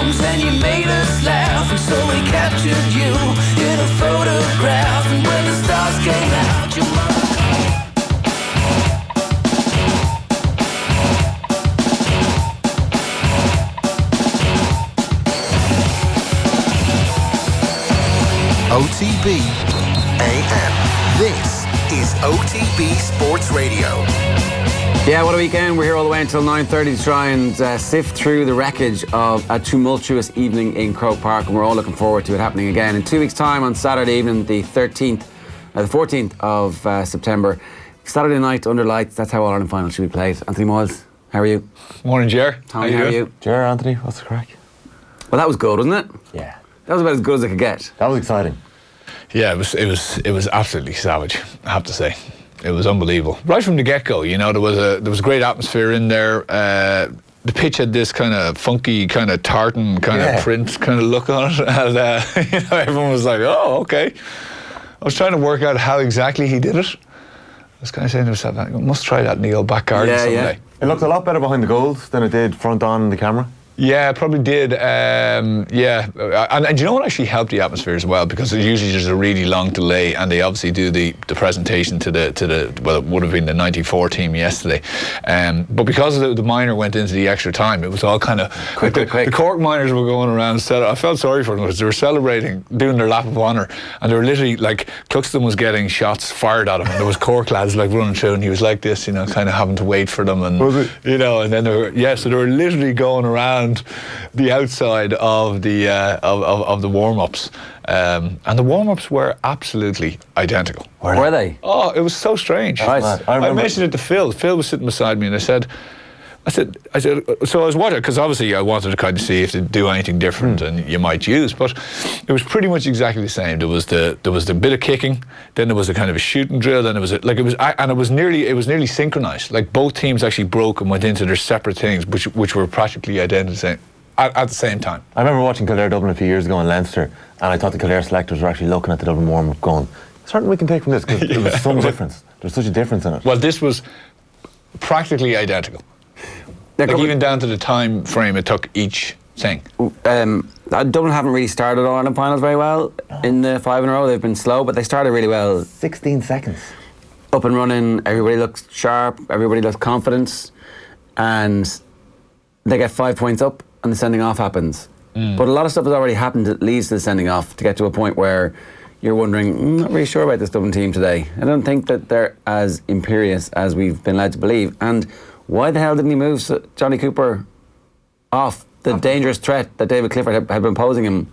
rooms and you made us laugh, and so we captured you in a photograph. And when the stars came out, your mother. OTB AM. This is OTB Sports Radio. Yeah, what a weekend. We're here all the way until 9:30 to try and sift through the wreckage of a tumultuous evening in Croke Park, and we're all looking forward to it happening again in 2 weeks' time on Saturday evening, the 14th of September. Saturday night under lights, that's how All-Ireland final should be played. Anthony Moyles, how are you? Morning, Ger. Tommy, how are you? Ger, Anthony, what's the crack? Well, that was good, wasn't it? Yeah. That was about as good as it could get. That was exciting. Yeah, it was absolutely savage, I have to say. It was unbelievable. Right from the get-go, you know, there was a great atmosphere in there. The pitch had this kind of funky, kind of tartan, kind of print kind of look on it. And, you know, everyone was like, oh, okay. I was trying to work out how exactly he did it. I was kind of saying to myself, I must try that in the old back garden someday. Yeah. It looked a lot better behind the goals than it did front on in the camera. Yeah, it probably did. And do you know what actually helped the atmosphere as well? Because usually there's a really long delay, and they obviously do the presentation to the well, it would have been the 94 team yesterday. But because the minor went into the extra time, it was all kind of quick. The Cork miners were going around. I felt sorry for them because they were celebrating, doing their lap of honour, and they were literally like Cluxton was getting shots fired at him, and there was Cork lads like running through, and he was like this, you know, kind of having to wait for them, and was it? You know, and then so they were literally going around the outside of the of the warm-ups, and the warm-ups were absolutely identical. Were they? Oh, it was so strange. Right. I mentioned it to Phil. Phil was sitting beside me, and I said, so I was watching, because obviously I wanted to kind of see if they do anything different and you might use, but it was pretty much exactly the same. There was the bit of kicking, then there was a kind of a shooting drill, then it was nearly synchronized. Like both teams actually broke and went into their separate things, which were practically identical at the same time. I remember watching Kerry and Dublin a few years ago in Leinster, and I thought the Kerry selectors were actually looking at the Dublin warm-up going, there's something we can take from this, because there was some difference. There's such a difference in it. Well, this was practically identical. Like even down to the time frame it took each thing. Dublin haven't really started Ireland finals very well in the 5 in a row. They've been slow, but they started really well. 16 seconds. Up and running, everybody looks sharp, everybody looks confident, and they get 5 points up and the sending off happens. But a lot of stuff has already happened that leads to the sending off to get to a point where you're wondering, I'm not really sure about this Dublin team today. I don't think that they're as imperious as we've been led to believe. And why the hell didn't he move Johnny Cooper off the dangerous threat that David Clifford had been posing him?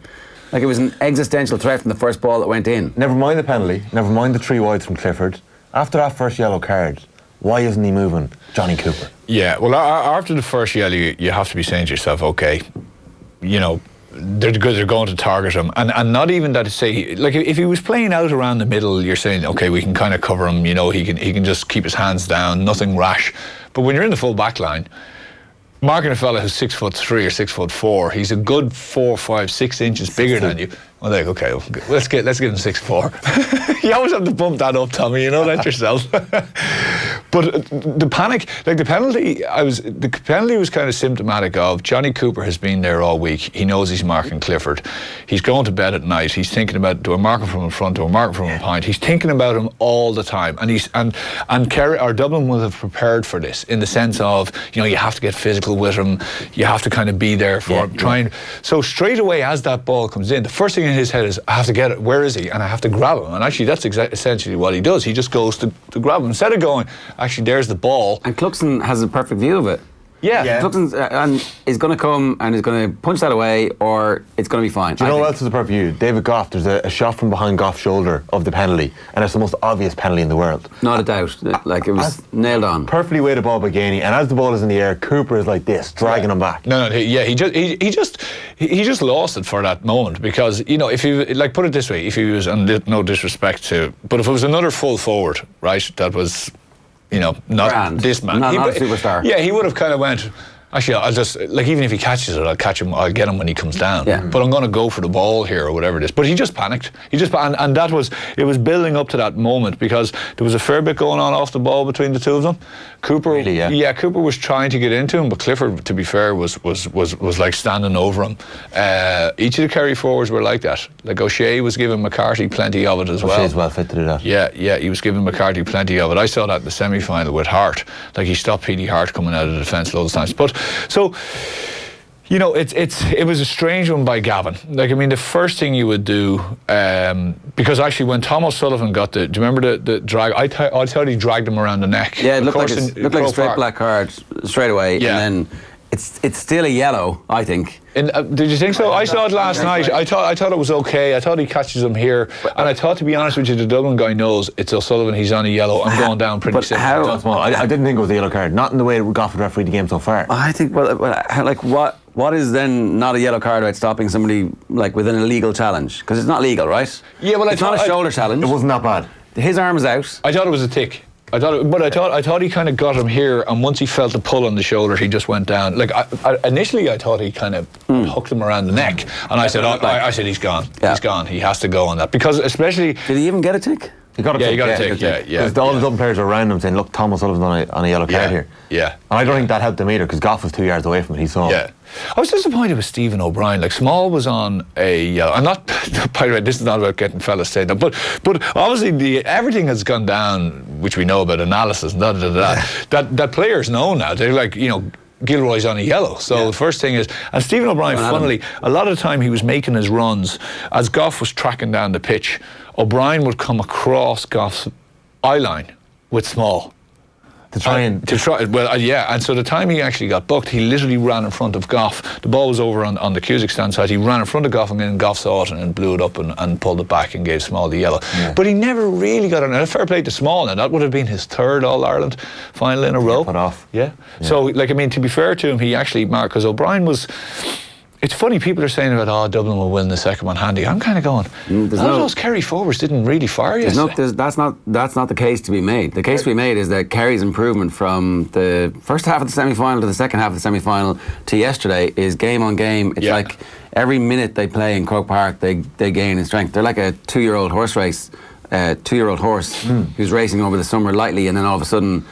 Like, it was an existential threat from the first ball that went in. Never mind the penalty, never mind the 3 wides from Clifford. After that first yellow card, why isn't he moving Johnny Cooper? Yeah, well, after the first yellow, you have to be saying to yourself, okay, you know, they're going to target him, and not even that to say, like, if he was playing out around the middle, you're saying, okay, we can kind of cover him, you know, he can just keep his hands down, nothing rash. But when you're in the full back line, marking a fella who's 6'3" or 6'4", he's a good 4, 5, 6 inches bigger than you. Well, like, okay, let's give him 6'4". You always have to bump that up, Tommy. You know that yourself. But the panic, like the penalty was kind of symptomatic of Johnny Cooper has been there all week. He knows he's marking Clifford. He's going to bed at night. He's thinking about, do I mark him from in front? Do I mark him from behind? He's thinking about him all the time. And Kerry or Dublin will have prepared for this in the sense of, you know, you have to get physical with him. You have to kind of be there for him. So straight away as that ball comes in, the first thing in his head is, I have to get it. Where is he? And I have to grab him. And actually, that's essentially what he does. He just goes to grab him instead of going, actually, there's the ball. And Cluxton has a perfect view of it. Yeah. Cluxton is going to come and is going to punch that away, or it's going to be fine. Do you know what else is a perfect view? David Goff, there's a shot from behind Goff's shoulder of the penalty, and it's the most obvious penalty in the world. Not a doubt. Like, it was nailed on. Perfectly weighted ball by Gainey, and as the ball is in the air, Cooper is like this, dragging him back. He just lost it for that moment, because, you know, if he, like, put it this way, if he was, and no disrespect to, but if it was another full forward, right, that was, you know, not Brand. this man. Not a superstar. Yeah, he would have kind of went, Actually, I'll just, like, even if he catches it, I'll catch him, I'll get him when he comes down. Yeah. But I'm going to go for the ball here or whatever it is. But he just panicked. And that was, it was building up to that moment because there was a fair bit going on off the ball between the two of them. Cooper, Really, yeah. Cooper was trying to get into him, but Clifford, to be fair, was like standing over him. Each of the Kerry forwards were like that. Like O'Shea was giving McCarthy plenty of it as well. O'Shea's well fit to do that. Yeah, he was giving McCarthy plenty of it. I saw that in the semi-final with Hart. Like, he stopped Petey Hart coming out of the defence loads of times. But so, you know, it was a strange one by Gavin. Like, I mean, the first thing you would do, because actually when Tom O'Sullivan got do you remember the drag? I thought he dragged him around the neck. Yeah, it looked like a straight black card straight away. Yeah. And then it's still a yellow, I think. Did you think so? I saw it last night. I thought it was okay. I thought he catches him here, and I thought, to be honest with you, the Dublin guy knows it's O'Sullivan. He's on a yellow. I'm going down pretty soon. I didn't think it was a yellow card. Not in the way Goff would referee the game so far. I think, like, what is then not a yellow card about stopping somebody, like, with an illegal challenge? Because it's not legal, right? Yeah, well, it's not a shoulder challenge. It wasn't that bad. His arm is out. I thought it was a tick. I thought he kind of got him here, and once he felt the pull on the shoulder, he just went down. Like, initially, I thought he kind of hooked him around the neck, and I said, I said, he's gone. Yeah. He's gone. He has to go on that because, especially, Did he even get a tick? He got a tick. He got a tick. Yeah. Because all the Dublin players were around him saying, "Look, Tom O'Sullivan's on a yellow card here." Yeah. And I don't think that helped him either because Goff was 2 yards away from it. He saw. Yeah. I was disappointed with Stephen O'Brien. Like, Small was on a yellow. I'm not, by the way, this is not about getting fellas saying that, but obviously everything has gone down, which we know about analysis and that players know now. They're like, you know, Gilroy's on a yellow. So the first thing is, and Stephen O'Brien, funnily, a lot of the time he was making his runs as Goff was tracking down the pitch. O'Brien would come across Goff's eye line with Small. And so the time he actually got booked, he literally ran in front of Goff. The ball was over on the Cusack stand side. He ran in front of Goff, and then Goff saw it and blew it up and pulled it back and gave Small the yellow. Yeah. But he never really got on. And fair play to Small, and that would have been his third All-Ireland final in a row. Put off. Yeah. So, like, I mean, to be fair to him, he actually marked, because O'Brien was. It's funny, people are saying about, Dublin will win the second one handy. I'm kind of going, those Kerry forwards didn't really fire yesterday. That's not the case to be made. The case to be made is that Kerry's improvement from the first half of the semi-final to the second half of the semi-final to yesterday is game on game. It's like every minute they play in Croke Park, they gain in strength. They're like a 2-year-old horse race, 2-year-old horse who's racing over the summer lightly, and then all of a sudden,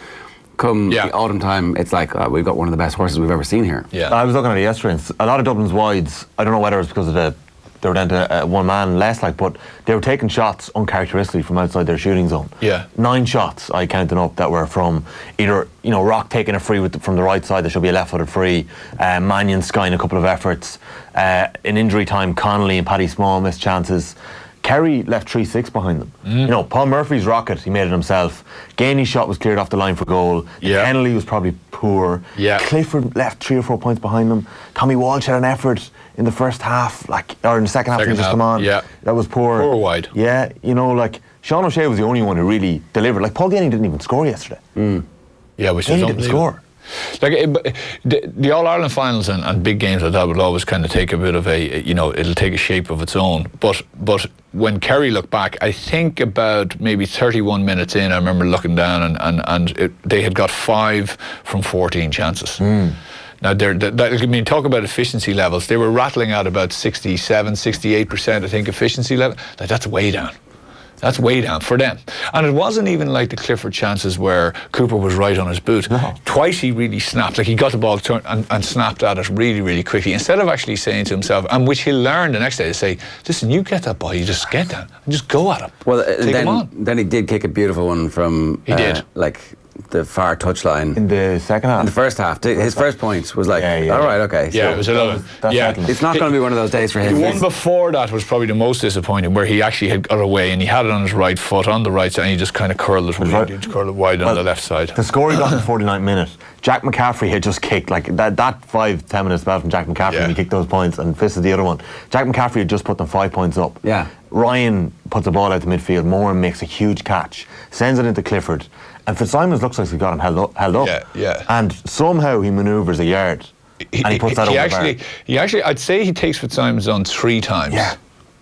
come the autumn time, it's like, we've got one of the best horses we've ever seen here. Yeah. I was looking at it yesterday, and a lot of Dublin's wides, I don't know whether it's because of they were down to one man less, like, but they were taking shots uncharacteristically from outside their shooting zone. Yeah. 9 shots I counted up that were from either, you know, Rock taking a free from the right side, there should be a left-footed free, Mannion skying a couple of efforts, in injury time, Connolly and Paddy Small missed chances. Kerry left 3-6 behind them. You know, Paul Murphy's rocket, he made it himself. Gainey's shot was cleared off the line for goal. Kennelly was probably poor. Clifford left 3 or 4 points behind them. Tommy Walsh had an effort in the first half, or in the second half, he just come on. That was poor. Poor wide. Yeah, you know, like, Sean O'Shea was the only one who really delivered. Like, Paul Gainey didn't even score yesterday. Yeah, which Gainey didn't score. Like, the All-Ireland finals and big games like that would always kind of take a bit of a, you know, it'll take a shape of its own. But when Kerry looked back, I think about maybe 31 minutes in, I remember looking down and they had got 5 from 14 chances. Now, I mean, talk about efficiency levels. They were rattling out about 67, 68%, I think, efficiency level. Like, that's way down. That's way down for them. And it wasn't even like the Clifford chances where Cooper was right on his boot. No. Twice he really snapped, like he got the ball turned and snapped at it really, really quickly. Instead of actually saying to himself, and which he'll learn the next day, to say, listen, you get that ball, you just get that and just go at him. Well, then he did kick a beautiful one from like the far touchline in the second half. In the first half, his first point was like, all right, okay. Yeah, so it was 11. It's not going to be one of those days for him. The one before that was probably the most disappointing, where he actually had got away and he had it on his right foot on the right side, and he just kind of curled it wide on the left side. The score he got in the 49th minute, Jack McCaffrey had just kicked, like that 5-10 minute spell from Jack McCaffrey, and he kicked those points and fisted the other one. Jack McCaffrey had just put them 5 points up. Yeah. Ryan puts the ball out to midfield. Moore makes a huge catch, sends it into Clifford, and Fitzsimons looks like he got him held up. And somehow he manoeuvres a yard, and he puts that over the bar. He actually, I'd say he takes Fitzsimons on 3 times. Yeah.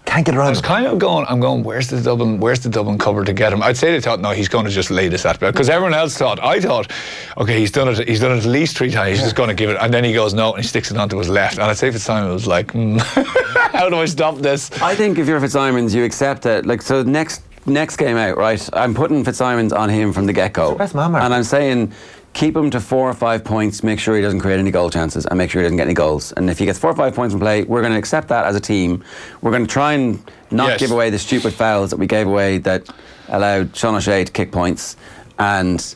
Can't get around I was him. kind of going, where's the Dublin cover to get him? I'd say they thought, no, he's going to just lay this at me. Because everyone else thought, okay, he's done it at least 3 times, he's just going to give it. And then he goes, no, and he sticks it onto his left. And I'd say Fitzsimons was like, how do I stop this? I think if you're Fitzsimons, you accept it. Like, so next game out, right? I'm putting Fitzsimons on him from the get-go. Best man, Mark. And I'm saying, keep him to 4 or 5 points, make sure he doesn't create any goal chances, and make sure he doesn't get any goals. And if he gets 4 or 5 points in play, we're going to accept that as a team. We're going to try and not give away the stupid fouls that we gave away that allowed Sean O'Shea to kick points. And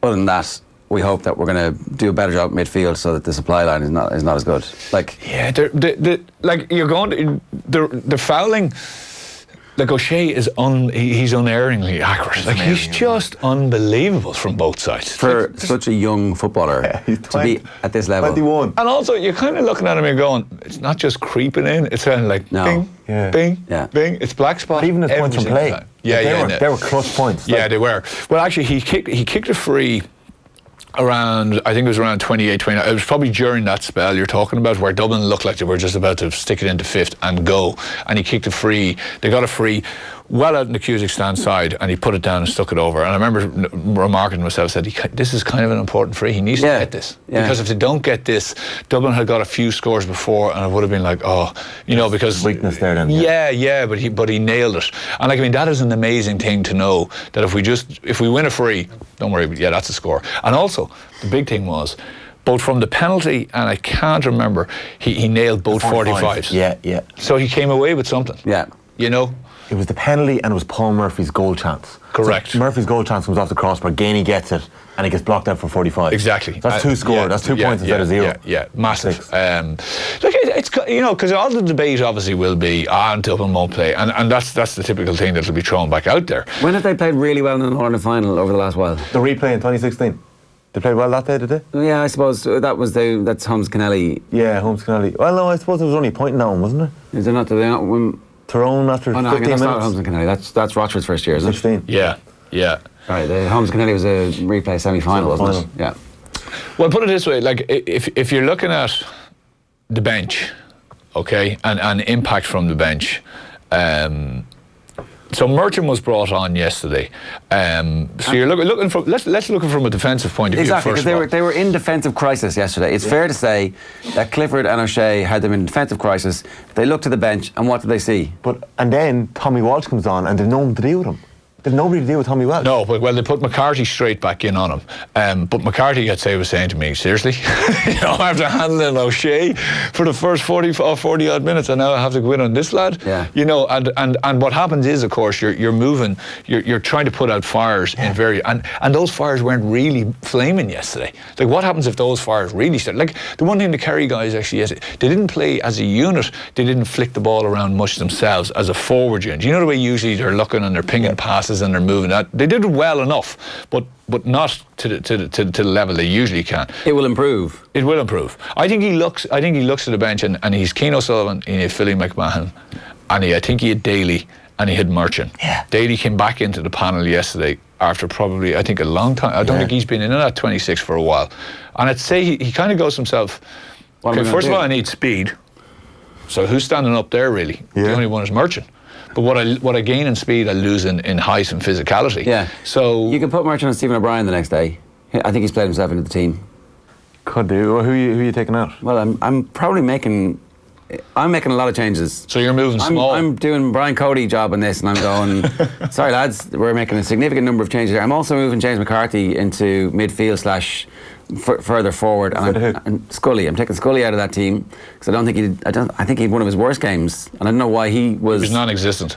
other than that, we hope that we're going to do a better job at midfield so that the supply line is not as good. Like, yeah, they're fouling. Like O'Shea is he's unerringly accurate. Like he's just unbelievable from both sides. For such a young footballer to be at this level. 21. And also, you're kind of looking at him and going, it's not just creeping in, it's kind of like bing, bing, bing. It's black spot. But even his points from play. Time. They were clutch points. Yeah, they were. Well, actually, he kicked a free around, I think it was around 28, 29. It was probably during that spell you're talking about where Dublin looked like they were just about to stick it into fifth and go. And he kicked a free. They got a free well out in the Cusick stand side, and he put it down and stuck it over. And I remember remarking to myself, said, this is kind of an important free. He needs to get this. Because if they don't get this, Dublin had got a few scores before, and it would have been like, because weakness there then. But he nailed it. And like, I mean, that is an amazing thing to know, that if we win a free, don't worry, that's a score. And also, the big thing was, both from the penalty and I can't remember, he nailed both 45s. Yeah. So he came away with something. Yeah. You know? It was the penalty and it was Paul Murphy's goal chance. Correct. So Murphy's goal chance comes off the crossbar, Gainey gets it, and he gets blocked out for 45. Exactly. That's 2 scores. That's 2 points instead of 0. Yeah, massive. Look, it's because all the debate obviously will be, Dublin won't play, and that's the typical thing that'll be thrown back out there. When have they played really well in the Northern final over the last while? The replay in 2016. They played well that day, did they? Yeah, I suppose that's Holmes Kennelly. Yeah, Holmes Kennelly. Well, no, I suppose there was only a point now, wasn't there? Is there not? Do they not win? Tyrone after 15 that's minutes. not Holmes and Kennelly. That's Rochford's first year, isn't it? 16. Yeah. Right, the Holmes Kennelly was a replay semi-final, wasn't it? Yeah. Well, put it this way, like if you're looking at the bench, okay, and impact from the bench, so Merchant was brought on yesterday. So you're looking from let's look from a defensive point of view. Exactly, because they were in defensive crisis yesterday. It's fair to say that Clifford and O'Shea had them in defensive crisis. They looked to the bench, and what did they see? And then Tommy Walsh comes on, and there's no one to deal with him. There's nobody to deal with Tommy Walsh. No, well, they put McCarthy straight back in on him. But McCarthy, I'd say, was saying to me, seriously? After handling O'Shea for the first 40 odd minutes, and now I have to go in on this lad? Yeah. And what happens is, of course, you're moving, you're trying to put out fires in and those fires weren't really flaming yesterday. Like, what happens if those fires really start? Like, the one thing the Kerry guys actually, yesterday, they didn't play as a unit, they didn't flick the ball around much themselves as a forward unit. You know the way usually they're looking and they're pinging passes and they're moving that. They did it well enough, but not to the level they usually can. It will improve. It will improve. I think he looks at the bench and he's Keane O'Sullivan, he had Philly McMahon, and I think he had Daly and he had Merchant. Yeah. Daly came back into the panel yesterday after probably, I think, a long time. I don't think he's been in that 26 for a while. And I'd say he kind of goes himself, okay, first of all, I need speed. So who's standing up there really? Yeah. The only one is Merchant. But what I gain in speed, I lose in height and physicality. Yeah. So you can put Merchant on Stephen O'Brien the next day. I think he's played himself into the team. Could do. Well, who are you taking out? Well, I'm probably making a lot of changes. So you're moving small. I'm doing Brian Cody job on this, and I'm going, sorry lads, we're making a significant number of changes here. I'm also moving James McCarthy into midfield / further forward, and Scully. I'm taking Scully out of that team because I think he had one of his worst games, and I don't know why he was non-existent.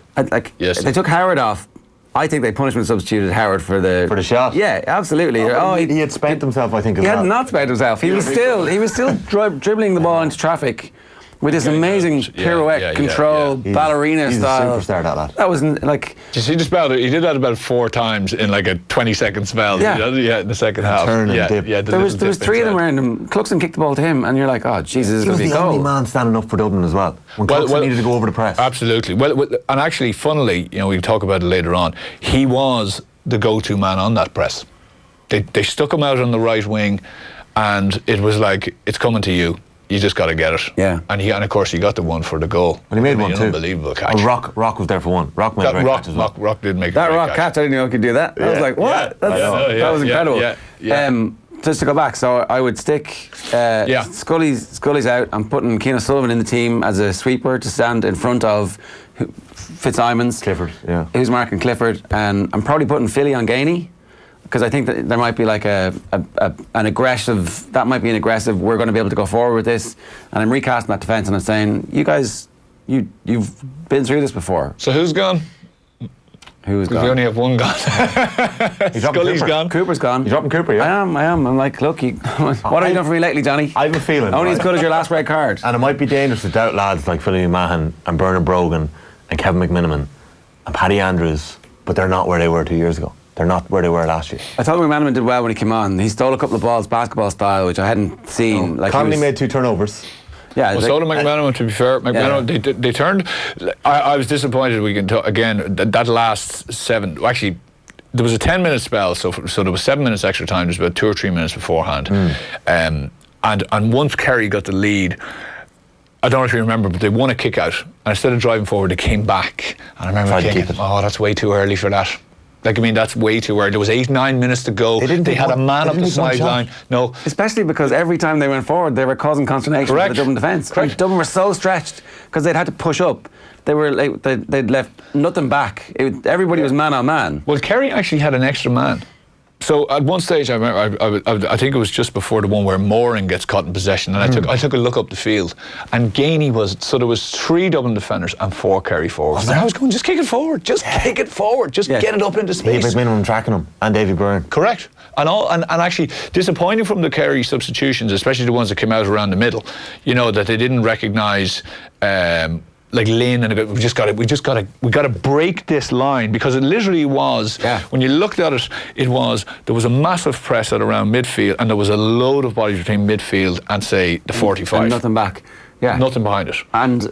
Yes. They took Howard off. I think they punishment substituted Howard for the shot. Yeah, absolutely. He had spent himself, I think. He had not spent himself. He was still dribbling the ball into traffic with this amazing pirouette control, ballerina style. He's a superstar, that lad. That was like. You see, he did that about 4 times in like a 20-second spell. Yeah. In the second half. Turn and dip. Yeah, there was 3 of them around him. Cluxton kicked the ball to him, and you're like, oh Jesus, He was this is the going to be a only goal. man standing up for Dublin as well. When Cluxton needed to go over the press. Absolutely. Well, and actually, funnily, we'll talk about it later on. He was the go-to man on that press. They stuck him out on the right wing, and it was like, it's coming to you. you just got to get it. Yeah. And of course he got the one for the goal. And he made one too. Unbelievable catch. Rock was there for one. Rock made a great catch as well. Rock did make that a great Rock catch. I didn't know he could do that. I was like, what? That was incredible. Just to go back, so I would stick Scully's out. I'm putting Cian O'Sullivan in the team as a sweeper to stand in front of Fitzsimons. Clifford, yeah. Who's marking Clifford. And I'm probably putting Philly on Gainey, because I think that there might be like an aggressive, that might be an aggressive, we're going to be able to go forward with this. And I'm recasting that defence and I'm saying, you guys, you've been through this before. So who's gone? Who's gone? We only have one gone. Scully's gone. Cooper's gone. You're dropping Cooper, yeah? I am. I'm like, look, what have you done for me lately, Johnny? I have a feeling. Only as good as your last red card. And it might be dangerous to doubt lads like Philly Mahan and Bernard Brogan and Kevin McMiniman and Paddy Andrews, but they're not where they were 2 years ago. They're not where they were last year. I thought McManaman did well when he came on. He stole a couple of balls, basketball style, which I hadn't seen. Like Conley made 2 turnovers. Yeah, well, so did McManaman, to be fair. McManaman, they turned. I was disappointed. We can talk again. That last 7. Actually, there was a 10-minute spell, so there was 7 minutes extra time. There was about 2 or 3 minutes beforehand. And once Kerry got the lead, I don't know if you remember, but they won a kick out, and instead of driving forward, they came back. And I remember thinking, "Oh, that's way too early for that." Like, I mean, that's way too early. There was 8-9 minutes to go. They had a man up the sideline. No, especially because every time they went forward, they were causing consternation for the Dublin defence. Correct. Dublin were so stretched because they'd had to push up. They were like, they'd left nothing back. Everybody was man on man. Well, Kerry actually had an extra man. So at one stage, I remember, I think it was just before the one where Moran gets caught in possession, and I took a look up the field, and Gainey there was 3 Dublin defenders and 4 Kerry forwards. And I was going, just kick it forward, kick it forward, get it up into space. David Minimum tracking him, and Davy Byrne. Correct. And actually disappointing from the Kerry substitutions, especially the ones that came out around the middle, that they didn't recognise. Like Lynn, and we got to break this line, because it literally was. Yeah. When you looked at it, there was a massive press at around midfield, and there was a load of bodies between midfield and say the 45. And nothing back. Yeah. Nothing behind it. And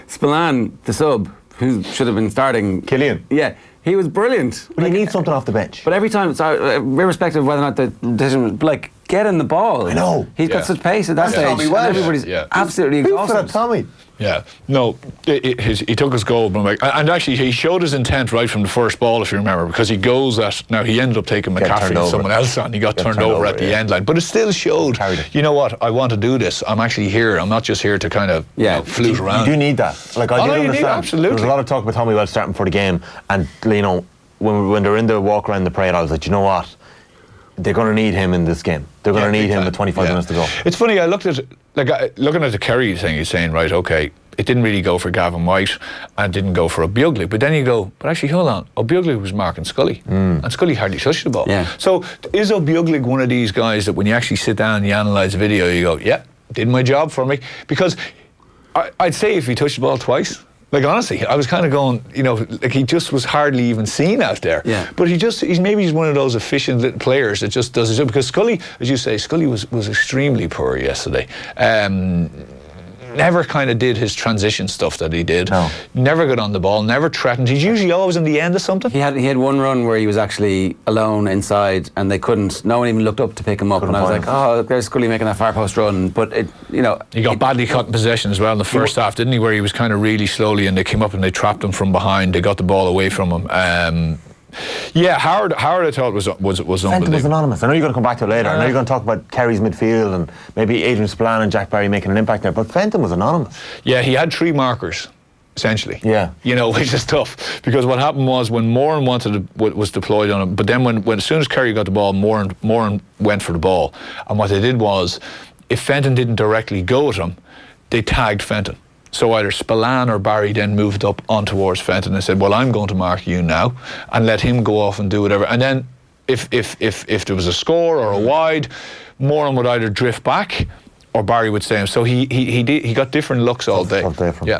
Spillane, the sub, who should have been starting. Killian. Yeah. He was brilliant. But he needs something off the bench. But every time, irrespective of whether or not the decision, like, get in the ball. I know. He's got such pace at that stage. And everybody's absolutely exhausted. Who for that Tommy? Yeah, no, he took his goal, and actually he showed his intent right from the first ball, if you remember, because he goes now he ended up taking McCaffrey and someone else on. He got turned over at the end line, but it still showed. You know what? I want to do this. I'm actually here. I'm not just here to kind of flute around. You do need that. Like I did understand. Absolutely. There was a lot of talk about Tommy Wells starting for the game, and when they're in the walk around the parade, I was like, you know what? They're going to need him in this game. They're going to need him with 25 minutes to go. It's funny, I looked at looking at the Kerry thing, he's saying, right, okay, it didn't really go for Gavin White and didn't go for O'Leary, but then you go, but actually, hold on, O'Leary was marking Scully, and Scully hardly touched the ball. Yeah. So is O'Leary one of these guys that when you actually sit down and you analyse the video, you go, yeah, did my job for me? Because I'd say if he touched the ball twice, like honestly, I was kind of going, like he just was hardly even seen out there. Yeah. But he's one of those efficient little players that just does his job. Because Scully, as you say, Scully was extremely poor yesterday. Never kind of did his transition stuff that he did. No. Never got on the ball, never threatened. He's usually always in the end of something. He had one run where he was actually alone inside and no one even looked up to pick him up. And I was like, oh, there's Scully making that far post run. But he got badly caught in possession as well in the first half, didn't he? Where he was kind of really slowly and they came up and they trapped him from behind. They got the ball away from him. Yeah, Howard I thought was unbelievable. Fenton was anonymous. I know you're going to come back to it later. I know you're going to talk about Kerry's midfield and maybe Adrian Spillane and Jack Barry making an impact there, but Fenton was anonymous. Yeah, he had 3 markers, essentially. Yeah. Which is tough, because what happened was when Moran was deployed on him, but then when as soon as Kerry got the ball, Moran went for the ball, and what they did was, if Fenton didn't directly go at him, they tagged Fenton. So either Spillane or Barry then moved up on towards Fenton and said, well, I'm going to mark you now, and let him go off and do whatever. And then if there was a score or a wide, Moran would either drift back or Barry would stay him. So he got different looks all day. Yeah.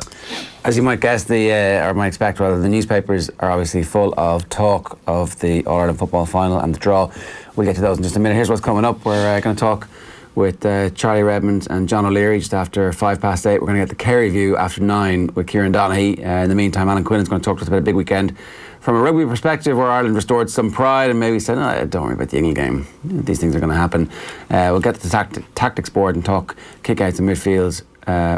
As you might guess, or might expect rather, the newspapers are obviously full of talk of the All-Ireland football final and the draw. We'll get to those in just a minute. Here's what's coming up. We're going to talk with Charlie Redmond and John O'Leary just after 8:05. We're going to get the Kerry view after 9 with Kieran Donaghy. In the meantime, Alan Quinlan's going to talk to us about a big weekend from a rugby perspective, where Ireland restored some pride and maybe said, "Oh, don't worry about the England game. These things are going to happen." We'll get to the tactics board and talk kickouts and midfields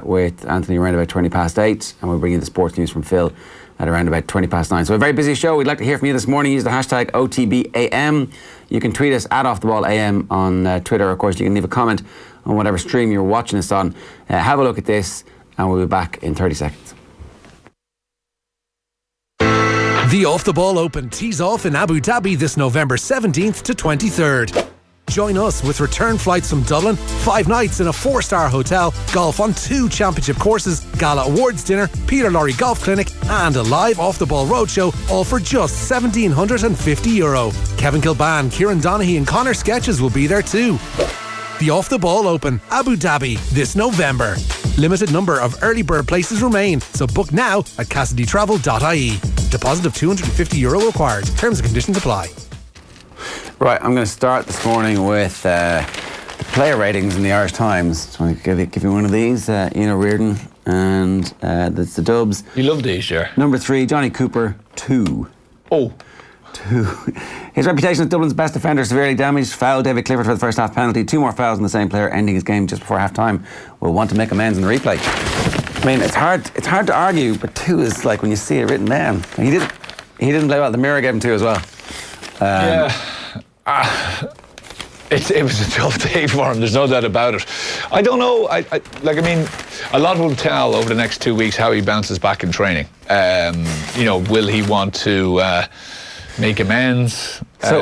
with Anthony around about 8:20, and we'll bring you the sports news from Phil at around about 9:20. So a very busy show. We'd like to hear from you this morning. Use the hashtag OTBAM. You can tweet us at OffTheBallAM on Twitter. Of course, you can leave a comment on whatever stream you're watching us on. Have a look at this, and we'll be back in 30 seconds. The Off the Ball Open tees off in Abu Dhabi this November 17th to 23rd. Join us with return flights from Dublin, 5 nights in a 4-star hotel, golf on 2 championship courses, gala awards dinner, Peter Lorre golf clinic, and a live Off the Ball roadshow, all for just €1,750. Kevin Kilban, Kieran Donaghy, and Connor Sketches will be there too. The Off the Ball Open, Abu Dhabi, this November. Limited number of early bird places remain, so book now at CassidyTravel.ie. Deposit of €250 required. Terms and conditions apply. Right, I'm going to start this morning with the player ratings in the Irish Times. Just want to give you one of these. Ian O'Riordan, and that's the Dubs. You love these, yeah. Number 3, Johnny Cooper, 2. Oh. 2. His reputation as Dublin's best defender severely damaged. Foul David Clifford for the first half penalty. 2 more fouls on the same player, ending his game just before half time. Will want to make amends in the replay. I mean, it's hard to argue, but 2 is like when you see it written down. He didn't play well. The Mirror gave him 2 as well. It was a tough day for him, there's no doubt about it. I don't know, I mean, a lot will tell over the next 2 weeks how he bounces back in training. Will he want to make amends? So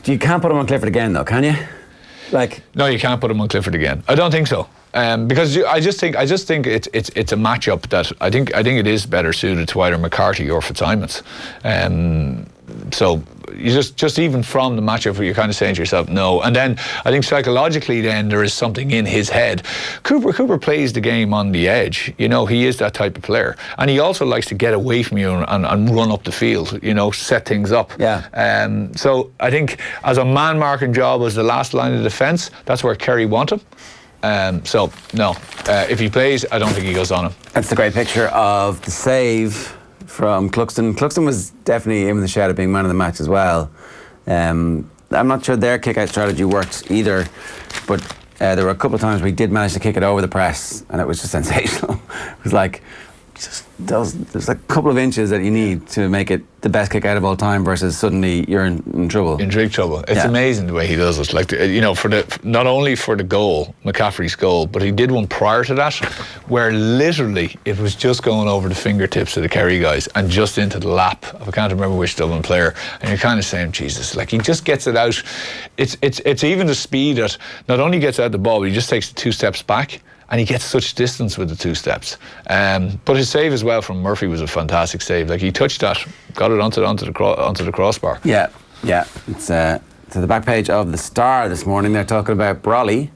you can't put him on Clifford again, though, can you? No, you can't put him on Clifford again. I don't think so. Because I just think it's a matchup that I think it is better suited to either McCarthy or Fitzsimons. So you just even from the matchup, you're kind of saying to yourself no. And then I think psychologically, then there is something in his head. Cooper plays the game on the edge. He is that type of player, and he also likes to get away from you and run up the field. Set things up. Yeah. So I think as a man marking job as the last line of defence, that's where Kerry want him. So no, if he plays, I don't think he goes on him. That's the great picture of the save from Cluxton. Cluxton was definitely in the shout of being man of the match as well. I'm not sure their kick-out strategy worked either, but there were a couple of times where he did manage to kick it over the press, and it was just sensational. It was like there's a couple of inches that you need to make it the best kick out of all time versus suddenly you're in trouble. In big trouble. It's amazing the way he does it. Not only for the goal, McCaffrey's goal, but he did one prior to that where literally it was just going over the fingertips of the Kerry guys and just into the lap of I can't remember which Dublin player, and you're kind of saying, Jesus, he just gets it out. It's even the speed that not only gets out the ball, but he just takes 2 steps back. And he gets such distance with the 2 steps. But his save as well from Murphy was a fantastic save. He touched that, got it onto the crossbar. Yeah. It's to the back page of the Star this morning. They're talking about Brolly.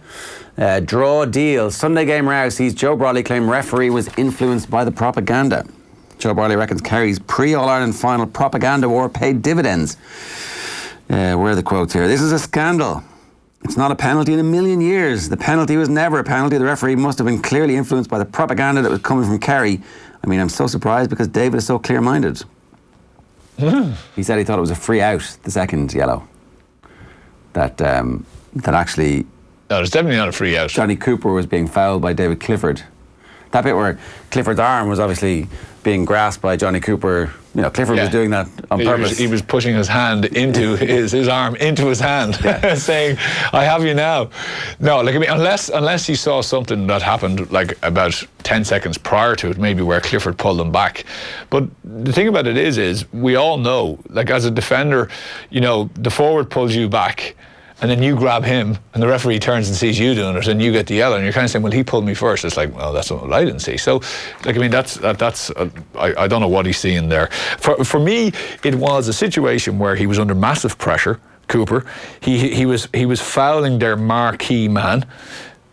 Draw deal. Sunday game row sees Joe Brolly claim referee was influenced by the propaganda. Joe Brolly reckons Kerry's pre-All-Ireland final propaganda war paid dividends. Where are the quotes here? This is a scandal. It's not a penalty in a million years. The penalty was never a penalty. The referee must have been clearly influenced by the propaganda that was coming from Kerry. I mean, I'm so surprised because David is so clear-minded. He said he thought it was a free out, the second yellow. That actually... No, it's definitely not a free out. Johnny Cooper was being fouled by David Clifford. That bit where Clifford's arm was obviously being grasped by Johnny Cooper. Clifford was doing that on purpose. He was pushing his hand into his arm into his hand, saying, "I have you now." No, unless you saw something that happened about 10 seconds prior to it, maybe where Clifford pulled him back. But the thing about it is we all know, as a defender, the forward pulls you back. And then you grab him, and the referee turns and sees you doing it, and you get the yellow, and you're kind of saying, "Well, he pulled me first." It's well, that's what I didn't see. So, I don't know what he's seeing there. For me, it was a situation where he was under massive pressure. Cooper, he was fouling their marquee man.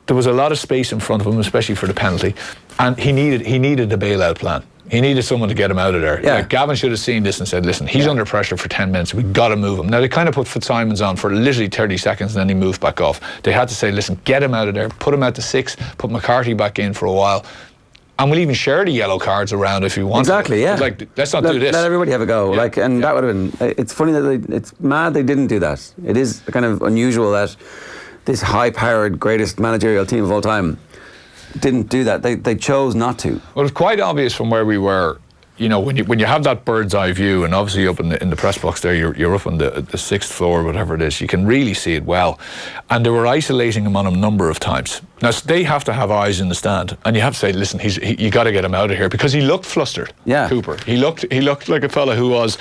There was a lot of space in front of him, especially for the penalty, and he needed a bailout plan. He needed someone to get him out of there. Yeah. Gavin should have seen this and said, listen, he's under pressure for 10 minutes. We've got to move him. Now, they kind of put Fitzsimons on for literally 30 seconds and then he moved back off. They had to say, listen, get him out of there, put him out to 6, put McCarthy back in for a while. And we'll even share the yellow cards around if you want. Exactly, yeah. Like, let's not do this. Let everybody have a go. Yeah. Like, and that would have been. It's funny that it's mad they didn't do that. It is kind of unusual that this high-powered, greatest managerial team of all time didn't do that. They chose not to. Well, it's quite obvious from where we were. You know, when you have that bird's eye view, and obviously up in the press box there, you're up on the sixth floor, whatever it is, you can really see it well. And they were isolating him on a number of times. Now they have to have eyes in the stand, and you have to say, listen, you got to get him out of here, because he looked flustered. Yeah, Cooper. He looked like a fella who was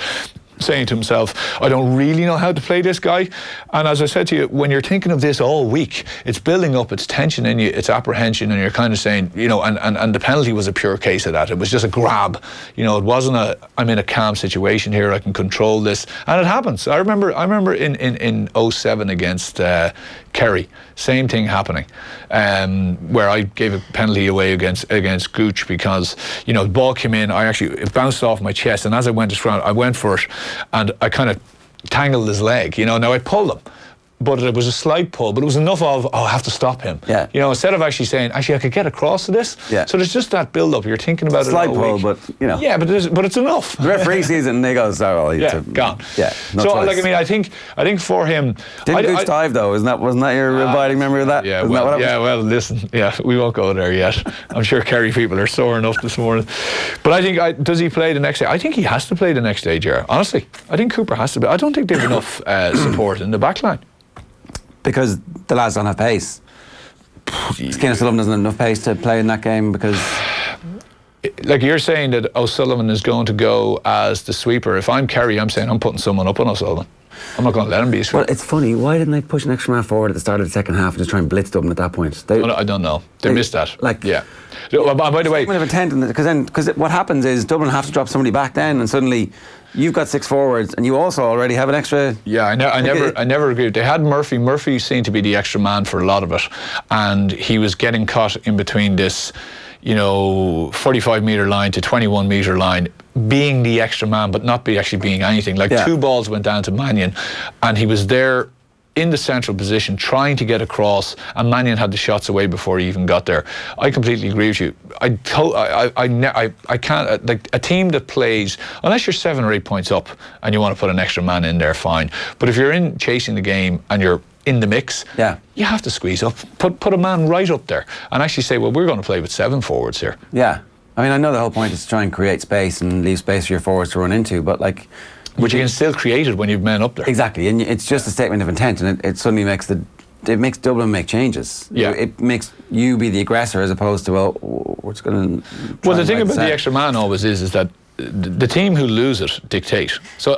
saying to himself, I don't really know how to play this guy. And as I said to you, when you're thinking of this all week, it's building up, it's tension in you, it's apprehension, and you're kind of saying, you know, and the penalty was a pure case of that. It was just a grab. You know, it wasn't I'm in a calm situation here, I can control this. And it happens. I remember in 07 against Kerry, same thing happening, where I gave a penalty away against Gooch because, you know, the ball came in, it bounced off my chest, and as I went to front, I went for it, and I kind of tangled his leg, you know. Now I pulled him, but it was a slight pull, but it was enough of, I have to stop him. Yeah. You know, instead of actually saying, I could get across to this. Yeah. So there's just that build-up. You're thinking about Slight it all pull, week. but, you know. Yeah, but it's enough. The referee sees it and they go, sorry, gone. Yeah, no so, choice. like, I mean, I think for him... Didn't Gooch dive, though? Wasn't that your abiding memory of that? Yeah, Isn't that what happened? well, listen, we won't go there yet. I'm sure Kerry people are sore enough this morning. But I think, does he play the next day? I think he has to play the next day, Ger. Honestly, I think Cooper has to play. I don't think they've enough support in the back line. Because the lads don't have pace. Skinner Sullivan doesn't have enough pace to play in that game because... Like, you're saying that O'Sullivan is going to go as the sweeper. If I'm Kerry, I'm saying I'm putting someone up on O'Sullivan. I'm not going to let him be a sweeper. Well, it's funny. Why didn't they push an extra man forward at the start of the second half and just try and blitz Dublin at that point? I don't know. They missed that. Yeah. By the way... Of intent, because what happens is Dublin have to drop somebody back then, and suddenly you've got six forwards, and you also already have an extra... Yeah, I never agreed. They had Murphy. Murphy seemed to be the extra man for a lot of it, and he was getting caught in between this, 45-metre line to 21-metre line, being the extra man, but not actually being anything. Two balls went down to Mannion, and he was there in the central position trying to get across, and Mannion had the shots away before he even got there. I completely agree with you. I can't, like, a team that plays, unless you're 7 or 8 points up and you want to put an extra man in there, fine. But if you're in chasing the game and you're in the mix, you have to squeeze up, put a man right up there and actually say, well, we're going to play with 7 forwards here. Yeah. I mean, I know the whole point is to try and create space and leave space for your forwards to run into, but like... Which you can still create it when you've men up there. Exactly, and it's just a statement of intent, and it suddenly makes Dublin make changes. Yeah. It makes you be the aggressor as opposed to, well, we're just going to... Well, the thing about the extra man always is that the team who lose it dictate. So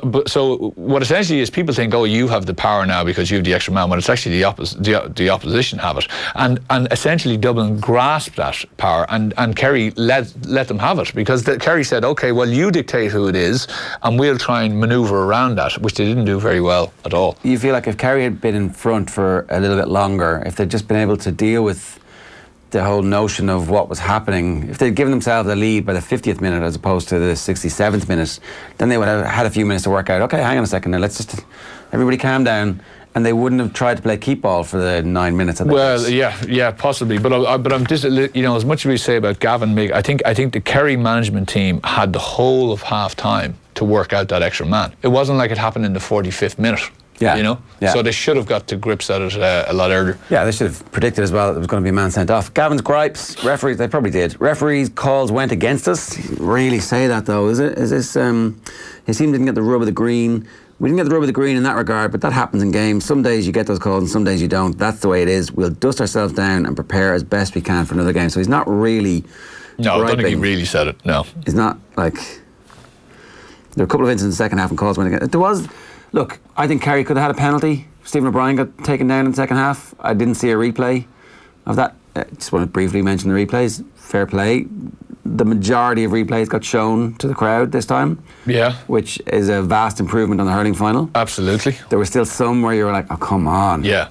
what essentially is, people think, oh, you have the power now because you have the extra man, when it's actually the opposition have it. And essentially Dublin grasped that power, and Kerry let them have it, because Kerry said, okay, well, you dictate who it is and we'll try and manoeuvre around that, which they didn't do very well at all. You feel like if Kerry had been in front for a little bit longer, if they'd just been able to deal with the whole notion of what was happening, if they'd given themselves a lead by the 50th minute as opposed to the 67th minute, then they would have had a few minutes to work out, okay, hang on a second now, let's just everybody calm down, and they wouldn't have tried to play keep ball for the 9 minutes. Well, yeah, possibly, but I'm just, as much as we say about Gavin, I think the Kerry management team had the whole of half time to work out that extra man. It wasn't like it happened in the 45th minute. Yeah. So they should have got to grips at it a lot earlier. Yeah, they should have predicted as well that there was going to be a man sent off. Gavin's gripes, referees, they probably did. Referees' calls went against us. Really say that though, is it? Is this? His team didn't get the rub of the green. We didn't get the rub of the green in that regard, but that happens in games. Some days you get those calls and some days you don't. That's the way it is. We'll dust ourselves down and prepare as best we can for another game. So he's not really. No, I don't think he really said it. No, he's not like. There were a couple of incidents in the second half and calls went against. There was. Look, I think Kerry could have had a penalty. Stephen O'Brien got taken down in the second half. I didn't see a replay of that. Just want to briefly mention the replays. Fair play. The majority of replays got shown to the crowd this time. Yeah. Which is a vast improvement on the hurling final. Absolutely. There were still some where you were like, oh, come on. Yeah.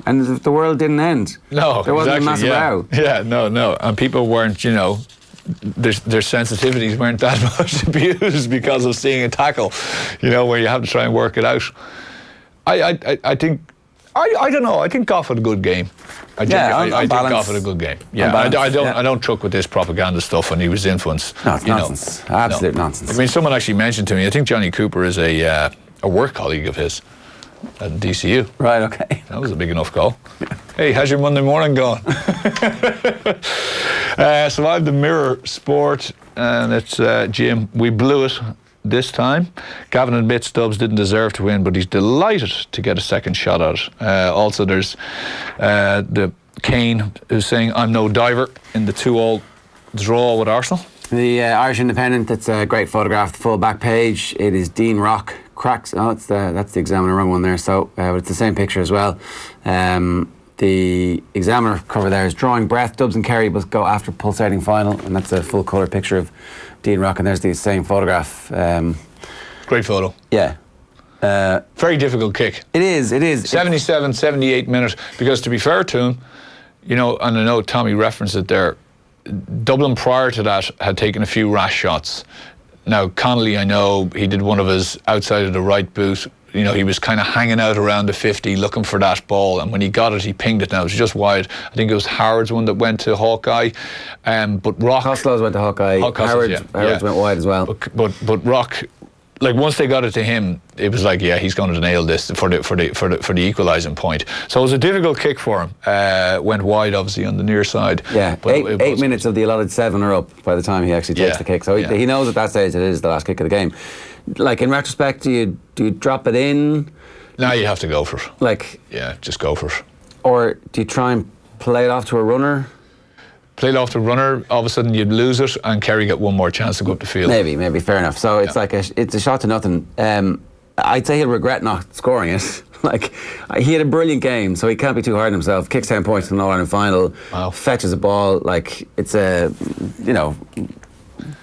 And the world didn't end. No, there wasn't a massive row. Yeah, no. And people weren't, their sensitivities weren't that much abused because of seeing a tackle, where you have to try and work it out. I think I don't know. I think Goff had a good game. I think Goff had a good game. Yeah, I don't truck with this propaganda stuff and he was influenced. No, it's nonsense. Absolute nonsense. I mean, someone actually mentioned to me, I think Johnny Cooper is a work colleague of his at DCU. Right, okay. That was a big enough call. Hey, how's your Monday morning going? Survived the Mirror Sport, and it's Jim. We blew it this time. Gavin admits Stubbs didn't deserve to win, but he's delighted to get a second shot at it. Also, there's the Kane who's saying, I'm no diver in the 2-2 draw with Arsenal. The Irish Independent, it's a great photograph, the full back page. It is Dean Rock. Cracks. Oh, that's the Examiner, wrong one there. So, but it's the same picture as well. The Examiner cover there is drawing breath. Dubs and Kerry both go after pulsating final, and that's a full colour picture of Dean Rock. And there's the same photograph. Great photo. Yeah. Very difficult kick. It is. 77, 78 minutes. Because to be fair to him, you know, and I know Tommy referenced it there. Dublin prior to that had taken a few rash shots. Now, Connolly, I know, he did one of his outside of the right boot. You know, he was kind of hanging out around the 50 looking for that ball, and when he got it, he pinged it. Now, it was just wide. I think it was Howard's one that went to Hawkeye, but Rock... Costello's went to Hawkeye. Howard's went wide as well. But Rock... Like once they got it to him, it was like, yeah, he's going to nail this for the equalising point. So it was a difficult kick for him. Went wide, obviously, on the near side. Yeah, but 8 minutes of the allotted 7 are up by the time he actually takes the kick. So he knows at that stage it is the last kick of the game. Like in retrospect, do you drop it in? No, you have to go for it. Like, yeah, just go for it. Or do you try and play it off to a runner? Played off the runner, all of a sudden you'd lose it, and Kerry get one more chance to go up the field. Maybe, fair enough. So it's like it's a shot to nothing. I'd say he'll regret not scoring it. Like, he had a brilliant game, so he can't be too hard on himself. Kicks 10 points in the All-Ireland final, fetches a ball. Like, it's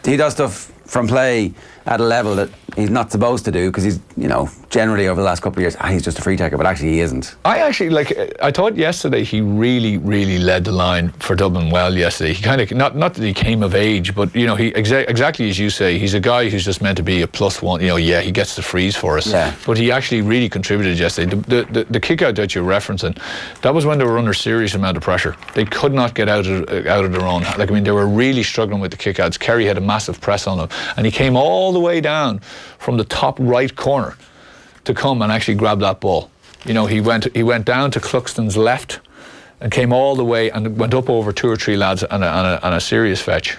he does stuff from play at a level that he's not supposed to do, because he's, generally over the last couple of years, he's just a free taker, but actually he isn't. I thought yesterday he really, really led the line for Dublin well yesterday. He kind of, not that he came of age, but, he exactly as you say, he's a guy who's just meant to be a +1. He gets the frees for us. Yeah. But he actually really contributed yesterday. The kick out that you're referencing, that was when they were under serious amount of pressure. They could not get out of their own. They were really struggling with the kick outs. Kerry had a massive press on him, and he came all the way down from the top right corner to come and actually grab that ball. He went down to Cluxton's left and came all the way and went up over 2 or 3 lads on a serious fetch.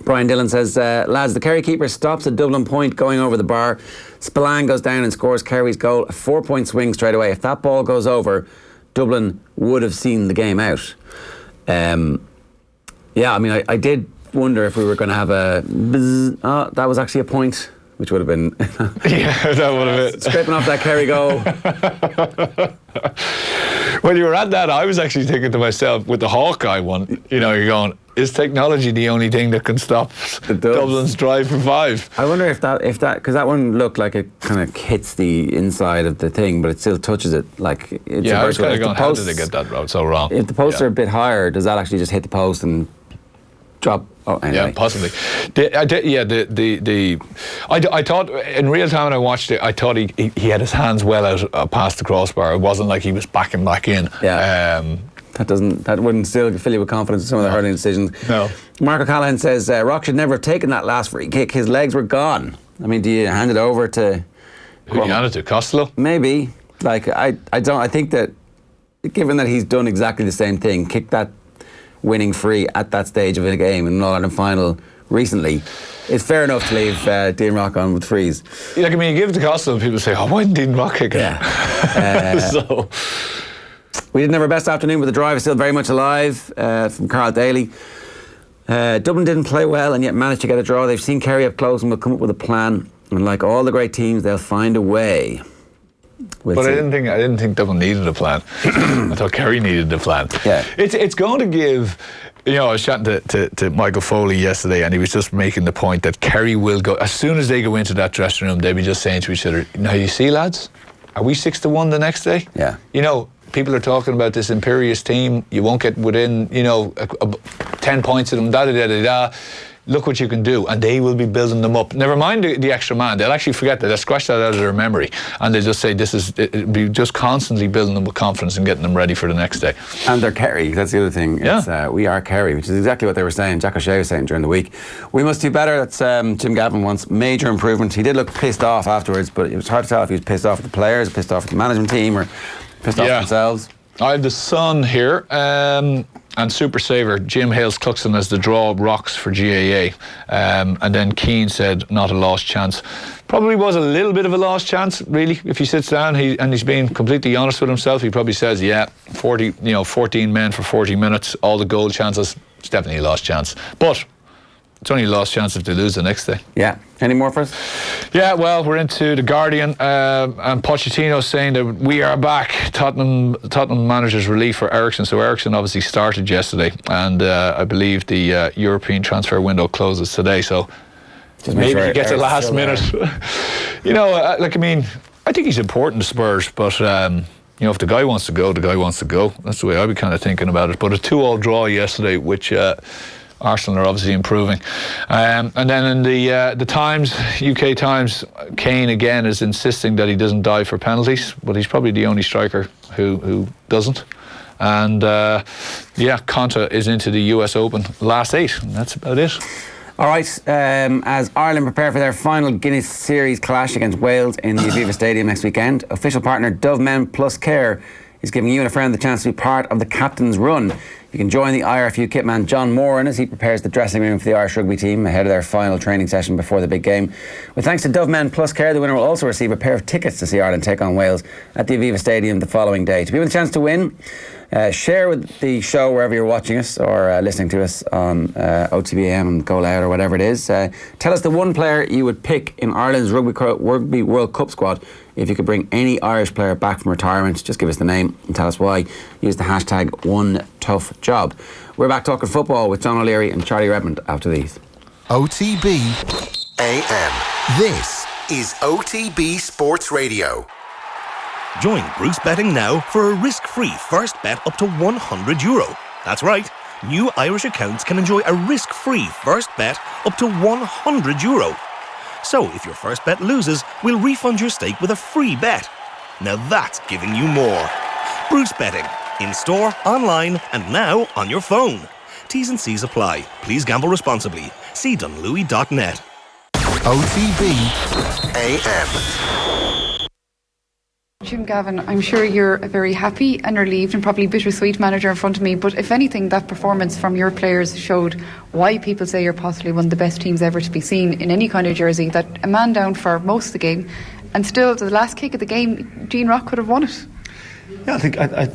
Brian Dillon says, lads, the Kerry keeper stops at Dublin point going over the bar. Spillane goes down and scores Kerry's goal, a 4-point swing straight away. If that ball goes over, Dublin would have seen the game out. I did wonder if we were going to have a bzz. That was actually a point, which would have been yeah, that would have been scraping off that Kerry goal. When you were at that, I was actually thinking to myself, with the Hawkeye one, you're going, is technology the only thing that can stop Dublin's drive for 5? I wonder if that because that one looked like it kind of hits the inside of the thing, but it still touches it. Like, it's I was kind of going, how did they get that route so wrong? If the posts are a bit higher, does that actually just hit the post and drop? Oh, anyway. Yeah, possibly. I thought in real time when I watched it, I thought he had his hands well out past the crossbar. It wasn't like he was backing back in. Yeah. That wouldn't still fill you with confidence in some of the hurling decisions. No. Mark O'Callaghan says Rock should never have taken that last free kick. His legs were gone. I mean, do you hand it over to? Who do you hand it to? Costello? Maybe. Like, I think that given that he's done exactly the same thing, kick that winning free at that stage of a game in an All-Ireland final recently, it's fair enough to leave Dean Rock on with frees. You give it to Costello, people say, why didn't Dean Rock kick it? Yeah. So we didn't have our best afternoon, but the drive is still very much alive, from Carl Daly. Dublin didn't play well and yet managed to get a draw. They've seen Kerry up close and will come up with a plan, and like all the great teams, they'll find a way. I didn't think Dublin needed a plan. I thought Kerry needed a plan. Yeah. It's going to give. I was chatting to Michael Foley yesterday, and he was just making the point that Kerry will go, as soon as they go into that dressing room, they'll be just saying to each other, now you see, lads, are we 6-1 the next day? Yeah. People are talking about this imperious team. You won't get within, 10 points of them, da-da-da-da-da. look what you can do, and they will be building them up. Never mind the extra man. They'll actually forget that. They'll scratch that out of their memory, and they'll just say it'll be just constantly building them with confidence and getting them ready for the next day. And they're Kerry. That's the other thing. Yeah. We are Kerry, which is exactly what they were saying. Jack O'Shea was saying during the week. We must do better. That's Jim Gavin wants major improvement. He did look pissed off afterwards, but it was hard to tell if he was pissed off at the players, pissed off at the management team, or pissed off at themselves. I have the Sun here, and Super Saver, Jim hails Cluxton as the draw rocks for GAA. And then Keane said, not a lost chance. Probably was a little bit of a lost chance, really. If he sits down and he's being completely honest with himself, he probably says, 14 men for 40 minutes, all the goal chances, it's definitely a lost chance. But it's only a lost chance if they lose the next day. Yeah. Any more for us? Yeah, well, we're into The Guardian, and Pochettino saying that we are back. Tottenham manager's relief for Ericsson. So Ericsson obviously started yesterday, and I believe the European transfer window closes today. So Just maybe sure he gets a last minute. I think he's important to Spurs, but if the guy wants to go, the guy wants to go. That's the way I'd be kind of thinking about it. But a 2-2 draw yesterday, which Arsenal are obviously improving. And then in the Times, UK Times, Kane again is insisting that he doesn't dive for penalties, but he's probably the only striker who doesn't. And Conta is into the US Open last 8, and that's about it. All right, as Ireland prepare for their final Guinness Series clash against Wales in the Aviva Stadium next weekend, official partner Dove Men Plus Care is giving you and a friend the chance to be part of the captain's run. You can join the IRFU kitman John Moran as he prepares the dressing room for the Irish rugby team ahead of their final training session before the big game. With thanks to Dove Men Plus Care, the winner will also receive a pair of tickets to see Ireland take on Wales at the Aviva Stadium the following day. To be with a chance to win, share with the show wherever you're watching us or listening to us on OTB AM and Go Loud or whatever it is. Tell us the one player you would pick in Ireland's Rugby World Cup squad if you could bring any Irish player back from retirement. Just give us the name and tell us why. Use the hashtag #OneToughJob. We're back talking football with John O'Leary and Charlie Redmond after these. OTB AM. This is OTB Sports Radio. Join Bruce Betting now for a risk-free first bet up to €100. That's right. New Irish accounts can enjoy a risk-free first bet up to €100. So if your first bet loses, we'll refund your stake with a free bet. Now that's giving you more. Bruce Betting. In-store, online, and now on your phone. T's and C's apply. Please gamble responsibly. See dunlewy.net. OTB AM. Jim Gavin, I'm sure you're a very happy and relieved and probably bittersweet manager in front of me, but if anything, that performance from your players showed why people say you're possibly one of the best teams ever to be seen in any kind of jersey. That a man down for most of the game, and still the last kick of the game, Gene Rock could have won it. Yeah,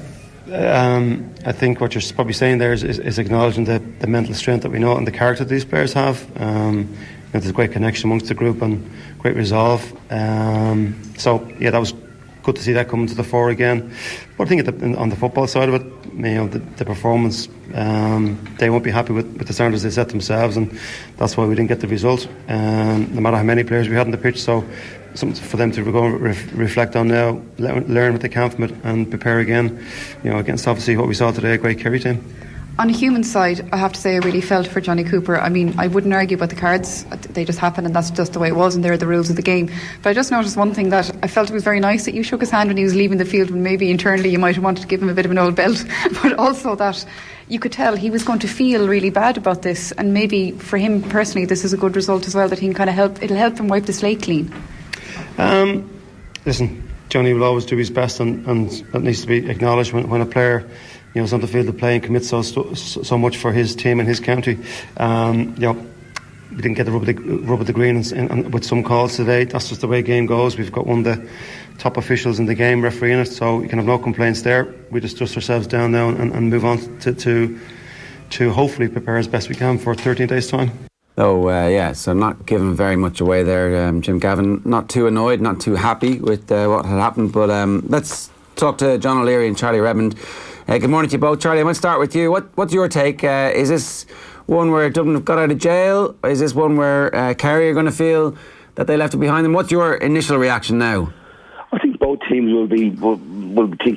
I think what you're probably saying there is acknowledging the mental strength that we know and the character these players have. There's a great connection amongst the group and great resolve. So that was good to see that coming to the fore again. But I think on the football side of it, the performance, they won't be happy with the standards they set themselves, and that's why we didn't get the result. No matter how many players we had on the pitch, so something for them to go and reflect on now, learn what they can from it, and prepare again. Against obviously what we saw today, a great Kerry team. On a human side, I have to say I really felt for Johnny Cooper. I mean, I wouldn't argue about the cards. They just happened and that's just the way it was, and they're the rules of the game. But I just noticed one thing, that I felt it was very nice that you shook his hand when he was leaving the field, when maybe internally you might have wanted to give him a bit of an old belt. But also that you could tell he was going to feel really bad about this, and maybe for him personally this is a good result as well, that he can kind of it'll help him wipe the slate clean. Listen, Johnny will always do his best, and that needs to be acknowledged when a player is on the field of play and commits so much for his team and his county. We didn't get the rub of the green with some calls today. That's just the way the game goes. We've got one of the top officials in the game refereeing it, so you can have no complaints there. We just dust ourselves down now and move on to hopefully prepare as best we can for 13 days' time. So not giving very much away there, Jim Gavin. Not too annoyed, not too happy with what had happened, but let's talk to John O'Leary and Charlie Redmond. Good morning to you both. Charlie, I might start with you. What's your take? Is this one where Dublin have got out of jail? Or is this one where Kerry are going to feel that they left it behind them? What's your initial reaction now? I think both teams will think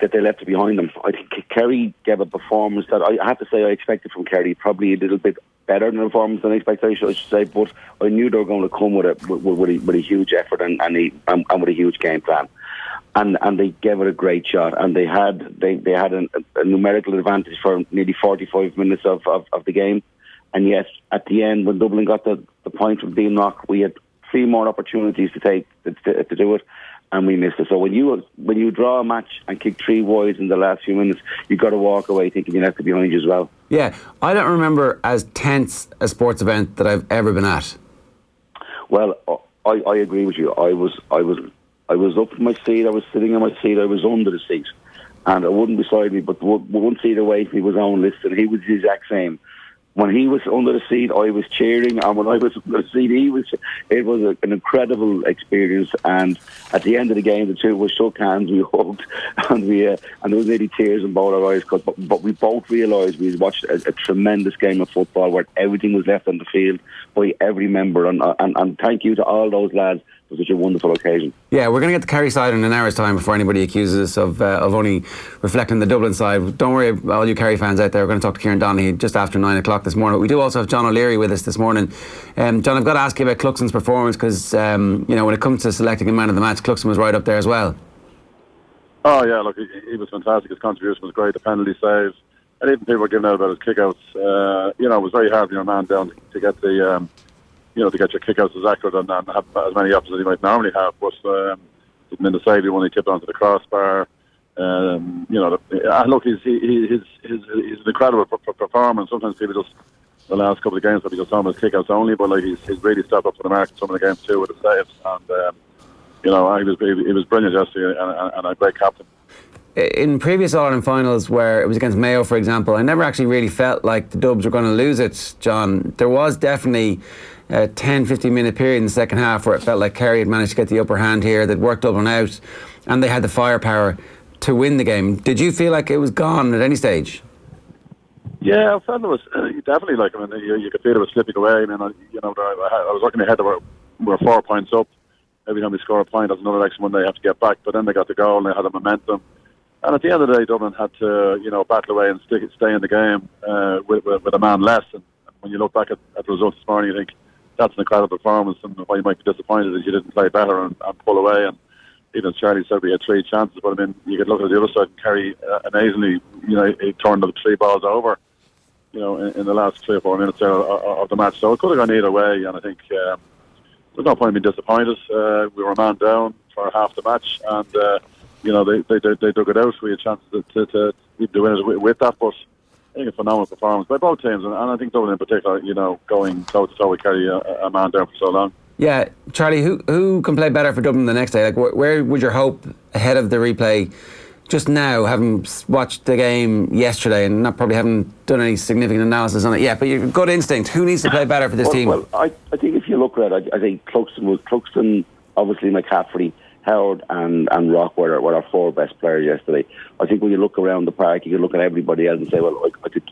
that they left it behind them. I think Kerry gave a performance that I have to say I expected from Kerry, probably a little bit better than the performance than expectation, I should say. But I knew they were going to come with a huge effort and with a huge game plan. And they gave it a great shot, and they had a numerical advantage for nearly 45 minutes of the game. And yet, at the end, when Dublin got the point from Dean Knock, we had 3 more opportunities to do it, and we missed it. So when you draw a match and kick 3 wides in the last few minutes, you've got to walk away thinking you left it behind you as well. Yeah, I don't remember as tense a sports event that I've ever been at. Well, I agree with you. I was up in my seat. I was sitting in my seat. I was under the seat, and it wasn't beside me, but one seat away from me was Owen Liston. He was the exact same. When he was under the seat, I was cheering, and when I was under the seat, it was an incredible experience. And at the end of the game, the two of us shook hands, we hugged, and there was nearly tears in both our eyes. But we both realised we had watched a tremendous game of football where everything was left on the field by every member. And thank you to all those lads. It was such a wonderful occasion. Yeah, we're going to get the Kerry side in an hour's time before anybody accuses us of only reflecting the Dublin side. Don't worry, all you Kerry fans out there, we're going to talk to Kieran Donaghy just after 9 o'clock this morning. But we do also have John O'Leary with us this morning. John, I've got to ask you about Cluxton's performance because, when it comes to selecting a man of the match, Cluxton was right up there as well. Oh, yeah, look, he was fantastic. His contribution was great. The penalty saves. And even people were giving out about his kickouts. It was very hard for your man down to get the... to get your kickouts as accurate and have as many options as you might normally have. But didn't mean to save you when he tipped onto the crossbar. Look, he's an incredible performance. Sometimes people just, the last couple of games, probably just on his kickouts only, but like he's really stepped up for the mark in some of the games too with the saves. And, he was brilliant yesterday and a great captain. In previous All-Ireland finals where it was against Mayo, for example, I never actually really felt like the Dubs were going to lose it, John. There was definitely a 10-15 minute period in the second half where it felt like Kerry had managed to get the upper hand here. They'd worked Dublin out and they had the firepower to win the game. Did you feel like it was gone at any stage? Yeah, I felt it was definitely like, you could feel it was slipping away. I was looking ahead, we're 4 points up. Every time we score a point, that's another extra one they have to get back. But then they got the goal and they had the momentum. And at the end of the day, Dublin had to, battle away and stay in the game with a man less. And when you look back at the results this morning, you think that's an incredible performance. And why you might be disappointed is you didn't play better and pull away. And even as Charlie said, we had 3 chances. But you could look at the other side and Kerry amazingly, he turned the 3 balls over, in the last 3 or 4 minutes there of the match. So it could have gone either way. And I think there's no point in being disappointed. We were a man down for half the match, and they dug it out. We had chances to keep the winners with that, but I think a phenomenal performance by both teams, and I think Dublin in particular, going toe to toe with Kerry, a man down for so long. Yeah, Charlie, who can play better for Dublin the next day? Like, where would your hope ahead of the replay? Just now, having watched the game yesterday and probably haven't done any significant analysis on it yet, but your gut instinct, who needs to play better for this team? Well, I think if you look at it, I think Cluxton, obviously McCaffrey, Howard and Rock were our 4 best players yesterday. I think when you look around the park, you can look at everybody else and say, well,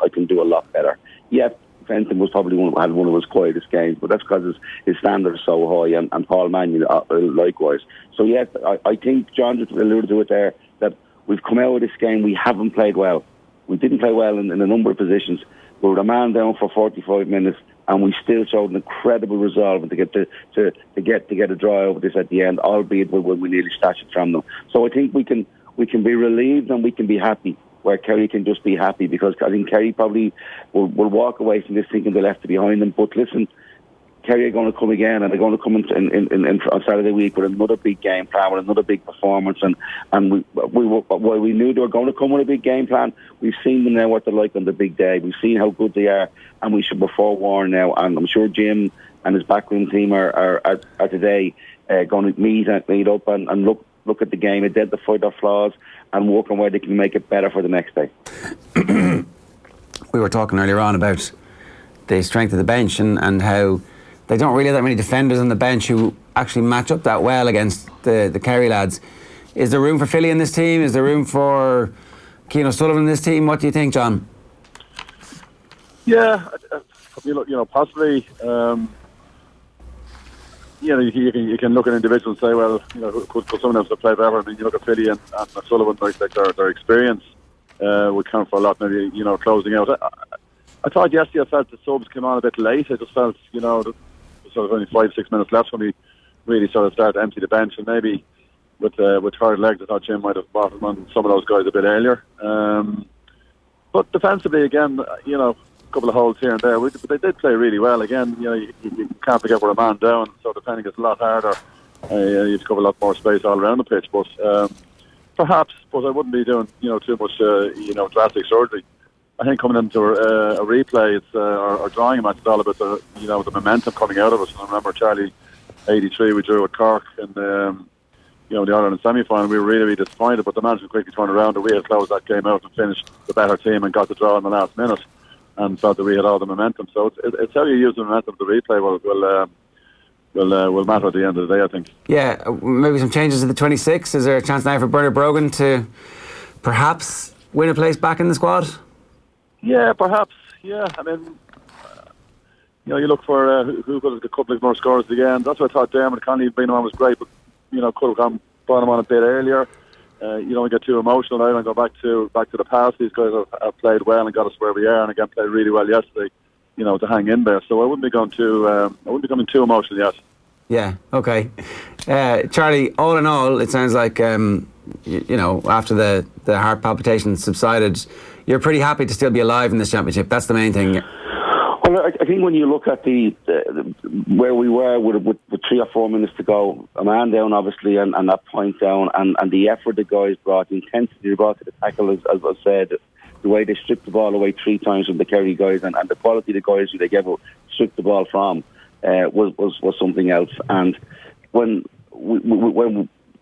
I can do a lot better. Yeah, Fenton was probably had one of his quietest games, but that's because his standards are so high, and Paul Mannion likewise. So yes, I think John just alluded to it there, that we've come out of this game, we haven't played well. We didn't play well in a number of positions. We were a man down for 45 minutes, and we still showed an incredible resolve to get a draw over this at the end, albeit when we nearly snatched it from them. So I think we can be relieved and we can be happy, where Kerry can just be happy, because I think Kerry probably will walk away from this thinking they left it behind them. But listen, Kerry are going to come again, and they're going to come in on Saturday week with another big game plan, with another big performance, and we knew they were going to come with a big game plan. We've seen them now what they're like on the big day. We've seen how good they are, and we should be forewarned now. And I'm sure Jim and his backroom team are today going to meet up and look at the game, identify their flaws, and work on where they can make it better for the next day. We were talking earlier on about the strength of the bench and how they don't really have that many defenders on the bench who actually match up that well against the Kerry lads. Is there room for Philly in this team? Is there room for Cian O'Sullivan in this team? What do you think, John? Yeah, possibly. You can look at individuals and say, well, could someone else play better? I mean, you look at Philly and O'Sullivan, like their experience would count for a lot. Maybe closing out. I thought yesterday I felt the subs came on a bit late. I just felt, there was sort of only 5-6 minutes left when we really sort of started to empty the bench, and maybe with third legs I thought Jim might have brought on some of those guys a bit earlier. But defensively, again, a couple of holes here and there. But they did play really well. Again, you can't forget we're a man down, so defending gets a lot harder. You have to cover a lot more space all around the pitch. But perhaps, but I wouldn't be doing too much drastic surgery. I think coming into a replay, it's or drawing a match, it's all about the momentum coming out of it. I remember Charlie 83, we drew at Cork, and the Ireland semi-final. We were really, really disappointed, but the management quickly turned around and we had closed that game out and finished the better team and got the draw in the last minute, and felt that we had all the momentum. So it's how you use the momentum of the replay will matter at the end of the day, I think. Yeah, maybe some changes to the 26. Is there a chance now for Bernard Brogan to perhaps win a place back in the squad? Yeah, perhaps. Yeah, I mean, you look for who could have a couple of more scores again. That's what I thought. Dermot Connolly being on was great, but could have brought him on a bit earlier. You don't get too emotional now and go back to the past. These guys have played well and got us where we are, and again played really well yesterday. To hang in there. So I wouldn't be going too. I wouldn't be becoming too emotional yet. Yeah. Okay. Charlie, all in all, it sounds like after the heart palpitations subsided, you're pretty happy to still be alive in this championship. That's the main thing. Well, I think when you look at the where we were with 3 or 4 minutes to go, a man down obviously, and that point down, and the effort the guys brought, the intensity they brought to the tackle, as I said, the way they stripped the ball away 3 times from the Kerry guys, and the quality of the guys who they gave up, stripped the ball from, was something else. And when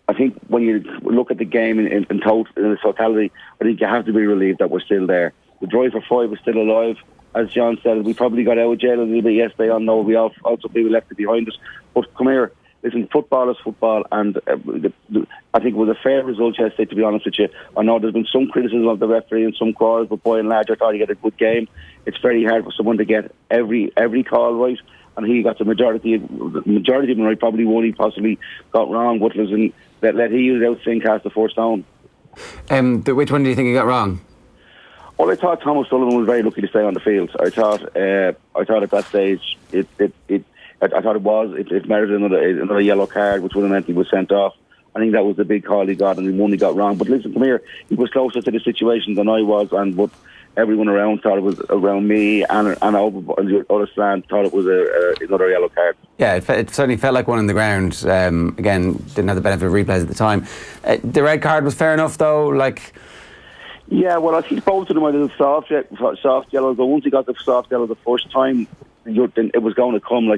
I think when you look at the game in its totality, I think you have to be relieved that we're still there. The drive for 5 is still alive. As John said, we probably got out of jail a little bit yesterday. I know we also people left it behind us. But come here, listen, football is football, and I think it was a fair result yesterday, to be honest with you. I know there's been some criticism of the referee in some calls, but by and large I thought he had a good game. It's very hard for someone to get every call right, and he got the majority of them right. Probably one he possibly got wrong, but listen, let he use outswing cast the first down. Which one do you think he got wrong? Well, I thought Thomas Sullivan was very lucky to stay on the field. I thought at that stage it merited another yellow card, which would have meant he was sent off. I think that was the big call he got, and the one he got wrong. But listen, come here, he was closer to the situation than I was, but everyone around thought it was around me, and the other stand thought it was another yellow card. Yeah, it certainly felt like one on the ground. Again, didn't have the benefit of replays at the time. The red card was fair enough, though. Yeah, well, I think both of them were the soft yellow. But once he got the soft yellow the first time, it was going to come.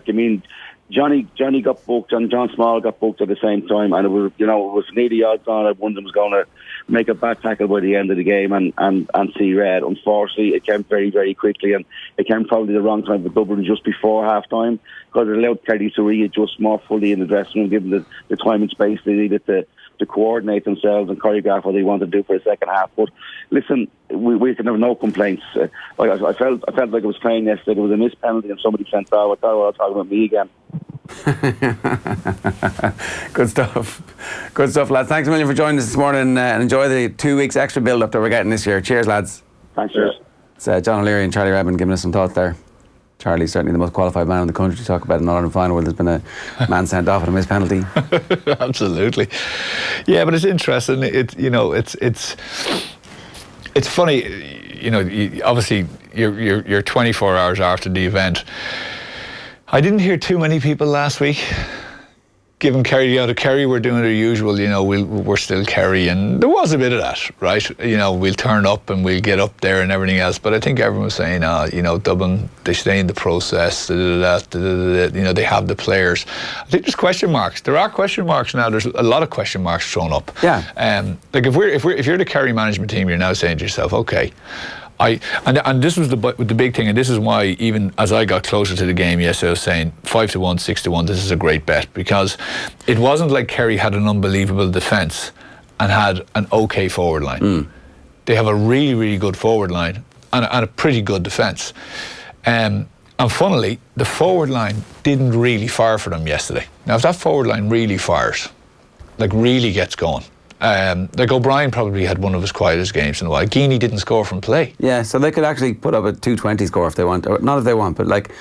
Johnny got booked and John Small got booked at the same time, and it was nearly odds on that one of them was going to make a bad tackle by the end of the game and see red. Unfortunately, it came very, very quickly, and it came probably the wrong time for Dublin just before half time, because it allowed Kerry to readjust more fully in the dressing room, given the time and space they needed to coordinate themselves and choreograph what they wanted to do for the second half. But listen, we can have no complaints. I felt like I was playing yesterday. There was a missed penalty and somebody sent out. I thought I was talking about me again. Good stuff, lads. Thanks a million for joining us this morning, and enjoy the 2 weeks extra build up that we're getting this year. Cheers, lads. Thanks. Cheers. It's John O'Leary and Charlie Redmond giving us some thoughts there. Charlie's certainly the most qualified man in the country to talk about an All-Ireland final where there's been a man sent off at a missed penalty. Absolutely. Yeah, but it's interesting. It's funny. Obviously, you're 24 hours after the event. I didn't hear too many people last week giving Kerry out of Kerry. We're doing their usual. We're still Kerry, and there was a bit of that, right? We'll turn up and we'll get up there and everything else. But I think everyone was saying, Dublin, they stay in the process. They have the players. I think there's question marks. There are question marks now. There's a lot of question marks thrown up. Yeah. If you're the Kerry management team, you're now saying to yourself, okay. And this was the big thing, and this is why even as I got closer to the game yesterday, I was saying 5-1, 6-1. This is a great bet, because it wasn't like Kerry had an unbelievable defence and had an okay forward line. They have a really, really good forward line and a pretty good defence. And funnily, the forward line didn't really fire for them yesterday. Now, if that forward line really fires, really gets going, Like O'Brien probably had one of his quietest games in a while. Geeney didn't score from play. Yeah, so they could actually put up a 220 score if they want, or not if they want, but like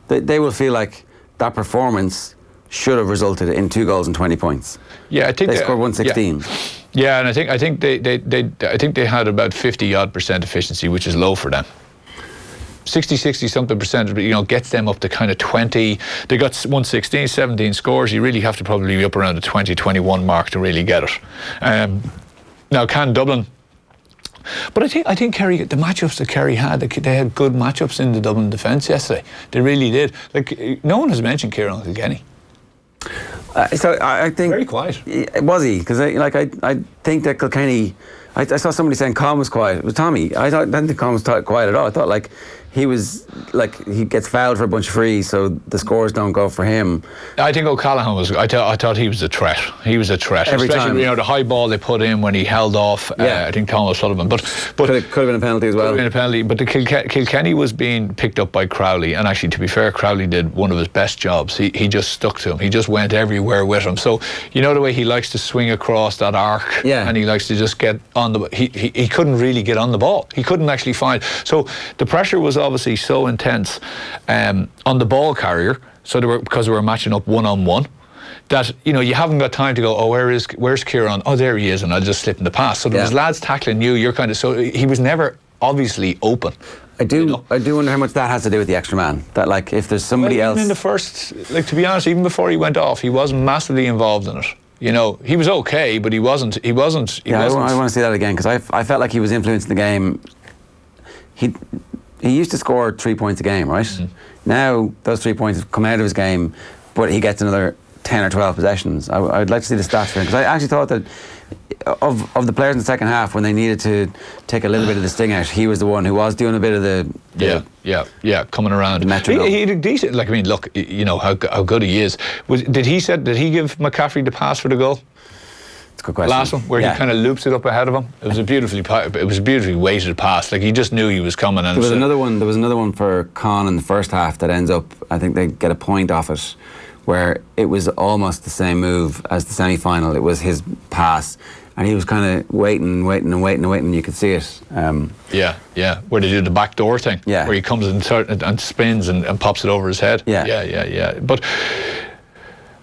they will feel like that performance should have resulted in 2 goals and 20 points. Yeah, I think they scored 116. Yeah, and I think they had about 50% efficiency, which is low for them. 60 something percent, gets them up to kind of 20. They got 116, 17 scores. You really have to probably be up around the 20, 21 mark to really get it. Now, can Dublin? But I think Kerry, the matchups that Kerry had, they had good matchups in the Dublin defence yesterday. They really did. Like, no one has mentioned Kieran Donaghy. So I think very quiet. Was he? Because I think that Kilkenny. I saw somebody saying Con was quiet. It was Tommy. I didn't think Con was quiet at all. I thought he gets fouled for a bunch of frees, so the scores don't go for him. I think O'Callaghan was. I thought he was a threat. He was a threat, every especially time. The high ball they put in when he held off. I think Thomas Sullivan, but could have been a penalty as well. Could have been a penalty, but the Kilkenny was being picked up by Crowley, and actually, to be fair, Crowley did one of his best jobs. He just stuck to him. He just went everywhere with him. So the way he likes to swing across that arc, and he likes to just get on the. He couldn't really get on the ball. He couldn't actually find. So the pressure was obviously so intense on the ball carrier. So because they were matching up 1-on-1. That you haven't got time to go. Oh, where's Kieran? Oh, there he is, and I'll just slip in the pass. So there was lads tackling you. You're kind of so he was never obviously open. I do wonder how much that has to do with the extra man. That like if there's somebody else in the first, like to be honest, even before he went off, he wasn't massively involved in it. He was okay, but he wasn't. I want to see that again because I felt like he was influencing the game. He used to score 3 points a game, right? Mm-hmm. Now those 3 points have come out of his game, but he gets another 10 or 12 possessions. I'd like to see the stats for him because I actually thought that of the players in the second half when they needed to take a little bit of the sting out, he was the one who was doing a bit of the coming around. He did decent. Like look, how good he is. Did he give McCaffrey the pass for the goal? It's a good question. Last one where he kind of loops it up ahead of him. It was a beautifully weighted pass. Like he just knew he was coming. And there was another one for Con in the first half that ends up. I think they get a point off it, where it was almost the same move as the semi-final. It was his pass, and he was kind of waiting. You could see it. Where they do the back door thing. Yeah. Where he comes and spins and pops it over his head. Yeah. But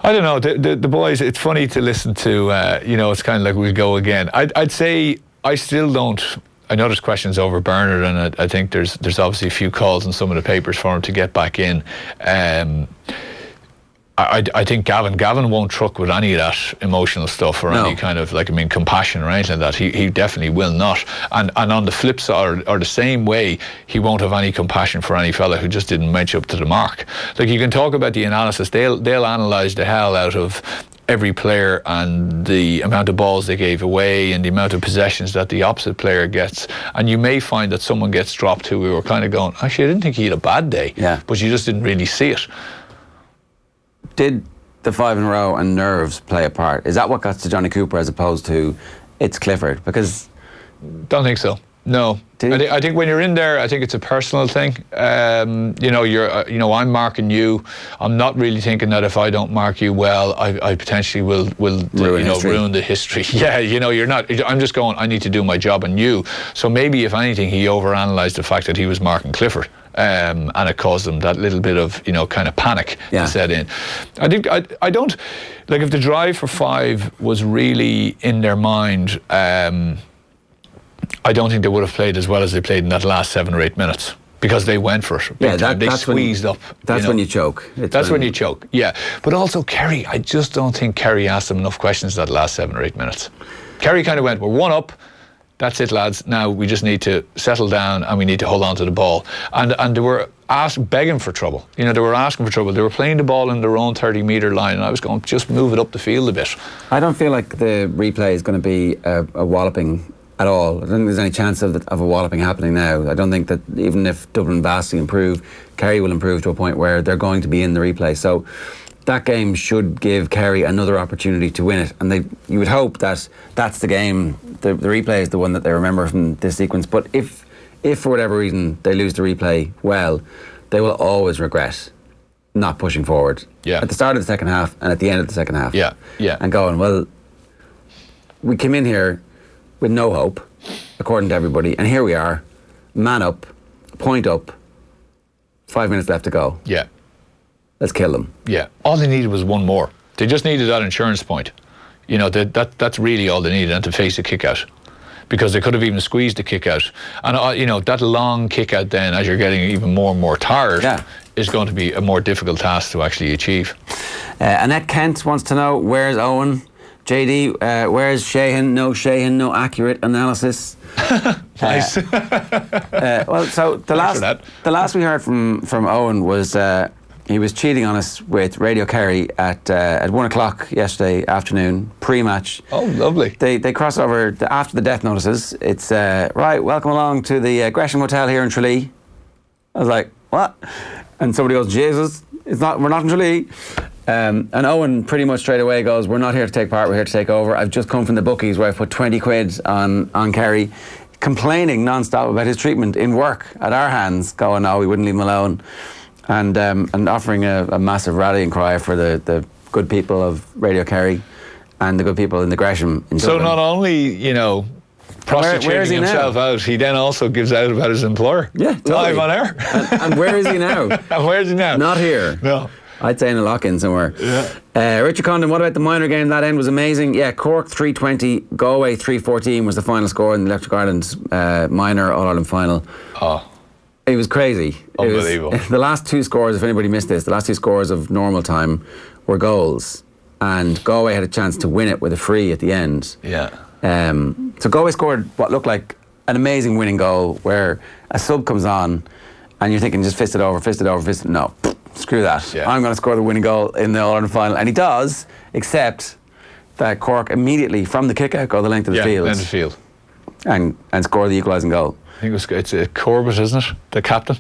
I don't know, the boys, it's funny to listen to, it's kind of like we'll go again. I'd say I still don't, I know there's questions over Bernard, and I think there's obviously a few calls in some of the papers for him to get back in. I think Gavin won't truck with any of that emotional stuff or any kind of compassion or anything like that. He definitely will not. And on the flip side, or the same way, he won't have any compassion for any fella who just didn't match up to the mark. Like you can talk about the analysis, they'll analyse the hell out of every player and the amount of balls they gave away and the amount of possessions that the opposite player gets, and you may find that someone gets dropped who we were kind of going, actually I didn't think he had a bad day, but you just didn't really see it. Did the 5 in a row and nerves play a part? Is that what got to Johnny Cooper as opposed to it's Clifford? Because don't think so. No, I think when you're in there, I think it's a personal thing. I'm marking you. I'm not really thinking that if I don't mark you well, I potentially will ruin the history. Yeah, you're not. I'm just going. I need to do my job on you. So maybe if anything, he overanalyzed the fact that he was marking Clifford. And it caused them that little bit of kind of panic to set in. I think I don't like if the drive for 5 was really in their mind. I don't think they would have played as well as they played in that last 7 or 8 minutes because they went for it. They squeezed up. That's when you choke. That's when you choke. Yeah, but also Kerry. I just don't think Kerry asked them enough questions that last 7 or 8 minutes. Kerry kind of went, "We're 1 up. That's it, lads. Now we just need to settle down and we need to hold on to the ball." And they were begging for trouble. They were asking for trouble. They were playing the ball in their own 30-metre line, and I was going, just move it up the field a bit. I don't feel like the replay is going to be a walloping at all. I don't think there's any chance of a walloping happening now. I don't think that even if Dublin vastly improve, Kerry will improve to a point where they're going to be in the replay. So that game should give Kerry another opportunity to win it, and you would hope that that's the game. The replay is the one that they remember from this sequence. But if for whatever reason they lose the replay, well, they will always regret not pushing forward at the start of the second half and at the end of the second half. Yeah. And going, well, we came in here with no hope, according to everybody, and here we are, man up, point up, 5 minutes left to go. Yeah. Let's kill them. Yeah. All they needed was one more. They just needed that insurance point. You know, that's really all they needed, and to face a kick out. Because they could have even squeezed the kick out. And, you know, that long kick out then, as you're getting even more and more tired, is going to be a more difficult task to actually achieve. Annette Kent wants to know, where's Owen? JD, where's Sheehan? No Sheehan, no accurate analysis. Nice. Well, so the last we heard from Owen was he was cheating on us with Radio Kerry at 1 o'clock yesterday afternoon, pre-match. Oh, lovely. They cross over after the death notices. It's right, welcome along to the Gresham Hotel here in Tralee. I was like, what? And somebody goes, Jesus, we're not in Tralee. And Owen pretty much straight away goes, we're not here to take part, we're here to take over. I've just come from the bookies where I put 20 quid on Kerry, complaining non-stop about his treatment in work at our hands, going, no, we wouldn't leave him alone, and offering a massive rallying cry for the good people of Radio Kerry and the good people in the Gresham in Dublin. So not only, you know, prostituting himself out, he then also gives out about his employer. Yeah, totally. Live on air. And where is he now? And where is he now? Not here. No. I'd say in a lock-in somewhere. Yeah. Richard Condon, what about the minor game? That end was amazing. Yeah, Cork 320, Galway 314 was the final score in the Electric Ireland minor All-Ireland final. Oh. It was crazy. Unbelievable. The last two scores, if anybody missed this, the last two scores of normal time were goals. And Galway had a chance to win it with a free at the end. Yeah. So Galway scored what looked like an amazing winning goal where a sub comes on and you're thinking just fist it over. No. Screw that. Yeah. I'm going to score the winning goal in the All-Ireland final. And he does, except that Cork immediately, from the kick-out, go the length of the field. Length of the field. And score the equalising goal. I think it's Corbett, isn't it? The captain?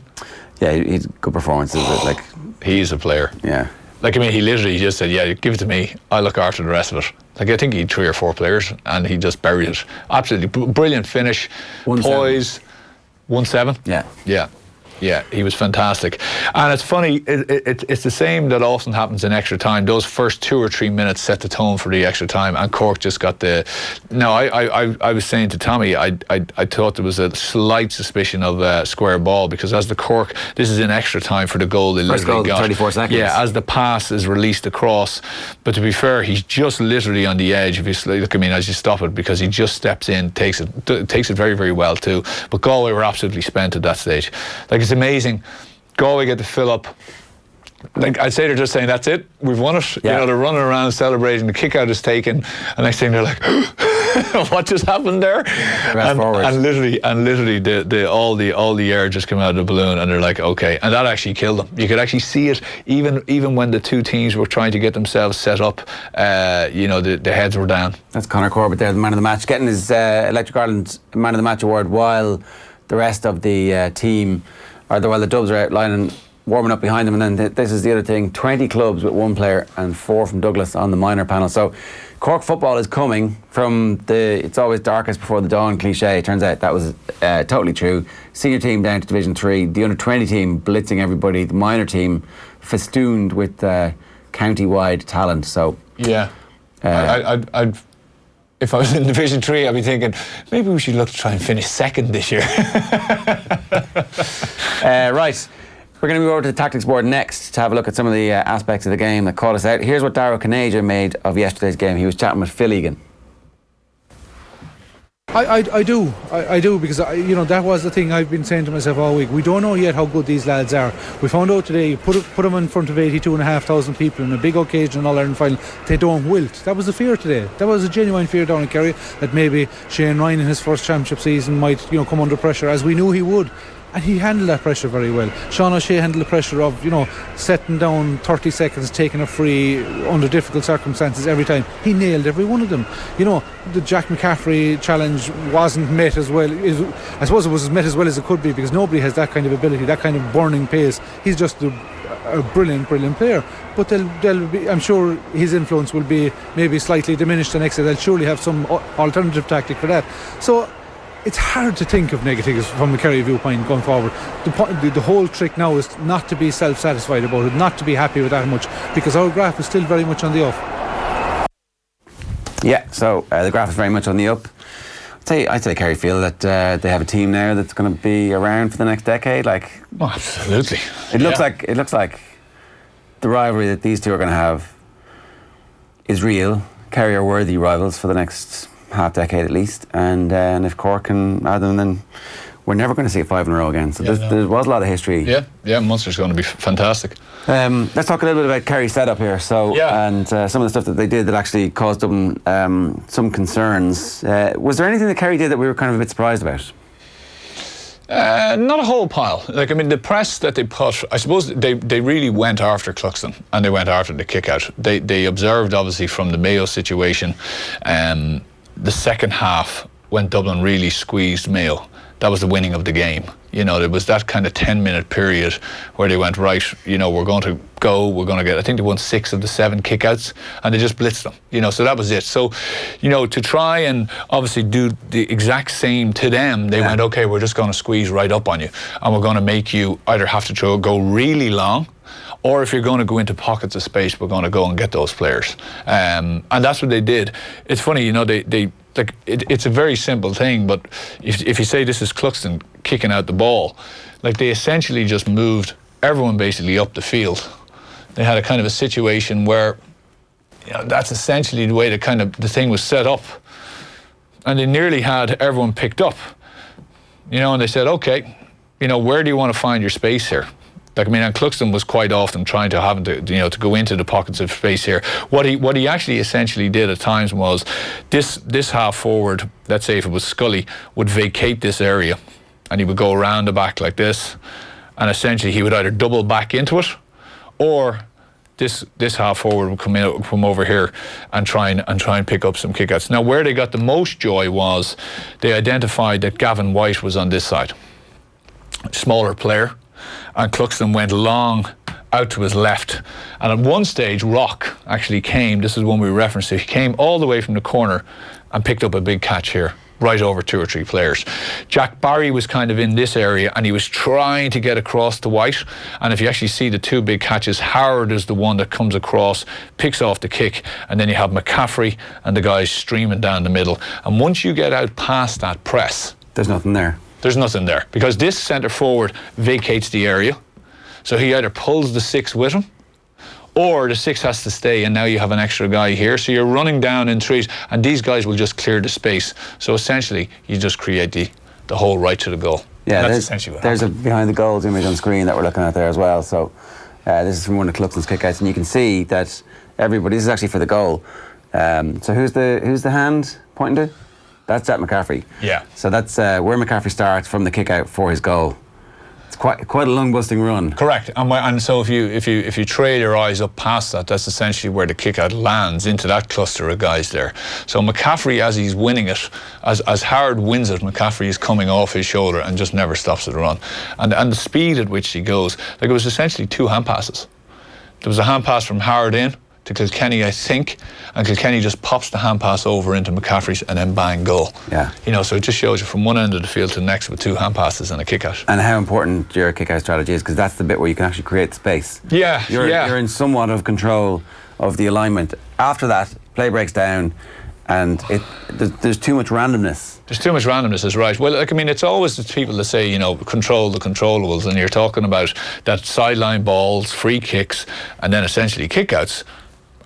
Yeah, he's good performances. Like, he's a player. Yeah. Like, I mean, he literally just said, yeah, give it to me. I'll look after the rest of it. Like, I think he had 3 or 4 players, and he just buried it. Absolutely brilliant finish. 1-7. Poise. 1-7? Yeah. Yeah. Yeah, he was fantastic. And it's funny, it's the same that often happens in extra time. Those first 2 or 3 minutes set the tone for the extra time, and Cork just got the... No, I was saying to Tommy, I thought there was a slight suspicion of square ball, because as the Cork... This is in extra time for the goal they first literally goal, got. 34 seconds. Yeah, as the pass is released across. But to be fair, he's just literally on the edge. If you look, I mean, as you stop it, because he just steps in, takes it very, very well too. But Galway were absolutely spent at that stage. Like, it's amazing. Galway get to fill up. Like, I'd say they're just saying, that's it, we've won it. Yeah. You know, they're running around celebrating, the kick out is taken, and next thing they're like, what just happened there? And literally all the air just came out of the balloon, and they're like, okay. And that actually killed them. You could actually see it even when the two teams were trying to get themselves set up. You know, the heads were down. That's Conor Corbett there, the man of the match, getting his Electric Ireland man of the match award while the rest of the team, while the Dubs are outlining, warming up behind them. And then this is the other thing, 20 clubs with 1 player and 4 from Douglas on the minor panel. So Cork football is coming from it's always darkest before the dawn cliche. It turns out that was totally true. Senior team down to Division 3, the under 20 team blitzing everybody, the minor team festooned with county-wide talent. So yeah, I'd if I was in Division 3, I'd be thinking, maybe we should look to try and finish second this year. Right. We're going to move over to the tactics board next to have a look at some of the aspects of the game that caught us out. Here's what Darragh Kanaja made of yesterday's game. He was chatting with Phil Egan. I do, because that was the thing I've been saying to myself all week. We don't know yet how good these lads are. We found out today, you put them in front of 82,500 people in a big occasion in All-Ireland final, they don't wilt. That was the fear today. That was a genuine fear down in Kerry, that maybe Shane Ryan in his first championship season might come under pressure, as we knew he would. And he handled that pressure very well. Sean O'Shea handled the pressure of, setting down 30 seconds, taking a free under difficult circumstances every time. He nailed every one of them. The Jack McCaffrey challenge wasn't met as well. I suppose it was met as well as it could be, because nobody has that kind of ability, that kind of burning pace. He's just a brilliant player. But they'll be, I'm sure his influence will be maybe slightly diminished the next day. They'll surely have some alternative tactic for that. So it's hard to think of negatives from the Kerry viewpoint going forward. The whole trick now is not to be self-satisfied about it, not to be happy with that much, because our graph is still very much on the off. Yeah, so the graph is very much on the up. I'd say Kerry feel that they have a team now that's going to be around for the next decade. Absolutely. It looks like the rivalry that these two are going to have is real. Kerry are worthy rivals for the next half decade at least, and if Cork can add them, then we're never going to see it 5 in a row again. So there was a lot of history. Yeah, Munster's going to be fantastic. Let's talk a little bit about Kerry's setup here. And some of the stuff that they did that actually caused them some concerns. Was there anything that Kerry did that we were kind of a bit surprised about? Not a whole pile. The press that they put, I suppose they really went after Cluxton and they went after the kick out. They observed, obviously, from the Mayo situation, the second half when Dublin really squeezed Mayo. That was the winning of the game. There was that kind of 10-minute period where they went, right, we're going to get, I think they won 6 of the 7 kickouts, and they just blitzed them, so that was it. So, to try and obviously do the exact same to them, they went, okay, we're just going to squeeze right up on you, and we're going to make you either have to go really long, or if you're going to go into pockets of space, we're going to go and get those players. And that's what they did. It's funny, it's a very simple thing, but if you say this is Cluxton kicking out the ball, they essentially just moved everyone basically up the field. They had a kind of a situation where, that's essentially the way the thing was set up. And they nearly had everyone picked up, and they said, okay, where do you want to find your space here? And Cluxton was quite often trying to to go into the pockets of space here. What he actually essentially did at times was this half forward, let's say if it was Scully, would vacate this area, and he would go around the back like this, and essentially he would either double back into it, or this half forward would come over here and try and pick up some kickouts. Now, where they got the most joy was they identified that Gavin White was on this side, smaller player. And Cluxton went long out to his left. And at one stage, Rock actually came, this is one we referenced to, he came all the way from the corner and picked up a big catch here, right over 2 or 3 players. Jack Barry was kind of in this area and he was trying to get across to White. And if you actually see the 2 big catches, Howard is the one that comes across, picks off the kick, and then you have McCaffrey and the guys streaming down the middle. And once you get out past that press, there's nothing there. There's nothing there because this centre forward vacates the area. So he either pulls the 6 with him or the 6 has to stay, and now you have an extra guy here. So you're running down in 3s, and these guys will just clear the space. So essentially, you just create the hole right to the goal. Yeah, that's essentially what there's a behind the goals image on screen that we're looking at there as well. So this is from one of Cluxton's kickouts, and you can see that everybody, this is actually for the goal. So who's the hand pointing to? That's Jack McCaffrey. Yeah. So that's where McCaffrey starts from the kick out for his goal. It's quite a lung busting run. Correct. And so if you trail your eyes up past that, that's essentially where the kick out lands into that cluster of guys there. So McCaffrey, as he's winning it, as Howard wins it, McCaffrey is coming off his shoulder and just never stops the run. And the speed at which he goes, it was essentially 2 hand passes. There was a hand pass from Howard in to Kilkenny, I think, and Kilkenny just pops the hand pass over into McCaffrey's and then bang, goal. Yeah. So it just shows you from one end of the field to the next with 2 hand passes and a kick out. And how important your kick out strategy is, because that's the bit where you can actually create space. Yeah, You're in somewhat of control of the alignment. After that, play breaks down, and there's too much randomness. There's too much randomness, is right. Well, it's always the people that say, control the controllables, and you're talking about that sideline balls, free kicks, and then essentially kickouts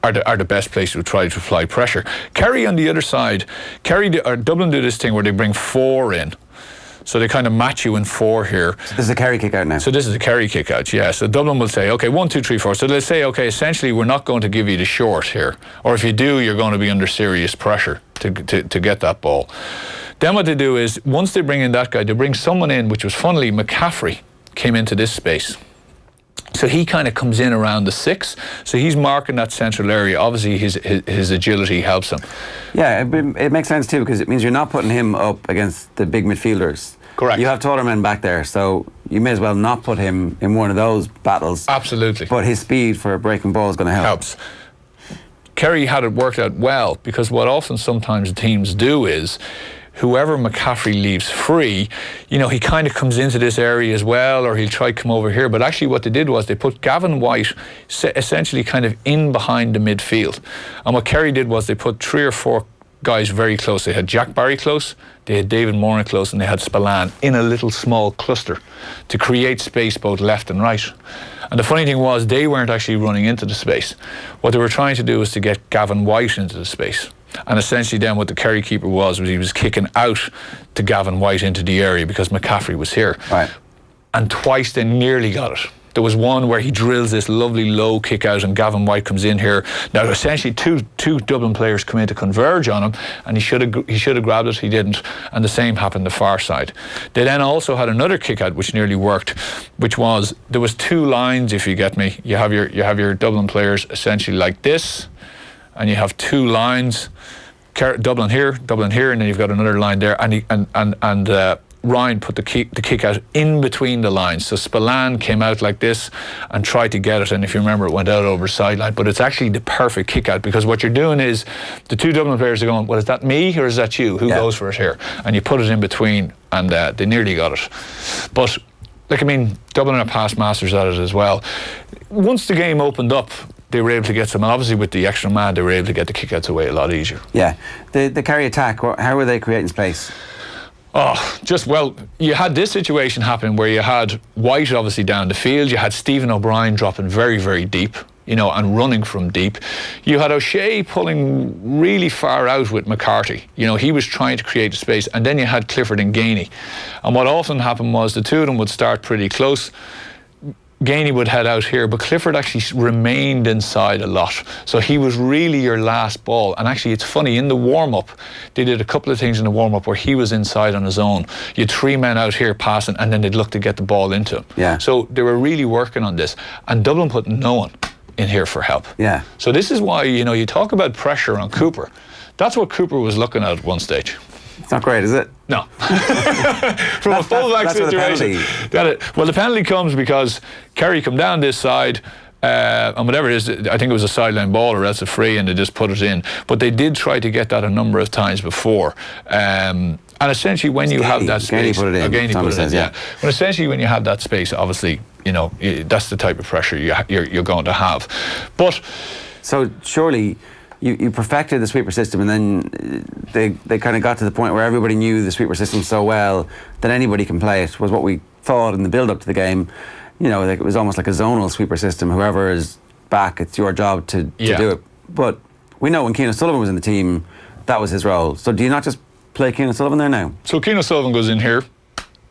are the best place to try to apply pressure. Kerry on the other side, Dublin do this thing where they bring 4 in. So they kind of match you in 4 here. So this is a Kerry kick out now. So this is a Kerry kick out, yeah. So Dublin will say, okay, 1, 2, 3, 4. So they'll say, okay, essentially we're not going to give you the short here. Or if you do, you're going to be under serious pressure to get that ball. Then what they do is, once they bring in that guy, they bring someone in, which was funnily McCaffrey came into this space. So he kind of comes in around the 6. So he's marking that central area. Obviously, his agility helps him. Yeah, it makes sense too, because it means you're not putting him up against the big midfielders. Correct. You have taller men back there, so you may as well not put him in one of those battles. Absolutely. But his speed for breaking ball is going to help. Helps. Kerry had it worked out well, because what often sometimes teams do is, whoever McCaffrey leaves free, you know, he kind of comes into this area as well, or he'll try to come over here. But actually what they did was they put Gavin White essentially kind of in behind the midfield. And what Kerry did was they put 3 or 4 guys very close. They had Jack Barry close, they had David Moran close, and they had Spillane in a little small cluster to create space both left and right. And the funny thing was they weren't actually running into the space. What they were trying to do was to get Gavin White into the space. And essentially then what the Kerry keeper was he was kicking out to Gavin White into the area because McCaffrey was here. Right. And twice they nearly got it. There was one where he drills this lovely low kick out and Gavin White comes in here. Now essentially two Dublin players come in to converge on him, and he should have grabbed it, he didn't, and the same happened the far side. They then also had another kick out which nearly worked, which was there was 2 lines, if you get me. You have your Dublin players essentially like this, and you have 2 lines, Dublin here, and then you've got another line there, and Ryan put the kick out in between the lines. So Spillane came out like this and tried to get it, and if you remember, it went out over the sideline. But it's actually the perfect kick out, because what you're doing is the 2 Dublin players are going, well, is that me or is that you? Who goes for it here? And you put it in between, and they nearly got it. But, like, I mean, Dublin are past masters at it as well. Once the game opened up, they were able to get some, and obviously with the extra man, they were able to get the kickouts away a lot easier. Yeah. The Kerry attack, how were they creating space? Oh, you had this situation happening where you had White obviously down the field, you had Stephen O'Brien dropping very, very deep, you know, and running from deep. You had O'Shea pulling really far out with McCarthy. You know, he was trying to create a space, and then you had Clifford and Gainey. And what often happened was the 2 of them would start pretty close. Gainey would head out here, but Clifford actually remained inside a lot. So he was really your last ball. And actually, it's funny, in the warm-up, they did a couple of things in the warm-up where he was inside on his own. You had 3 men out here passing, and then they'd look to get the ball into him. Yeah. So they were really working on this. And Dublin put no one in here for help. Yeah. So this is why, you know, you talk about pressure on Cooper. That's what Cooper was looking at one stage. It's not great, is it? No. From a full-back situation. Well, the penalty comes because Kerry come down this side, and whatever it is, I think it was a sideline ball or else a free, and they just put it in. But they did try to get that a number of times before. And essentially, when you have that space, Gainey put it in. Yeah. But essentially, when you have that space, obviously, you know, that's the type of pressure you're going to have. But so surely you perfected the sweeper system, and then they kind of got to the point where everybody knew the sweeper system so well that anybody can play it, was what we thought in the build-up to the game. You know, like it was almost like a zonal sweeper system. Whoever is back, it's your job to do it. But we know when Cian O'Sullivan was in the team, that was his role. So do you not just play Cian O'Sullivan there now? So Cian O'Sullivan goes in here,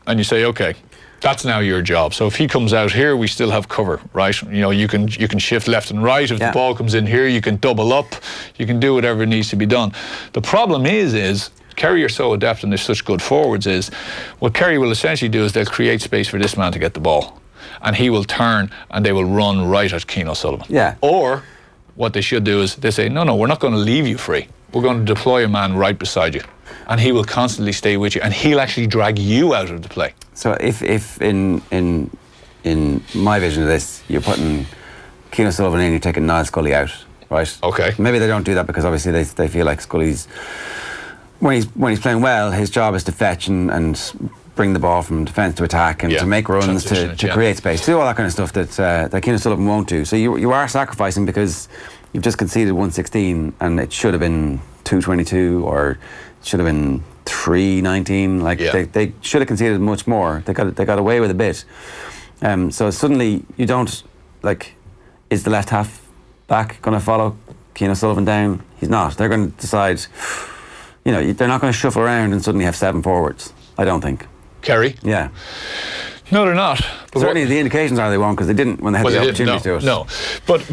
and you say, okay, that's now your job. So if he comes out here, we still have cover, right? You know, you can shift left and right. If the ball comes in here, you can double up. You can do whatever needs to be done. The problem is Kerry are so adept and they're such good forwards, is what Kerry will essentially do is they'll create space for this man to get the ball, and he will turn and they will run right at Cian O'Sullivan. Yeah. Or what they should do is they say, no, we're not going to leave you free. We're going to deploy a man right beside you, and he will constantly stay with you, and he'll actually drag you out of the play. So if in my vision of this, you're putting Cian O'Sullivan in, you're taking Niall Scully out, right? Okay. Maybe they don't do that because obviously they feel like Scully's, when he's playing well, his job is to fetch and bring the ball from defence to attack and to make runs, to create space, to do all that kind of stuff that Cian O'Sullivan won't do. So you are sacrificing because you've just conceded 116 and it should have been 222 or it should have been 319. Like they should have conceded much more. They got away with a bit. So suddenly you don't, like, is the left half back going to follow Cian O'Sullivan down? He's not. They're going to decide, you know, they're not going to shuffle around and suddenly have 7 forwards, I don't think. Kerry? Yeah. No, they're not. But certainly the indications are they won't, because they didn't when they had the opportunity to do it. No, but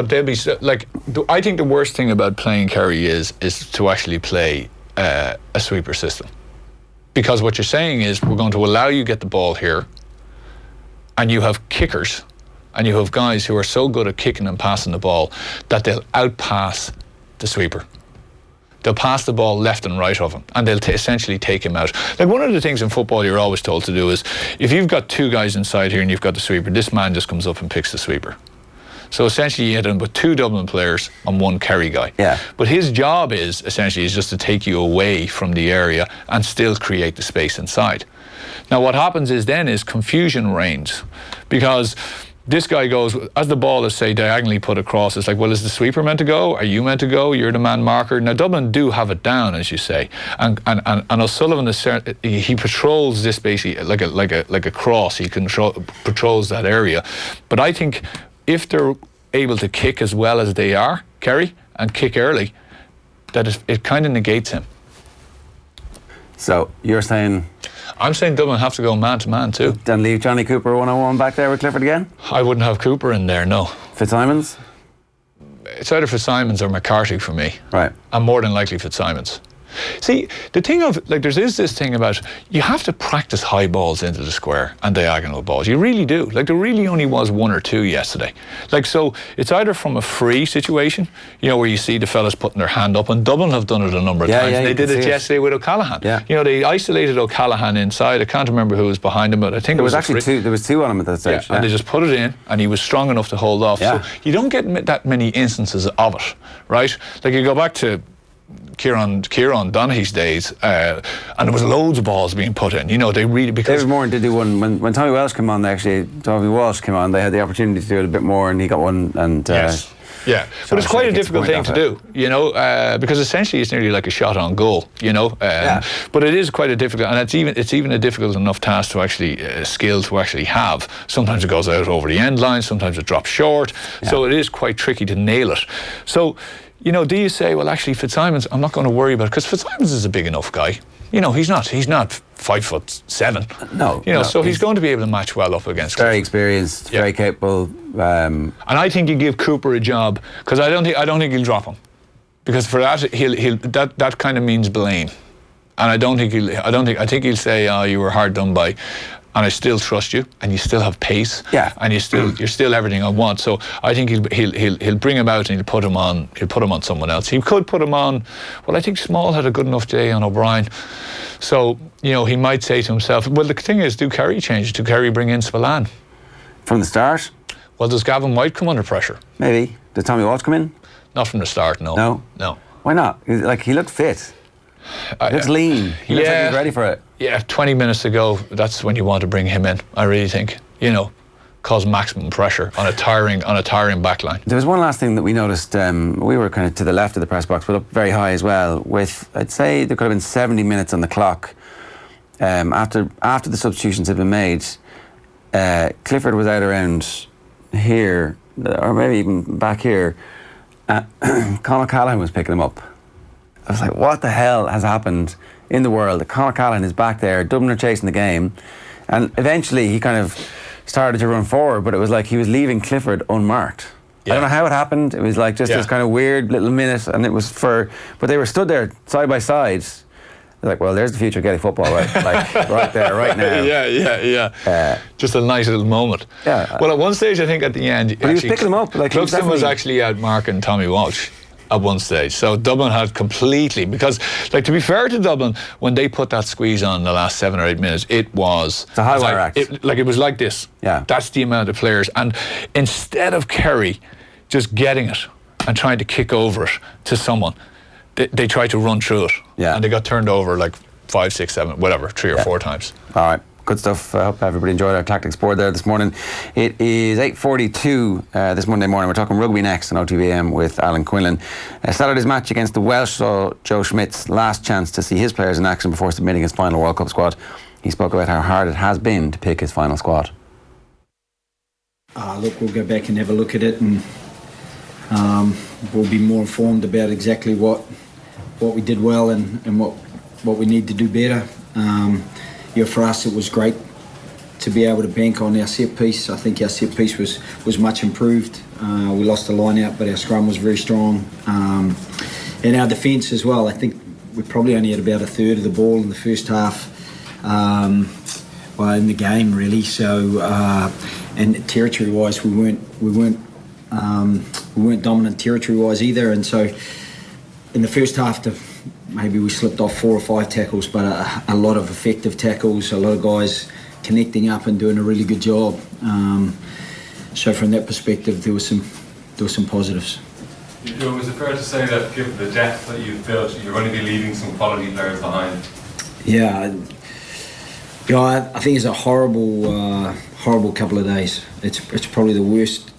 they'll be like. I think the worst thing about playing Kerry is to actually play a sweeper system, because what you're saying is we're going to allow you get the ball here, and you have kickers, and you have guys who are so good at kicking and passing the ball that they'll outpass the sweeper. They'll pass the ball left and right of him, and they'll essentially take him out. Like, one of the things in football you're always told to do is, if you've got 2 guys inside here and you've got the sweeper, this man just comes up and picks the sweeper. So essentially you had him with 2 Dublin players and 1 Kerry guy. Yeah. But his job is just to take you away from the area and still create the space inside. Now what happens is confusion reigns, because this guy goes, as the ball is, say, diagonally put across, it's like, well, is the sweeper meant to go? Are you meant to go? You're the man marker. Now, Dublin do have it down, as you say. And O'Sullivan, he patrols this basically like a cross. He patrols that area. But I think if they're able to kick as well as they are, Kerry, and kick early, that it kind of negates him. So, you're saying... I'm saying Dublin have to go man-to-man too. Then leave Johnny Cooper 101 back there with Clifford again? I wouldn't have Cooper in there, no. Fitzsimons? It's either Fitzsimons or McCarthy for me. Right. And more than likely Fitzsimons. See, the thing of, like, there is this thing about, you have to practice high balls into the square and diagonal balls. You really do. Like, there really only was 1 or 2 yesterday. Like, so it's either from a free situation, where you see the fellas putting their hand up, and Dublin have done it a number of times. They did it yesterday with O'Callaghan. Yeah. They isolated O'Callaghan inside. I can't remember who was behind him, but I think there was actually 2. There was 2 on him at that stage. Yeah. And they just put it in, and he was strong enough to hold off. Yeah. So you don't get that many instances of it, right? Like, you go back to Kieran Donaghy's days, and there was loads of balls being put in. They really, because David Moran did do one when Tommy Walsh came on. Tommy Walsh came on. They had the opportunity to do it a bit more, and he got one. And yes. Yeah, but it's quite a difficult thing to do, because essentially it's nearly like a shot on goal, But it is quite a difficult, and it's even a difficult enough task to actually skill to actually have. Sometimes it goes out over the end line, sometimes it drops short, so it is quite tricky to nail it. So, do you say, well, actually Fitzsimons, I'm not going to worry about it, because Fitzsimons is a big enough guy. He's not 5'7". No. So he's going to be able to match well up against very Clifford. experienced, very capable. And I think you give Cooper a job, because I don't think he'll drop him, because for that that kind of means blame, and I think he'll say, oh, you were hard done by. And I still trust you, and you still have pace, and you're still everything I want. So I think he'll bring him out and he'll put him on someone else. He could put him on. Well, I think Small had a good enough day on O'Brien, so he might say to himself, well, the thing is, do Kerry change? Do Kerry bring in Spillane from the start? Well, does Gavin White come under pressure? Maybe. Did Tommy Walsh come in? Not from the start, no. No. Why not? He looked fit. He looks lean. He looks like he's ready for it. Yeah, 20 minutes ago, that's when you want to bring him in. I really think, cause maximum pressure on a tiring backline. There was one last thing that we noticed. We were kind of to the left of the press box, but up very high as well. With, I'd say, there could have been 70 minutes on the clock after the substitutions had been made. Clifford was out around here, or maybe even back here. Conor Callaghan was picking him up. I was like, what the hell has happened in the world? Conor Callaghan is back there, Dublin are chasing the game, and eventually he kind of started to run forward, but it was like he was leaving Clifford unmarked. I don't know how it happened. It was like just this kind of weird little minute, and it was but they were stood there side by side. They're like, well, there's the future of Gaelic football, right? Like, right there, right now. Yeah. Just a nice little moment. Yeah. Well, at one stage, I think at the end, but he was picking them up. Like, Cluxton was actually out marking Tommy Walsh at one stage. So Dublin had completely, because, like, to be fair to Dublin, when they put that squeeze on the last 7 or 8 minutes, it was... It's a high wire act. It was like this. Yeah. That's the amount of players. And instead of Kerry just getting it and trying to kick over it to someone, they tried to run through it. Yeah. And they got turned over like 5, 6, 7, whatever, 3 or 4 times. All right. Good stuff. I hope everybody enjoyed our tactics board there this morning. It is 8:42 this Monday morning. We're talking rugby next on OTB AM with Alan Quinlan. Saturday's match against the Welsh saw Joe Schmidt's last chance to see his players in action before submitting his final World Cup squad. He spoke about how hard it has been to pick his final squad. Look, we'll go back and have a look at it, and we'll be more informed about exactly what we did well and what we need to do better. For us, it was great to be able to bank on our set piece. I think our set piece was much improved. We lost the line out, but our scrum was very strong. And our defence as well. I think we probably only had about a third of the ball in the first half. In the game, really. So, and territory-wise, we weren't dominant territory-wise either. And so, in the first half, maybe we slipped off 4 or 5 tackles, but a lot of effective tackles, a lot of guys connecting up and doing a really good job. So from that perspective, there was there were some positives. Joe, is it fair to say that given the depth that you've built, you're going to be leaving some quality players behind? Yeah, I think it's a horrible couple of days. It's probably the worst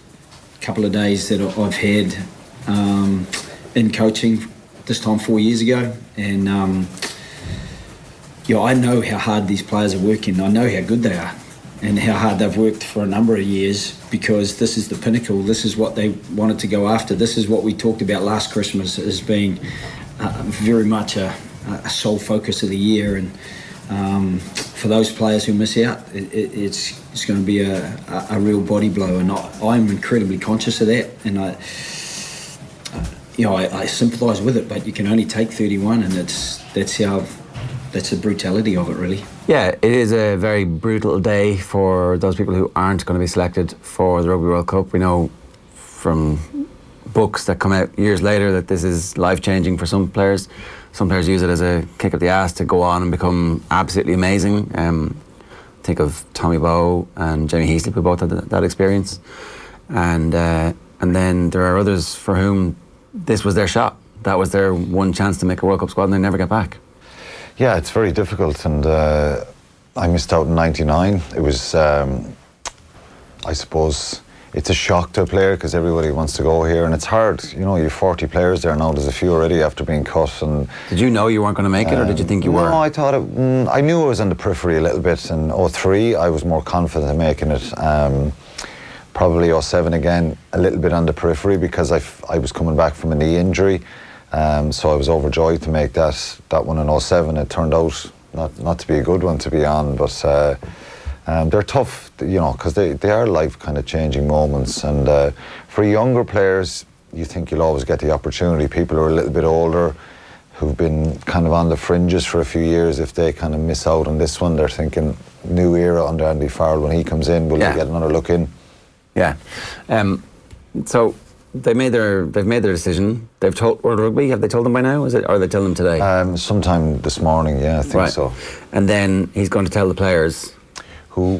couple of days that I've had in coaching. This time 4 years ago, and I know how hard these players are working. I know how good they are, and how hard they've worked for a number of years, because this is the pinnacle. This is what they wanted to go after. This is what we talked about last Christmas as being very much a sole focus of the year. And for those players who miss out, it's going to be a real body blow. And I'm incredibly conscious of that. And I sympathise with it, but you can only take 31, and that's the brutality of it, really. Yeah, it is a very brutal day for those people who aren't going to be selected for the Rugby World Cup. We know from books that come out years later that this is life-changing for some players. Some players use it as a kick up the ass to go on and become absolutely amazing. Think of Tommy Bowe and Jamie Heaslip, who both had that experience. And then there are others for whom this was their shot. That was their one chance to make a World Cup squad, and they never get back. Yeah, it's very difficult, and I missed out in '99. It was, I suppose, it's a shock to a player because everybody wants to go here, and it's hard. You're 40 players there now. There's a few already after being cut. And did you know you weren't going to make it, or did you think you were? No, I thought I knew I was on the periphery a little bit. In '03, I was more confident in making it. Probably '07 again, a little bit on the periphery because I was coming back from a knee injury, so I was overjoyed to make that one in '07. It turned out not to be a good one to be on, but they're tough, because they are life kind of changing moments. And for younger players, you think you'll always get the opportunity. People who are a little bit older, who've been kind of on the fringes for a few years, if they kind of miss out on this one, they're thinking new era under Andy Farrell. When he comes in, will they get another look in? Yeah. So they've made their decision. They've told World Rugby. Have they told them by now? Or are they telling them today? Sometime this morning. Yeah, I think so. And then he's going to tell the players. We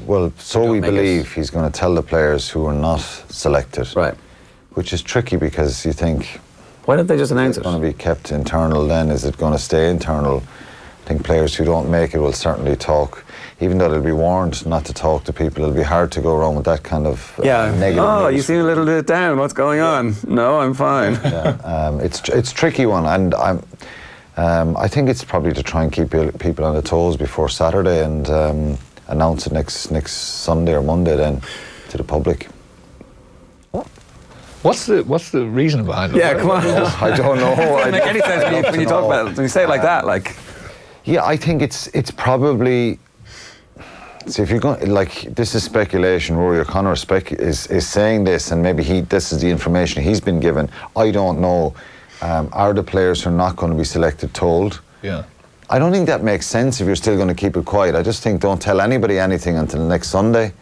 believe he's going to tell the players who are not selected. Right. Which is tricky because you think, why don't they just announce it? It's going to be kept internal then? Is it going to stay internal? I think players who don't make it will certainly talk. Even though they'll be warned not to talk to people, it'll be hard to go around with that kind of negative news. You seem a little bit down. What's going on? No, I'm fine. Yeah, it's a tricky one, and I think it's probably to try and keep people on their toes before Saturday and announce it next Sunday or Monday then to the public. What's the reason behind it? Yeah, come on. I don't know. It doesn't make any sense when you talk about it. When you say it like that, like. Yeah, I think it's probably. See, if you're going, this is speculation. Rory O'Connor is saying this, and maybe this is the information he's been given. I don't know. Are the players who are not going to be selected told? Yeah. I don't think that makes sense if you're still going to keep it quiet. I just think don't tell anybody anything until next Sunday,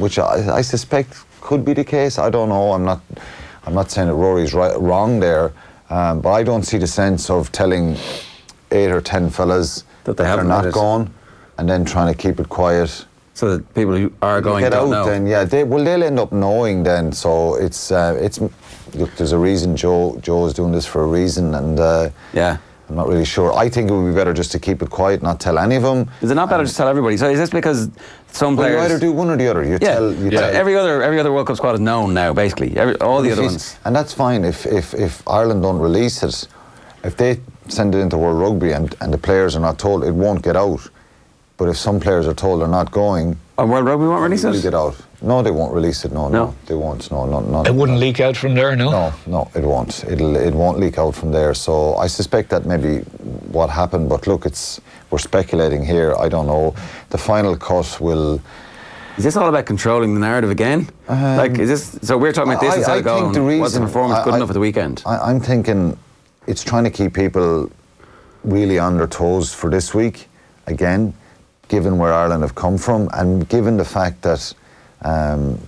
which I suspect could be the case. I don't know. I'm not saying that Rory's wrong there, but I don't see the sense of telling 8 or 10 fellas that they're not going, and then trying to keep it quiet. So that people who are going get don't out, know. then they'll end up knowing then. So it's look, there's a reason Joe is doing this for a reason, and I'm not really sure. I think it would be better just to keep it quiet, not tell any of them. Is it not better to tell everybody? So is this because some players? You either do one or the other. You tell. Every other World Cup squad is known now, basically. All the other ones. And that's fine if Ireland don't release it. If they send it into World Rugby and the players are not told, it won't get out. But if some players are told they're not going, World Rugby won't release it? Get out. No, they won't release it. No, they won't. No. It wouldn't leak out from there, no? No, it won't. It won't leak out from there. So I suspect that maybe what happened. But look, we're speculating here. I don't know. The final cut will. Is this all about controlling the narrative again? Is this? So we're talking about this instead of going. Was the performance good enough at the weekend? I'm thinking it's trying to keep people really on their toes for this week again, given where Ireland have come from, and given the fact that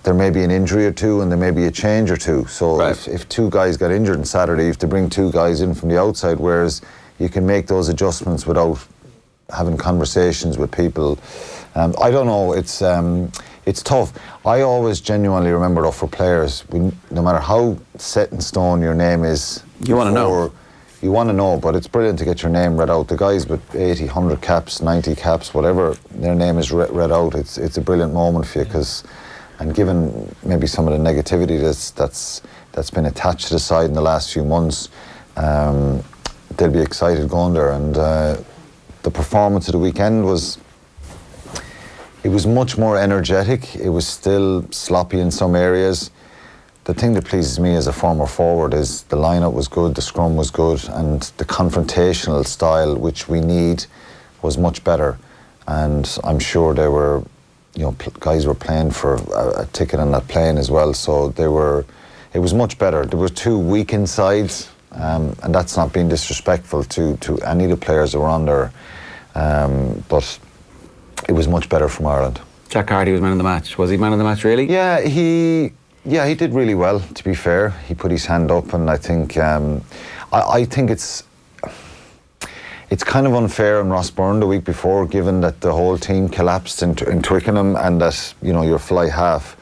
there may be an injury or two and there may be a change or two. So if 2 guys got injured on Saturday, you have to bring 2 guys in from the outside, whereas you can make those adjustments without having conversations with people. I don't know. It's it's tough. I always genuinely remember, though, for players, no matter how set in stone your name is, you want to know. You want to know, but it's brilliant to get your name read out. The guys with 80, 100 caps, 90 caps, whatever, their name is read out. It's a brilliant moment for you, and given maybe some of the negativity that's been attached to the side in the last few months, they'll be excited going there. And the performance of the weekend was much more energetic. It was still sloppy in some areas. The thing that pleases me as a former forward is the lineup was good, the scrum was good, and the confrontational style which we need was much better. And I'm sure they were, guys were playing for a ticket on that plane as well. So it was much better. There were two weakened sides, and that's not being disrespectful to any of the players that were on there. But it was much better from Ireland. Jack Carty was man of the match. Was he man of the match, really? Yeah, he did really well, to be fair. He put his hand up, and I think I think it's kind of unfair on Ross Byrne the week before, given that the whole team collapsed in Twickenham, and that your fly half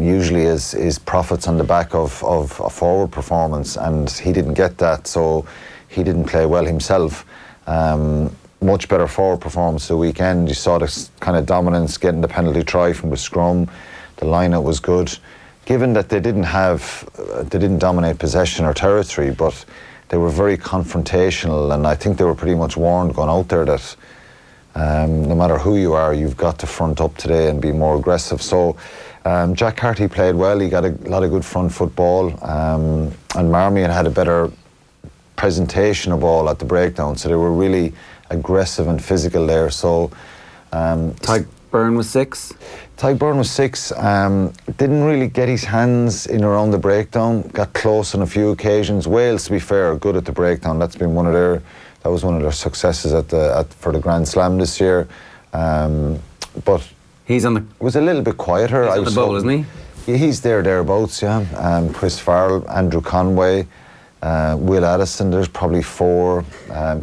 usually is profits on the back of a forward performance, and he didn't get that, so he didn't play well himself. Much better forward performance the weekend. You saw the kind of dominance, getting the penalty try from the scrum. The lineup was good. Given that they didn't dominate possession or territory, but they were very confrontational, and I think they were pretty much warned going out there that no matter who you are, you've got to front up today and be more aggressive. So Jack Carty played well. He got a lot of good front football, and Marmion had a better presentation of ball at the breakdown, so they were really aggressive and physical there. So Tyke Byrne was 6. Tyke Byrne was 6. Didn't really get his hands in around the breakdown. Got close on a few occasions. Wales, to be fair, are good at the breakdown. That was one of their successes for the Grand Slam this year. But was a little bit quieter. He's on the bowl, isn't he? He's thereabouts, yeah. Chris Farrell, Andrew Conway, Will Addison, there's probably 4.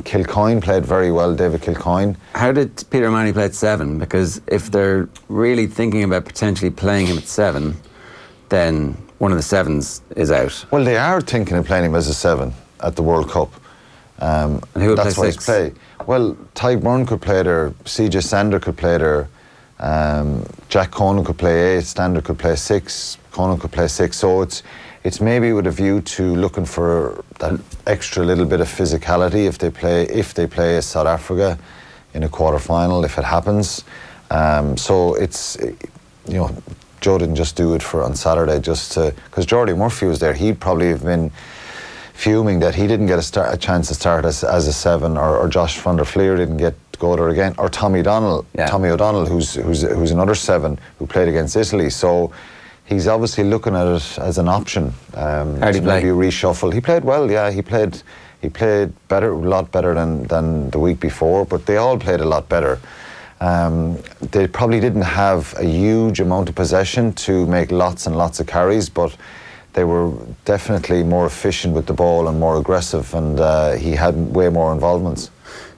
Kilcoyne played very well, David Kilcoyne. How did Peter O'Mahony play at 7? Because if they're really thinking about potentially playing him at 7, then one of the 7s is out. Well, they are thinking of playing him as a 7 at the World Cup. And who would that's play why 6? Play. Well, Tyke Byrne could play there, CJ Sander could play there, Jack Conan could play 8, Stander could play 6, Conan could play 6. So it's maybe with a view to looking for that extra little bit of physicality if they play South Africa in a quarter-final, if it happens. So it's, Joe didn't just do it on Saturday because Jordy Murphy was there. He'd probably have been fuming that he didn't get a chance to start as a 7, or Josh van der Fleer didn't get to go there again, or Tommy O'Donnell, who's another 7 who played against Italy. So he's obviously looking at it as an option. How did he play? Maybe reshuffle. He played well, yeah. He played better, a lot better than the week before, but they all played a lot better. They probably didn't have a huge amount of possession to make lots and lots of carries, but they were definitely more efficient with the ball and more aggressive, and he had way more involvements.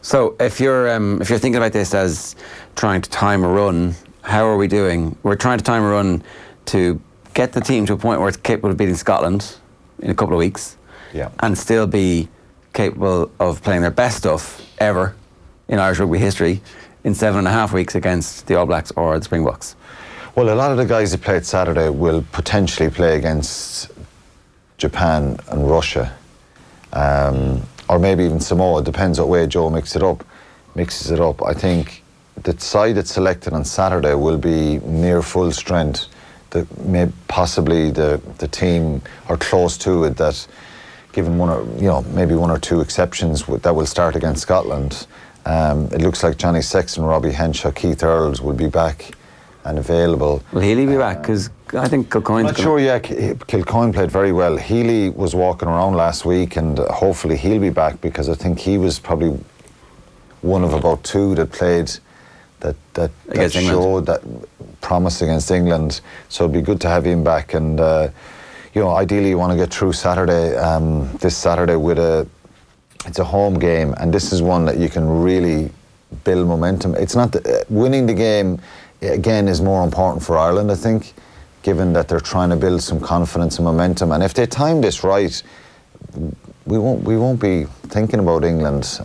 So if you're thinking about this as trying to time a run, how are we doing? We're trying to time a run to get the team to a point where it's capable of beating Scotland in a couple of weeks, and still be capable of playing their best stuff ever in Irish rugby history in 7.5 weeks against the All Blacks or the Springboks. Well, a lot of the guys who played Saturday will potentially play against Japan and Russia, or maybe even Samoa. It depends what way Joe mixes it up. I think the side that's selected on Saturday will be near full strength. Possibly the team are close to it, that given maybe 1 or 2 exceptions that will start against Scotland. It looks like Johnny Sexton, Robbie Henshaw, Keith Earls will be back and available. Will Healy be back? Because I think Kilcoyne's not sure. Yeah, Kilcoyne played very well. Healy was walking around last week, and hopefully he'll be back, because I think he was probably one of about 2 that played that showed that promise against England. So it'd be good to have him back, and ideally you want to get through Saturday, this Saturday it's a home game, and this is one that you can really build momentum. It's not winning the game again, is more important for Ireland, I think, given that they're trying to build some confidence and momentum. And if they time this right, we won't be thinking about England.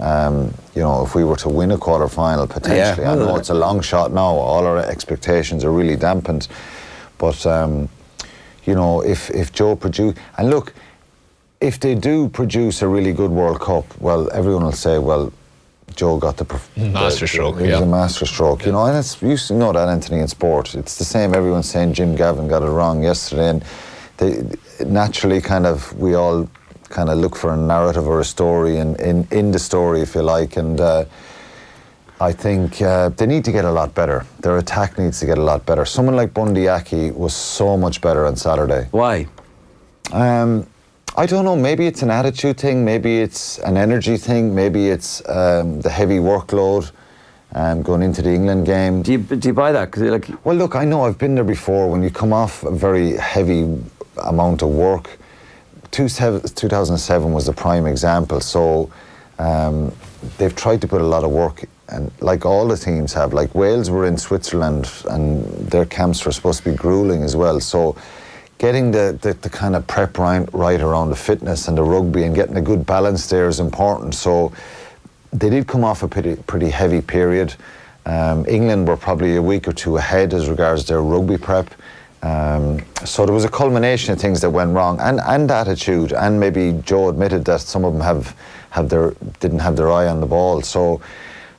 If we were to win a quarter-final, potentially. I know it's a long shot now. All our expectations are really dampened. But, if Joe produce... And look, if they do produce a really good World Cup, well, everyone will say, well, Joe got the masterstroke. It was a masterstroke, and it's, you used to know that, Anthony, in sport. It's the same. Everyone's saying Gavin got it wrong yesterday, and naturally, we all kind of look for a narrative or a story in the story, if you like. And I think they need to get a lot better. Their attack needs to get a lot better. Someone like Donaghy was so much better on Saturday. Why? I don't know, maybe it's an attitude thing, maybe it's an energy thing, maybe it's the heavy workload going into the England game. Do you buy that? 'Cause well, look, I know I've been there before. When you come off a very heavy amount of work, 2007 was the prime example. So they've tried to put a lot of work, and like all the teams have. Like Wales were in Switzerland, and their camps were supposed to be grueling as well. So getting the kind of prep right around the fitness and the rugby and getting a good balance there is important. So they did come off a pretty heavy period. England were probably a week or two ahead as regards their rugby prep. So there was a culmination of things that went wrong, and attitude, and maybe Joe admitted that some of them didn't have their eye on the ball. So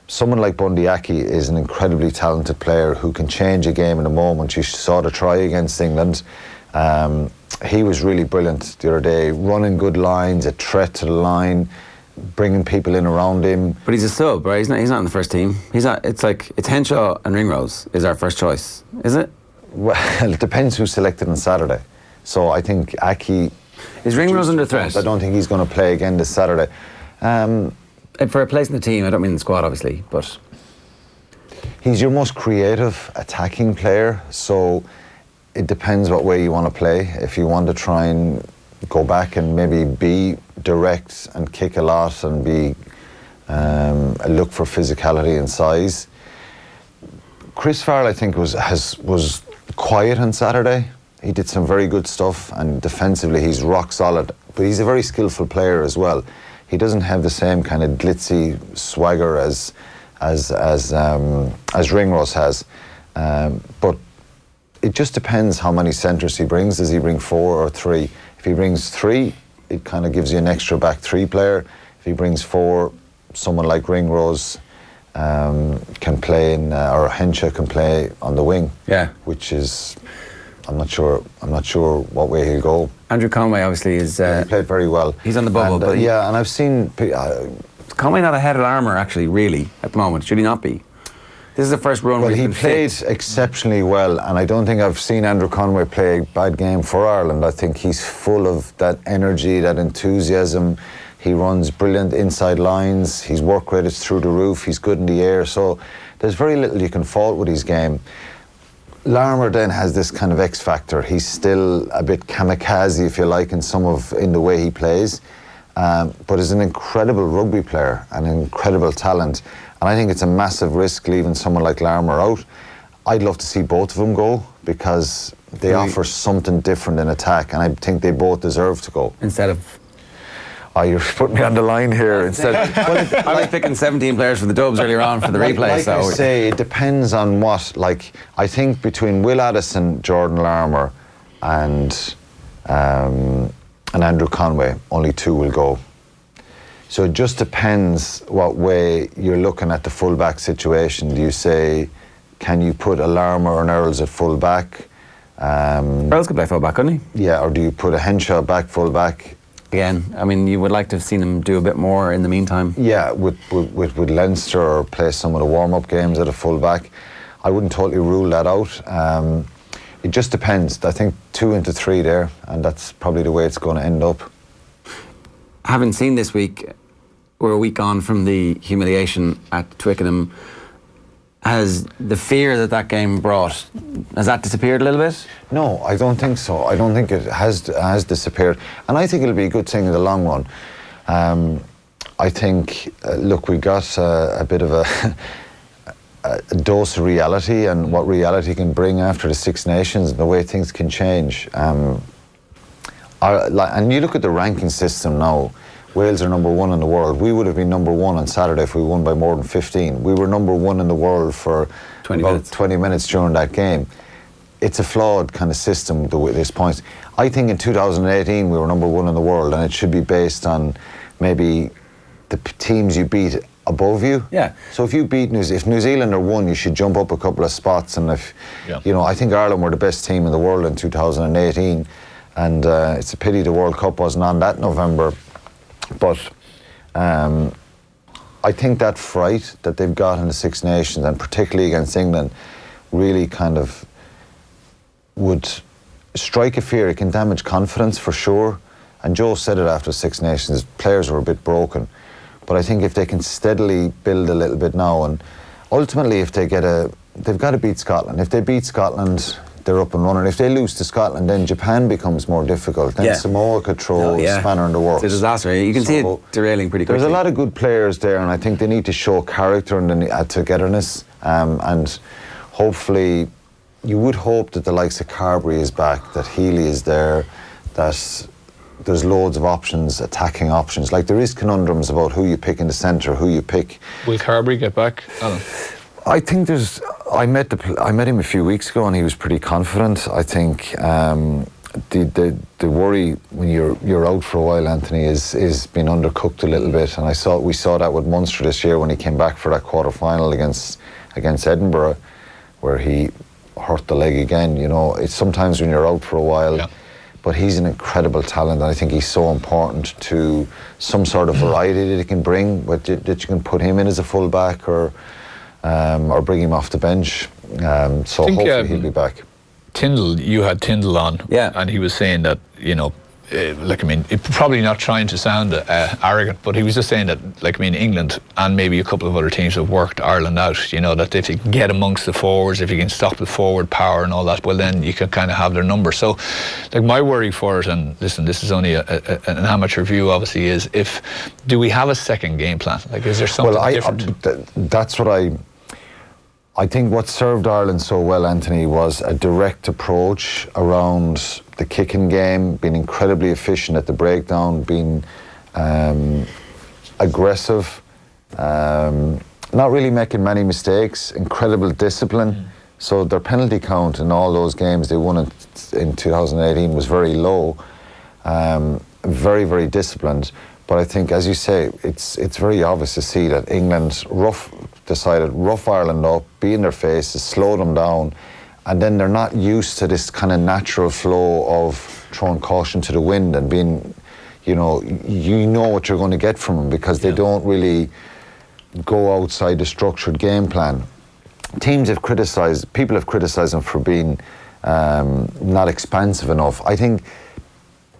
someone like Donaghy is an incredibly talented player who can change a game in a moment. You saw the try against England. He was really brilliant the other day, running good lines, a threat to the line, bringing people in around him. But he's a sub, right? He's not in the first team. He's not. It's Henshaw and Ringrose is our first choice, is it? Well, it depends who's selected on Saturday. So I think Aki... Is Ringrose under threat? I don't think he's going to play again this Saturday. For a place in the team, I don't mean the squad, obviously, but... He's your most creative attacking player, so it depends what way you want to play. If you want to try and go back and maybe be direct and kick a lot and be look for physicality and size. Chris Farrell, I think, was quiet on Saturday. He did some very good stuff, and defensively he's rock solid. But he's a very skillful player as well. He doesn't have the same kind of glitzy swagger as Ringrose has. But it just depends how many centres he brings. Does he bring 4 or 3? If he brings 3, it kind of gives you an extra back 3 player. If he brings 4, someone like Ringrose can play in, or Henshaw can play on the wing. Yeah. Which is, I'm not sure what way he'll go. Andrew Conway obviously is. He played very well. He's on the bubble, and, and I've seen. Conway not ahead of Armour actually, really, at the moment. Should he not be? This is the first run. Well, he played exceptionally well, and I don't think I've seen Andrew Conway play a bad game for Ireland. I think he's full of that energy, that enthusiasm. He runs brilliant inside lines. His work rate is through the roof. He's good in the air. So there's very little you can fault with his game. Larmour then has this kind of X factor. He's still a bit kamikaze, if you like, in the way he plays, but is an incredible rugby player, an incredible talent. And I think it's a massive risk leaving someone like Larmour out. I'd love to see both of them go because they offer something different in attack, and I think they both deserve to go. Instead of... Oh, you're putting me on the line here. Instead, I was picking 17 players for the Dubs earlier on for the replay. Like I say, it depends on what. Like, I think between Will Addison, Jordan Larmour, and Andrew Conway, only 2 will go. So it just depends what way you're looking at the full-back situation. Do you say, can you put a Larmour or an Earls at full-back? Earls could play full-back, couldn't he? Yeah, or do you put a Henshaw back full-back? Again, I mean, you would like to have seen him do a bit more in the meantime. Yeah, with Leinster, or play some of the warm-up games at a full-back. I wouldn't totally rule that out. It just depends. I think 2 into 3 there, and that's probably the way it's going to end up. Having seen this week, we're a week on from the humiliation at Twickenham. Has the fear that game brought, has that disappeared a little bit? No, I don't think so. I don't think it has disappeared. And I think it'll be a good thing in the long run. I think, look, we got a bit of a dose of reality and what reality can bring after the Six Nations and the way things can change. And you look at the ranking system now. Wales are number 1 in the world. We would have been number 1 on Saturday if we won by more than 15. We were number 1 in the world for 20 minutes during that game. It's a flawed kind of system at this point. I think in 2018 we were number 1 in the world, and it should be based on maybe the teams you beat above you. Yeah. So if you beat if New Zealand are 1, you should jump up a couple of spots. And if I think Ireland were the best team in the world in 2018, and it's a pity the World Cup wasn't on that November. But I think that fright that they've got in the Six Nations, and particularly against England, really kind of would strike a fear. It can damage confidence for sure. And Joe said it after Six Nations, players were a bit broken. But I think if they can steadily build a little bit now, and ultimately if they've got to beat Scotland. If they beat Scotland, they're up and running. If they lose to Scotland, then Japan becomes more difficult. Then Samoa could throw a spanner in the works. It's a disaster. You can see it derailing pretty quickly. There's a lot of good players there, and I think they need to show character and togetherness. And hopefully, you would hope that the likes of Carberry is back, that Healy is there, that there's loads of options, attacking options. Like there is conundrums about who you pick in the centre, who you pick. Will Carberry get back, Alan? I think there's. I met him a few weeks ago, and he was pretty confident. I think the worry when you're out for a while, Anthony, is being undercooked a little bit. And we saw that with Munster this year when he came back for that quarter final against Edinburgh, where he hurt the leg again. You know, it's sometimes when you're out for a while. Yeah. But he's an incredible talent, and I think he's so important to some sort of variety that he can bring. That you can put him in as a fullback or bring him off the bench. So hopefully he'll be back. Tyndall, you had Tyndall on, and he was saying that, probably not trying to sound arrogant, but he was just saying that, England and maybe a couple of other teams have worked Ireland out, that if you can get amongst the forwards, if you can stop the forward power and all that, well then you can kind of have their number. So, my worry for it, and listen, this is only an amateur view obviously, is do we have a second game plan? Is there something different? That's what I think what served Ireland so well, Anthony, was a direct approach around the kicking game, being incredibly efficient at the breakdown, being aggressive, not really making many mistakes, incredible discipline. So their penalty count in all those games they won in 2018 was very low, very, very disciplined. But I think, as you say, it's very obvious to see that England decided rough Ireland up, be in their faces, slow them down, and then they're not used to this kind of natural flow of throwing caution to the wind and being, you know what you're going to get from them, because they don't really go outside the structured game plan. People have criticised them for being not expansive enough. I think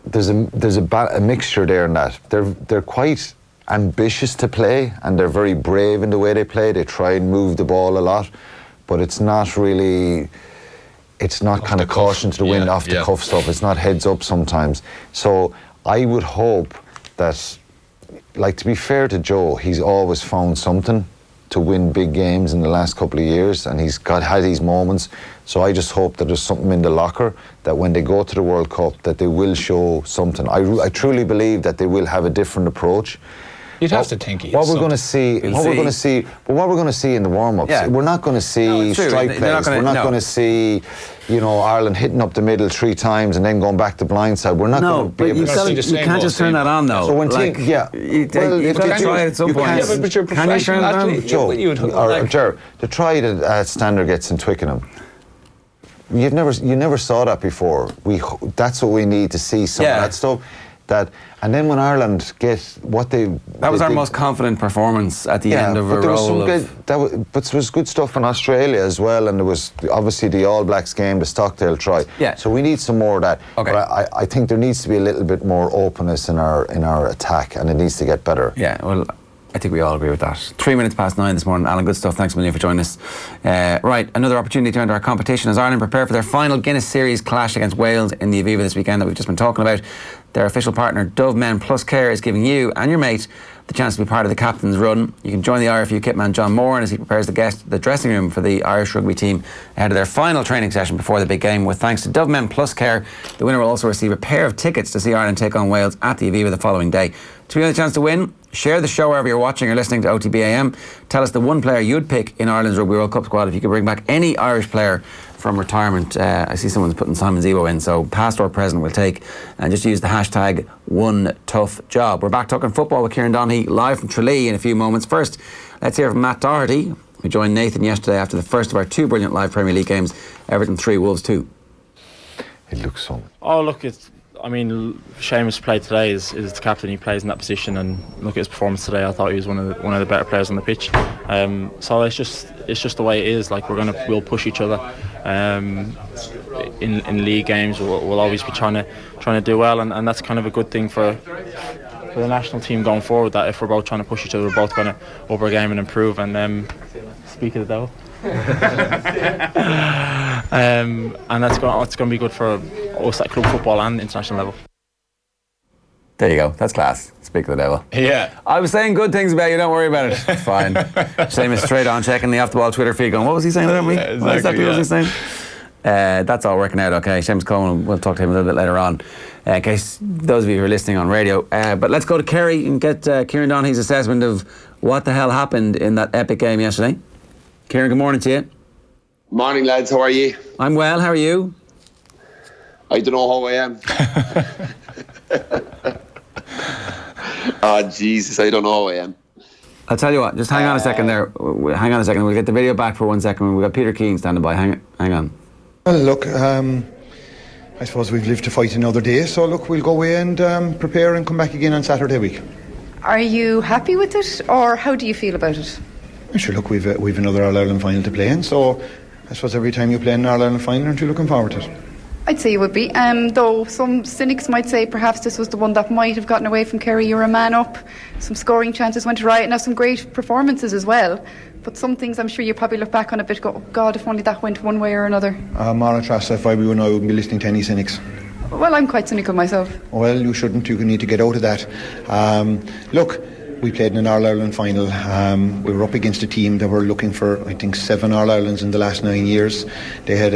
there's a mixture there in that. They're quite ambitious to play, and they're very brave in the way they play. They try and move the ball a lot, but it's not kind of caution to the wind, off the cuff stuff. It's not heads up sometimes. So I would hope that, to be fair to Joe, he's always found something to win big games in the last couple of years, and he's had these moments. So I just hope that there's something in the locker that when they go to the World Cup that they will show something. I truly believe that they will have a different approach. You'd have to think what we're going to see in the warm-ups, we're not going to see strike plays. We're not going to see, Ireland hitting up the middle 3 times and then going back to blindside. We're not going to be able to see the same. You can't just turn that on though. So when you've got to try it at some point. But you're can you turn it on? Joe, the try that Standard gets in Twickenham. You never saw that before. That's what we need to see, some of that stuff. And then when Ireland get what that was our most confident performance at the end of a roll. But there was good stuff in Australia as well, and there was obviously the All Blacks game, the Stockdale try. Yeah. So we need some more of that. Okay. But I think there needs to be a little bit more openness in our attack, and it needs to get better. Yeah. Well, I think we all agree with that. 9:03 this morning. Alan, good stuff. Thanks a million for joining us. Right, another opportunity to enter our competition as Ireland prepare for their final Guinness Series clash against Wales in the Aviva this weekend that we've just been talking about. Their official partner, Dove Men Plus Care, is giving you and your mate the chance to be part of the captain's run. You can join the IRFU kitman John Moran as he prepares the dressing room for the Irish rugby team ahead of their final training session before the big game. With thanks to Dove Men Plus Care, the winner will also receive a pair of tickets to see Ireland take on Wales at the Aviva the following day. To be on the chance to win, share the show wherever you're watching or listening to OTB AM. Tell us the one player you'd pick in Ireland's Rugby World Cup squad if you could bring back any Irish player from retirement. I see someone's putting Simon Zebo in, so past or present we'll take, and just use the hashtag #OneToughJob. We're back talking football with Kieran Donaghy live from Tralee in a few moments. First, let's hear from Matt Doherty, who joined Nathan yesterday after the first of our 2 brilliant live Premier League games, Everton 3, Wolves 2. It looks so. Oh, look, Seamus played today is the captain. He plays in that position, and look at his performance today. I thought he was one of the better players on the pitch. So it's just the way it is. Like we'll push each other. In league games, we'll always be trying to do well, and that's kind of a good thing for the national team going forward. That if we're both trying to push each other, we're both going to up our game and improve. And speak of the devil. And it's going to be good for us at club football and international level. There you go. That's class. Speak of the devil. Yeah. I was saying good things about you. Don't worry about it. It's fine. Seamus straight on checking the Off the Ball Twitter feed going, what was he saying about me? Yeah, exactly, what exactly was he saying? That's all working out okay. Seamus Coleman, we'll talk to him a little bit later on, in case those of you who are listening on radio. But let's go to Kerry and get Kieran Donaghy's assessment of what the hell happened in that epic game yesterday. Kieran, good morning to you. Morning, lads. How are you? I'm well. How are you? I don't know how I am. Oh, Jesus, I don't know how I am. I'll tell you what, just hang on a second there. Hang on a second. We'll get the video back for 1 second. We've got Peter Keane standing by. Hang on. Well, look, I suppose we've lived to fight another day. So, look, we'll go away and prepare and come back again on Saturday week. Are you happy with it, or how do you feel about it? Sure, look, we've another All-Ireland final to play in. So, I suppose every time you play an All-Ireland final, aren't you looking forward to it? I'd say you would be, though some cynics might say perhaps this was the one that might have gotten away from Kerry. You're a man up, some scoring chances went right, now some great performances as well, but some things I'm sure you probably look back on a bit and go, oh God, if only that went one way or another. Mara Trust, if I were you now, I wouldn't be listening to any cynics. Well, I'm quite cynical myself. Well, you shouldn't. You need to get out of that. Look, we played in an All-Ireland final. We were up against a team that were looking for, I think, 7 All-Irelands in the last 9 years. They have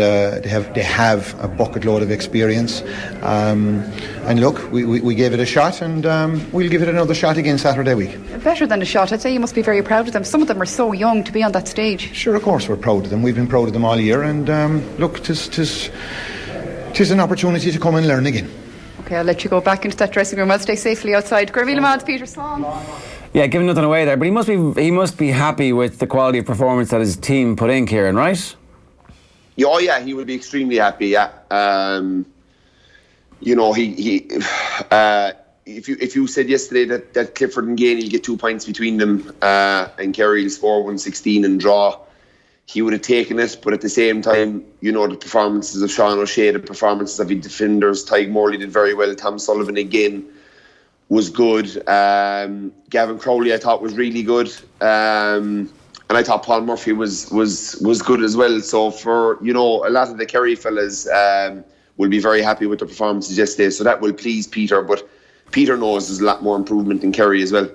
a bucket load of experience. And look, we gave it a shot, and we'll give it another shot again Saturday week. Better than a shot. I'd say you must be very proud of them. Some of them are so young to be on that stage. Sure, of course we're proud of them. We've been proud of them all year, and look, 'tis an opportunity to come and learn again. Okay, I'll let you go back into that dressing room. I'll stay safely outside. Gurvila Mans, Peter Sloan. Yeah, giving nothing away there, but he must be happy with the quality of performance that his team put in, Kieran, right? Oh yeah, he will be extremely happy. Yeah, if you said yesterday that Clifford and Gainey get 2 points between them, and Kerry will score 116 and draw, he would have taken it. But at the same time, the performances of Sean O'Shea, the performances of the defenders, Tyg Morley did very well. Tom Sullivan again was good. Gavin Crowley I thought was really good, and I thought Paul Murphy was good as well. So for a lot of the Kerry fellas will be very happy with the performances yesterday. So that will please Peter. But Peter knows there's a lot more improvement in Kerry as well.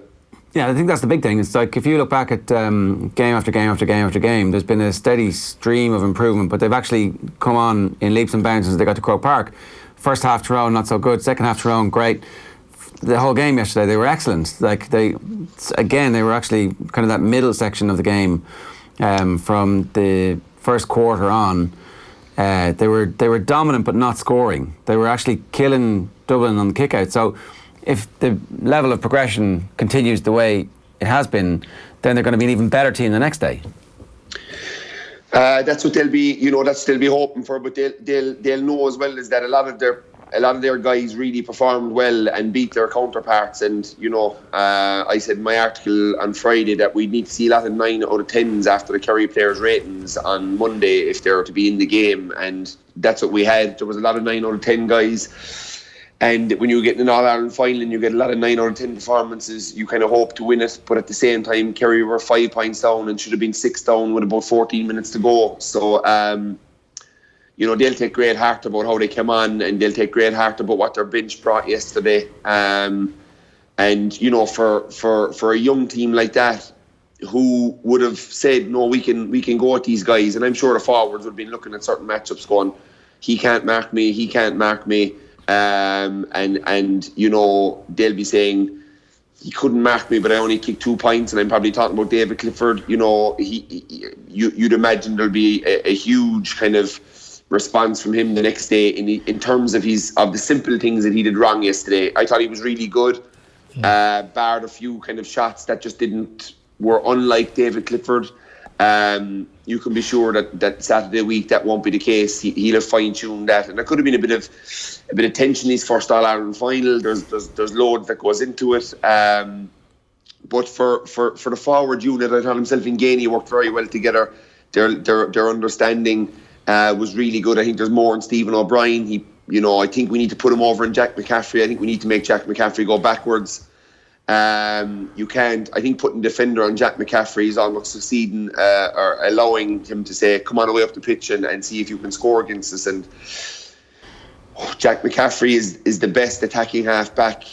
Yeah, I think that's the big thing. It's like if you look back at game after game after game after game, there's been a steady stream of improvement, but they've actually come on in leaps and bounds since they got to Croke Park. First half Tyrone, not so good. Second half Tyrone, great. The whole game yesterday, they were excellent. Like they were actually kind of that middle section of the game from the first quarter on. They were dominant but not scoring. They were actually killing Dublin on the kick-out. So if the level of progression continues the way it has been, then they're going to be an even better team the next day. That's what they'll be. That's what they'll be hoping for. But they'll know as well is that a lot of their guys really performed well and beat their counterparts. And I said in my article on Friday that we need to see a lot of 9 out of 10s after the Kerry players' ratings on Monday if they're to be in the game. And that's what we had. There was a lot of 9 out of 10 guys. And when you get an All-Ireland final and you get a lot of 9 out of 10 performances, you kind of hope to win it. But at the same time, Kerry were 5 points down and should have been 6 down with about 14 minutes to go. So, they'll take great heart about how they came on, and they'll take great heart about what their bench brought yesterday. And for a young team like that, who would have said, no, we can go at these guys, and I'm sure the forwards would have been looking at certain matchups going, he can't mark me, and they'll be saying, he couldn't mark me, but I only kicked 2 points. And I'm probably talking about David Clifford. You'd imagine there'll be a huge kind of response from him the next day in terms of the simple things that he did wrong yesterday. I thought he was really good, barred a few kind of shots that just were unlike David Clifford. You can be sure that Saturday week that won't be the case. He'll have fine-tuned that, and there could have been a bit of tension in his first All-Ireland final. There's loads that goes into it. But for the forward unit, I thought himself and Gainey worked very well together. Their understanding was really good. I think there's more in Stephen O'Brien. I think we need to put him over in Jack McCaffrey. I think we need to make Jack McCaffrey go backwards. You can't. I think putting defender on Jack McCaffrey is almost succeeding or allowing him to say, "Come on away up the pitch and see if you can score against us." And Jack McCaffrey is the best attacking half-back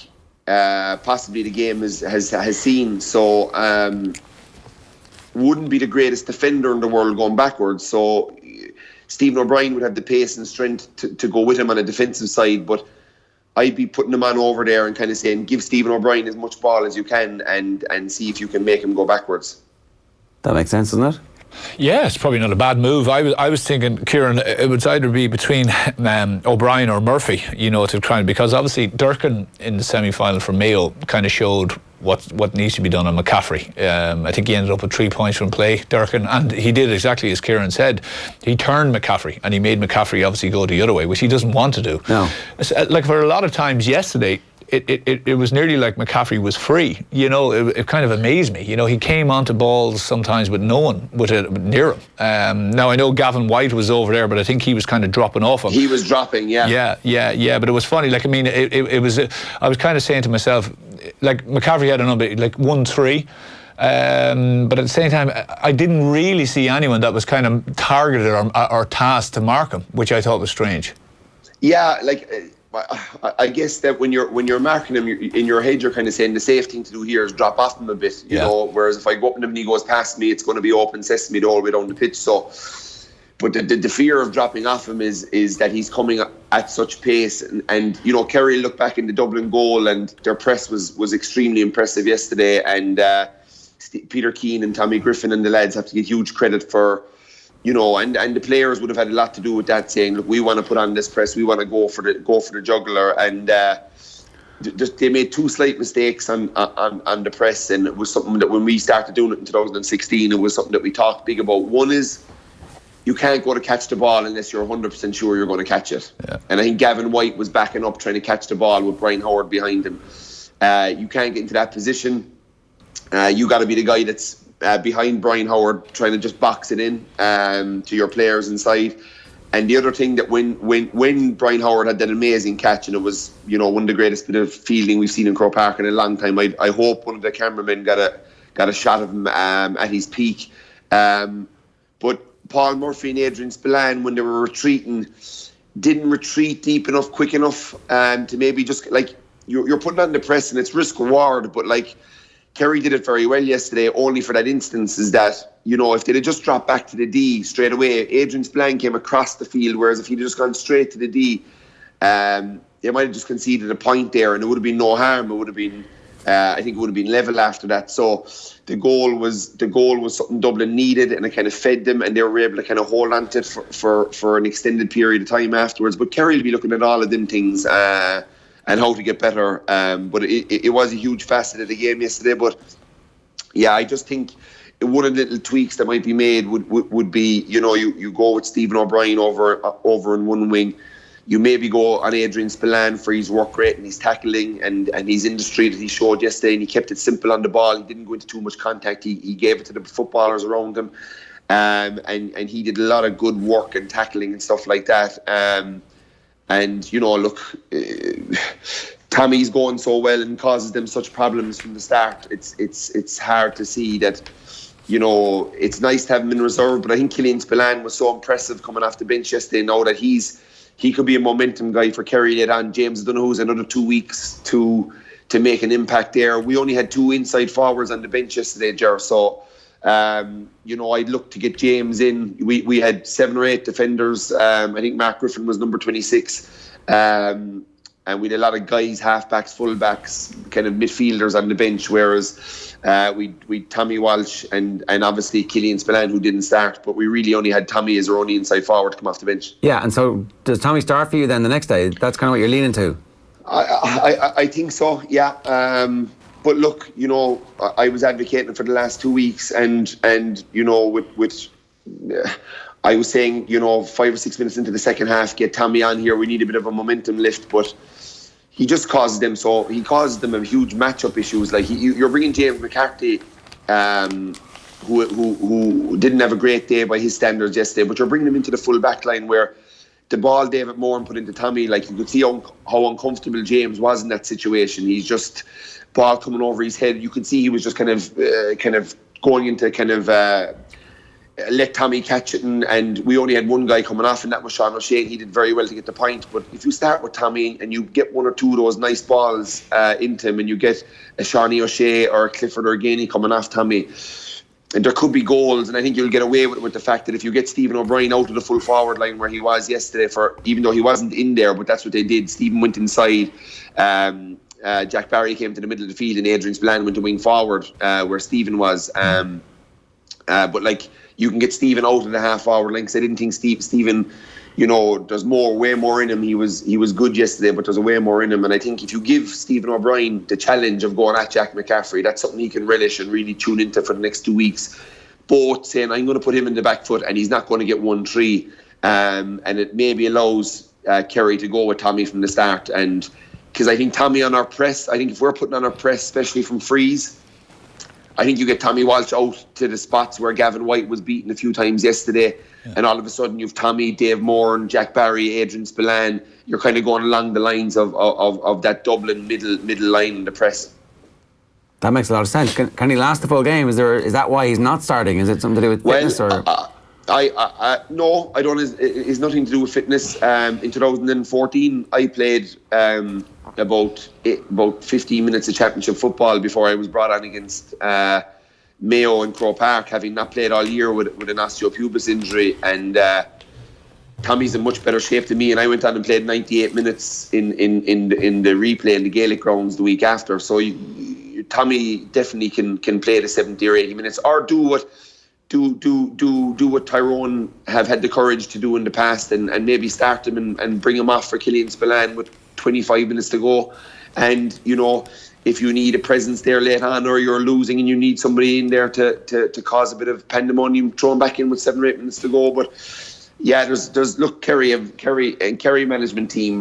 possibly the game has seen. So wouldn't be the greatest defender in the world going backwards. So Stephen O'Brien would have the pace and strength to go with him on a defensive side, but I'd be putting him on over there and kind of saying, give Stephen O'Brien as much ball as you can and see if you can make him go backwards. That makes sense, doesn't it? Yeah, it's probably not a bad move. I was thinking, Kieran, it would either be between O'Brien or Murphy, to try, because obviously Durkin in the semi-final for Mayo kind of showed what needs to be done on McCaffrey. I think he ended up with 3 points from play, Durkin, and he did exactly as Kieran said. He turned McCaffrey and he made McCaffrey obviously go the other way, which he doesn't want to do. No. Like for a lot of times yesterday, it was nearly like McCaffrey was free. It kind of amazed me. He came onto balls sometimes with no one near him. Now I know Gavin White was over there, but I think he was kind of dropping off him. He was dropping, yeah. Yeah. But it was funny. Like, I mean, it was. I was kind of saying to myself, like, McCaffrey had a number like 1-3. But at the same time, I didn't really see anyone that was kind of targeted or tasked to mark him, which I thought was strange. Yeah, like I guess that when you're marking him, in your head you're kind of saying the safe thing to do here is drop off him a bit, you know. Whereas if I go up to him and he goes past me, it's going to be open sesame the whole way down the pitch. So, but the fear of dropping off him is that he's coming at such pace, and Kerry looked back in the Dublin goal, and their press was extremely impressive yesterday, and Peter Keane and Tommy Griffin and the lads have to get huge credit for. And the players would have had a lot to do with that, saying, look, we want to put on this press, we want to go for the jugular, and they made 2 slight mistakes on the press, and it was something that when we started doing it in 2016, it was something that we talked big about. One is, you can't go to catch the ball unless you're 100% sure you're going to catch it. Yeah. And I think Gavin White was backing up trying to catch the ball with Brian Howard behind him. You can't get into that position. You got to be the guy that's behind Brian Howard, trying to just box it in to your players inside. And the other thing that when Brian Howard had that amazing catch, and it was one of the greatest bit of fielding we've seen in Croke Park in a long time, I hope one of the cameramen got a shot of him at his peak. But Paul Murphy and Adrian Spillane, when they were retreating, didn't retreat deep enough, quick enough to maybe just, like, you're putting on the press and it's risk reward, but like Kerry did it very well yesterday, only for that instance is that, if they'd have just dropped back to the D straight away, Adrian Spillane came across the field, whereas if he'd just gone straight to the D, they might have just conceded a point there, and it would have been no harm. It would have been, I think it would have been level after that. So the goal was something Dublin needed, and it kind of fed them, and they were able to kind of hold on to it for an extended period of time afterwards. But Kerry will be looking at all of them things, and how to get better. But it was a huge facet of the game yesterday. But yeah, I just think one of the little tweaks that might be made would be, you go with Stephen O'Brien over in one wing. You maybe go on Adrian Spillane for his work rate and his tackling and his industry that he showed yesterday, and he kept it simple on the ball. He didn't go into too much contact. He gave it to the footballers around him, and he did a lot of good work and tackling and stuff like that. And look, Tommy's going so well and causes them such problems from the start. It's hard to see that it's nice to have him in reserve, but I think Killian Spillane was so impressive coming off the bench yesterday now that he could be a momentum guy for Kerry later on. James Donaghy's another 2 weeks to make an impact there. We only had 2 inside forwards on the bench yesterday, Ger, so I'd look to get James in. We had 7 or 8 defenders. I think Mark Griffin was number 26. And we had a lot of guys, halfbacks, fullbacks, kind of midfielders on the bench, whereas we Tommy Walsh and obviously Killian Spillane, who didn't start, but we really only had Tommy as our only inside forward to come off the bench. Yeah, and so does Tommy start for you then the next day? That's kind of what you're leaning to? I think so, yeah. But look, I was advocating for the last 2 weeks, and with I was saying, 5 or 6 minutes into the second half, get Tommy on here. We need a bit of a momentum lift, but he just caused them. So he caused them a huge matchup issues. Like you're bringing James McCarthy, who didn't have a great day by his standards yesterday, but you're bringing him into the full back line where the ball David Moran put into Tommy, like you could see how uncomfortable James was in that situation. He's just ball coming over his head. You could see he was just kind of going into let Tommy catch it, and we only had one guy coming off, and that was Sean O'Shea. He did very well to get the point, but if you start with Tommy and you get 1 or 2 of those nice balls into him, and you get a Shawnee O'Shea or a Clifford or a Gainey coming off Tommy, and there could be goals, and I think you'll get away with the fact that if you get Stephen O'Brien out of the full forward line where he was yesterday, even though he wasn't in there, but that's what they did. Stephen went inside, Jack Barry came to the middle of the field, and Adrian Spillane went to wing forward where Stephen was. But like, you can get Stephen out of the half forward line, because I didn't think Stephen, there's way more in him. He was good yesterday, but there's a way more in him. And I think if you give Stephen O'Brien the challenge of going at Jack McCaffrey, that's something he can relish and really tune into for the next 2 weeks. Both saying, I'm going to put him in the back foot, and he's not going to get 1-3. And it maybe allows Kerry to go with Tommy from the start. And because I think Tommy on our press, I think if we're putting on our press, especially from frees, I think you get Tommy Walsh out to the spots where Gavin White was beaten a few times yesterday, and all of a sudden you've Tommy, Dave Moore, and Jack Barry, Adrian Spillane. You're kind of going along the lines of that Dublin middle line in the press. That makes a lot of sense. Can he last the full game? Is that why he's not starting? Is it something to do with fitness? No, I don't. It's nothing to do with fitness. In 2014, I played about 15 minutes of championship football before I was brought on against Mayo in Croke Park, having not played all year with an osteopubis injury. And Tommy's in much better shape than me, and I went on and played 98 minutes in the replay in the Gaelic grounds the week after. So Tommy definitely can play the 70 or 80 minutes, or do what Tyrone have had the courage to do in the past, and maybe start him and bring him off for Killian Spillane with 25 minutes to go. And if you need a presence there late on, or you're losing and you need somebody in there to cause a bit of pandemonium, throw him back in with 7 or 8 minutes to go. But yeah, there's look, Kerry management team,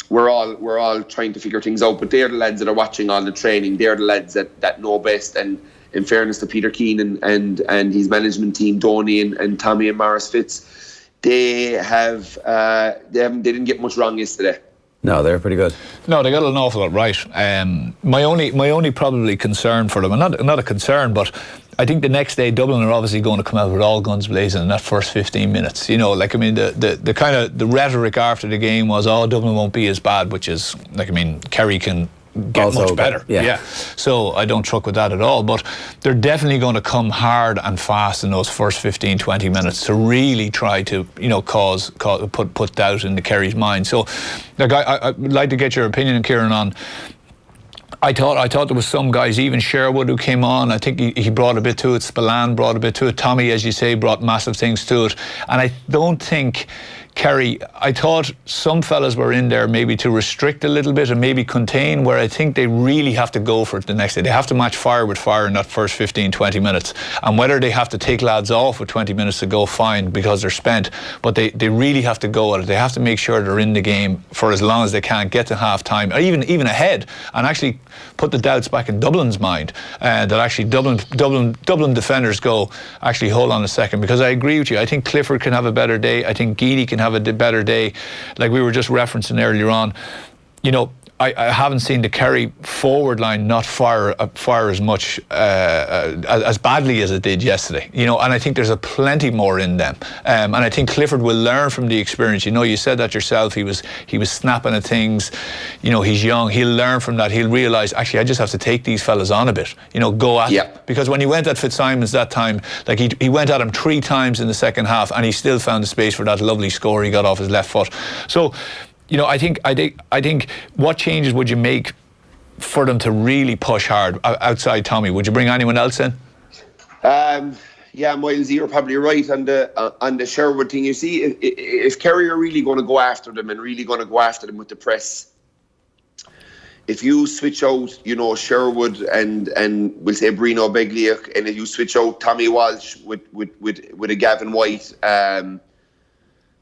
we're all trying to figure things out, but they're the lads that are watching all the training. They're the lads that know best. And in fairness to Peter Keenan and his management team, Donny and Tommy and Morris Fitz, they didn't get much wrong yesterday. No, they're pretty good. No, they got an awful lot right. My only probably concern for them, and not a concern, but I think the next day Dublin are obviously going to come out with all guns blazing in that first 15 minutes. The kind of the rhetoric after the game was, Dublin won't be as bad, which is Kerry can get also much better. Yeah. So I don't truck with that at all, but they're definitely going to come hard and fast in those first 15-20 minutes to really try to cause put doubt into Kerry's mind. So I'd like to get your opinion, Kieran, on I thought there was some guys, even Sherwood, who came on. I think he brought a bit to it. Spillane brought a bit to it. Tommy, as you say, brought massive things to it. And I don't think Kerry, I thought some fellas were in there maybe to restrict a little bit and maybe contain, where I think they really have to go for it the next day. They have to match fire with fire in that first 15-20 minutes. And whether they have to take lads off with 20 minutes to go, fine, because they're spent. But they really have to go at it. They have to make sure they're in the game for as long as they can, get to half time, or even ahead, and actually put the doubts back in Dublin's mind, that actually Dublin defenders go, actually, hold on a second, because I agree with you. I think Clifford can have a better day. I think Geedy can have a better day. Like we were just referencing earlier on, I haven't seen the Kerry forward line not fire as much as badly as it did yesterday. And I think there's a plenty more in them. And I think Clifford will learn from the experience. You said that yourself. He was snapping at things. He's young. He'll learn from that. He'll realise, actually, I just have to take these fellas on a bit. Go at them. Because when he went at Fitzsimons that time, like he went at him 3 times in the second half, and he still found the space for that lovely score he got off his left foot. So, I think what changes would you make for them to really push hard outside Tommy? Would you bring anyone else in? Moyles, you're probably right on the Sherwood thing. You see, if Kerry are really going to go after them and really going to go after them with the press, if you switch out, Sherwood and we'll say Brino Begliak, and if you switch out Tommy Walsh with a Gavin White,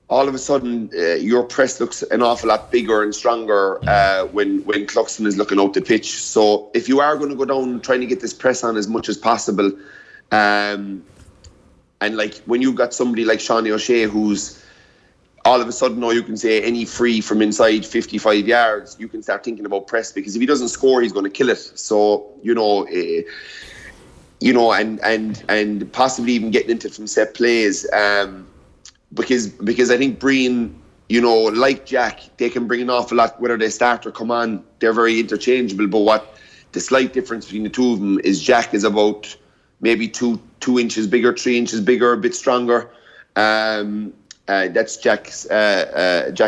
all of a sudden, your press looks an awful lot bigger and stronger when Cluxton is looking out the pitch. So if you are going to go down trying to get this press on as much as possible, and like when you've got somebody like Seanie O'Shea who's all of a sudden, you can say any free from inside 55 yards, you can start thinking about press, because if he doesn't score, he's going to kill it. So, and possibly even getting into it from set plays. Because I think Breen, like Jack, they can bring an awful lot, whether they start or come on. They're very interchangeable. But what the slight difference between the two of them is, Jack is about maybe 2 inches bigger, 3 inches bigger, a bit stronger. That's Jack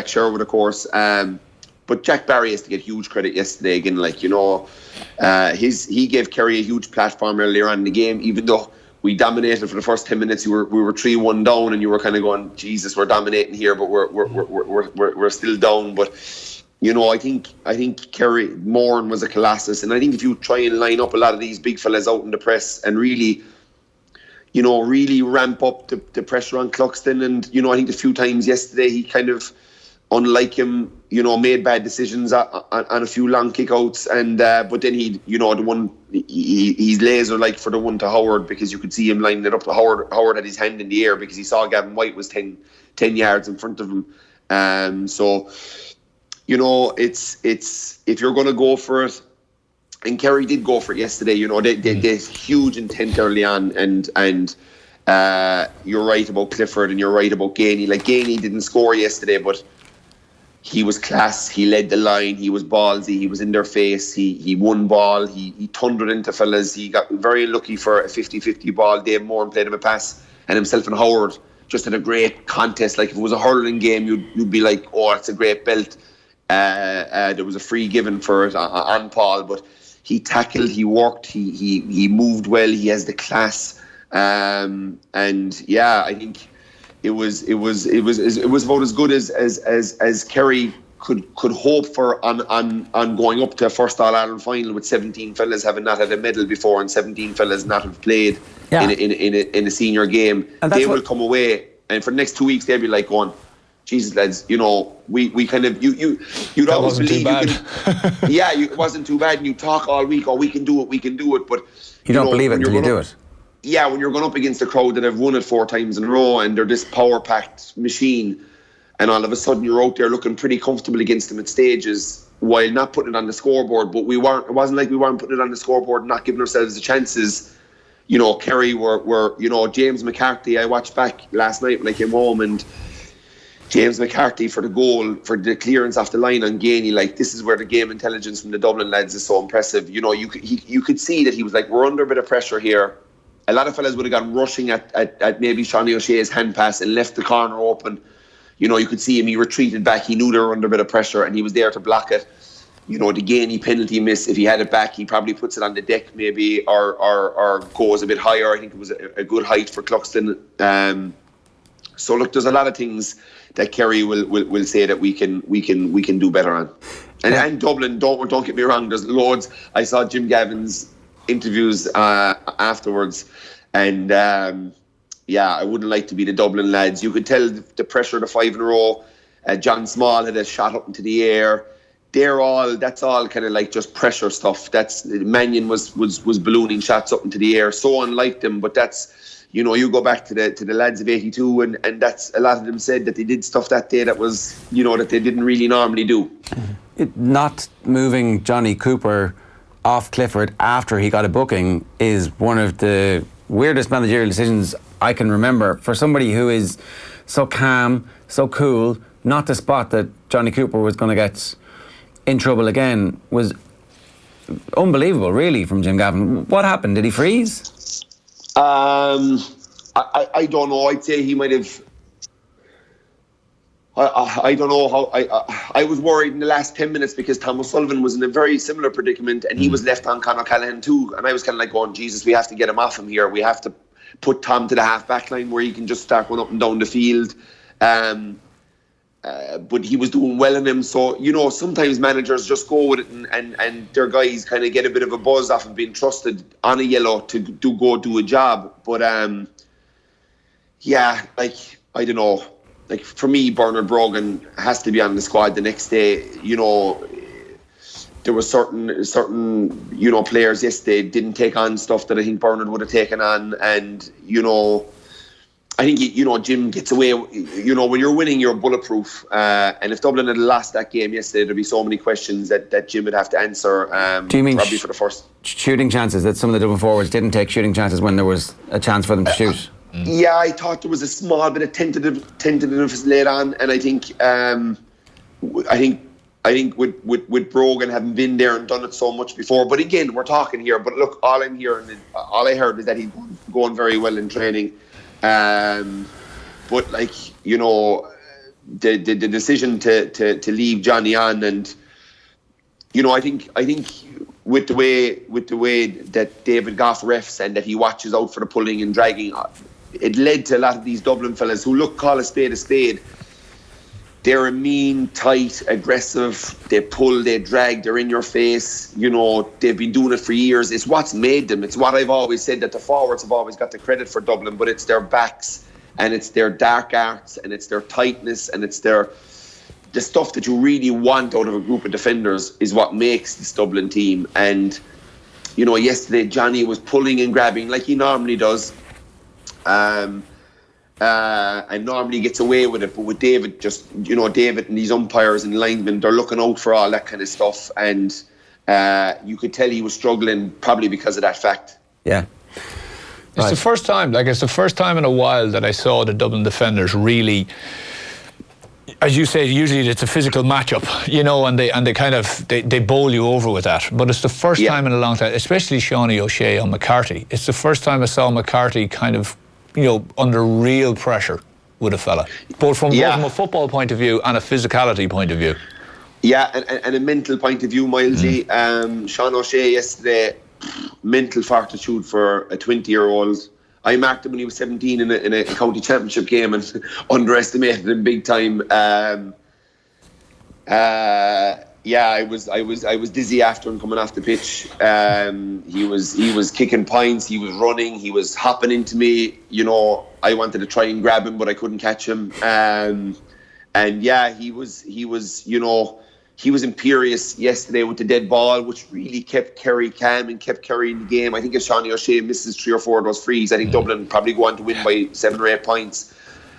Sherwood, of course. But Jack Barry has to get huge credit yesterday. Again, he gave Kerry a huge platform earlier on in the game, even though we dominated for the first 10 minutes. We were 3-1 down, and you were kind of going, Jesus, we're dominating here, but we're still down. But I think Kerry Moran was a colossus, and I think if you try and line up a lot of these big fellas out in the press and really ramp up the pressure on Cluxton, and I think a few times yesterday he kind of, unlike him, made bad decisions on a few long kickouts, and but then he's laser like for the one to Howard, because you could see him lining it up. Howard had his hand in the air because he saw Gavin White was 10 yards in front of him. So it's if you're going to go for it, and Kerry did go for it yesterday. They huge intent early on, and you're right about Clifford, and you're right about Gainey. Like, Gainey didn't score yesterday, but he was class. He led the line. He was ballsy. He was in their face. He won ball. He thundered into fellas. He got very lucky for a 50-50 ball. Dave Moran played him a pass, and himself and Howard just had a great contest. Like, if it was a hurling game, you'd be like, oh, it's a great belt. There was a free given for it on Paul, but he tackled, he worked, he moved well. He has the class, and I think it was about as good as Kerry could hope for on going up to a first All-Ireland final with 17 fellas having not had a medal before and 17 fellas not have played in a senior game. They will come away, and for the next 2 weeks they'll be like going, Jesus, lads, we kind of you'd always believe it wasn't too bad, and you talk all week, we can do it, but you don't believe it until you do it. Yeah, when you're going up against a crowd that have won it 4 times in a row, and they're this power-packed machine, and all of a sudden you're out there looking pretty comfortable against them at stages while not putting it on the scoreboard. But it wasn't like we weren't putting it on the scoreboard and not giving ourselves the chances. Kerry were James McCarthy, I watched back last night when I came home, and James McCarthy for the goal, for the clearance off the line on Gainey, like, this is where the game intelligence from the Dublin lads is so impressive. You could see that he was like, we're under a bit of pressure here. A lot of fellas would have gone rushing at maybe Seanie O'Shea's hand pass and left the corner open. You could see him, he retreated back. He knew they were under a bit of pressure, and he was there to block it. The Gainey penalty miss, if he had it back, he probably puts it on the deck maybe, or goes a bit higher. I think it was a good height for Cluxton. So look, there's a lot of things that Kerry will say that we can do better on. And Dublin, don't get me wrong, there's loads. I saw Jim Gavin's interviews afterwards, and I wouldn't like to be the Dublin lads. You could tell the pressure of the 5 in a row. John Small had a shot up into the air. That's all kind of like just pressure stuff. Mannion was ballooning shots up into the air, so unlike them, but that's, you go back to the lads of 82, and that's, a lot of them said that they did stuff that day that was, that they didn't really normally do. not moving Johnny Cooper off Clifford after he got a booking is one of the weirdest managerial decisions I can remember. For somebody who is so calm, so cool, not to spot that Johnny Cooper was going to get in trouble again was unbelievable, really, from Jim Gavin. What happened? Did he freeze? I don't know. I'd say he might have. I don't know how. I was worried in the last 10 minutes because Thomas Sullivan was in a very similar predicament and he was left on Conor Callaghan too. And I was kind of like going, Jesus, we have to get him off him here. We have to put Tom to the half-back line where he can just start going up and down the field. But he was doing well in him. So, sometimes managers just go with it and their guys kind of get a bit of a buzz off of being trusted on a yellow to go do a job. But, I don't know. Like, for me, Bernard Brogan has to be on the squad the next day. There was certain players yesterday didn't take on stuff that I think Bernard would have taken on. And, I think, Jim gets away. When you're winning, you're bulletproof. And if Dublin had lost that game yesterday, there'd be so many questions that Jim would have to answer. Do you mean probably for the first shooting chances, that some of the Dublin forwards didn't take shooting chances when there was a chance for them to shoot? Yeah, I thought there was a small bit of tentativeness later on, and I think with Brogan having been there and done it so much before. But again, we're talking here. But look, all I heard is that he's going very well in training. But the decision to leave Johnny on, and I think with the way that David Goff refs and that he watches out for the pulling and dragging, it led to a lot of these Dublin fellas who call a spade. They're mean, tight, aggressive. They pull, they drag, they're in your face. They've been doing it for years. It's what's made them. It's what I've always said, that the forwards have always got the credit for Dublin, but it's their backs and it's their dark arts and it's their tightness and it's the stuff that you really want out of a group of defenders is what makes this Dublin team. And, yesterday Johnny was pulling and grabbing like he normally does. And normally gets away with it, but with David, David and these umpires and linesmen, they're looking out for all that kind of stuff, and you could tell he was struggling probably because of that fact. Yeah. It's the first time in a while that I saw the Dublin defenders really, as you say, usually it's a physical matchup, and they kind of they bowl you over with that. But it's the first time in a long time, especially Seanie O'Shea on McCarthy. It's the first time I saw McCarthy kind of, under real pressure with a fella, both from a football point of view and a physicality point of view. Yeah, and a mental point of view, Milesy. Sean O'Shea yesterday, mental fortitude for a 20-year-old. I marked him when he was 17 in a county championship game and underestimated him big time. I was dizzy after him coming off the pitch. He was kicking points, he was running, he was hopping into me. I wanted to try and grab him, but I couldn't catch him. He was imperious yesterday with the dead ball, which really kept Kerry calm and kept Kerry in the game. I think if Seanie O'Shea misses 3 or 4 of those frees, I think Dublin probably go on to win by 7 or 8 points.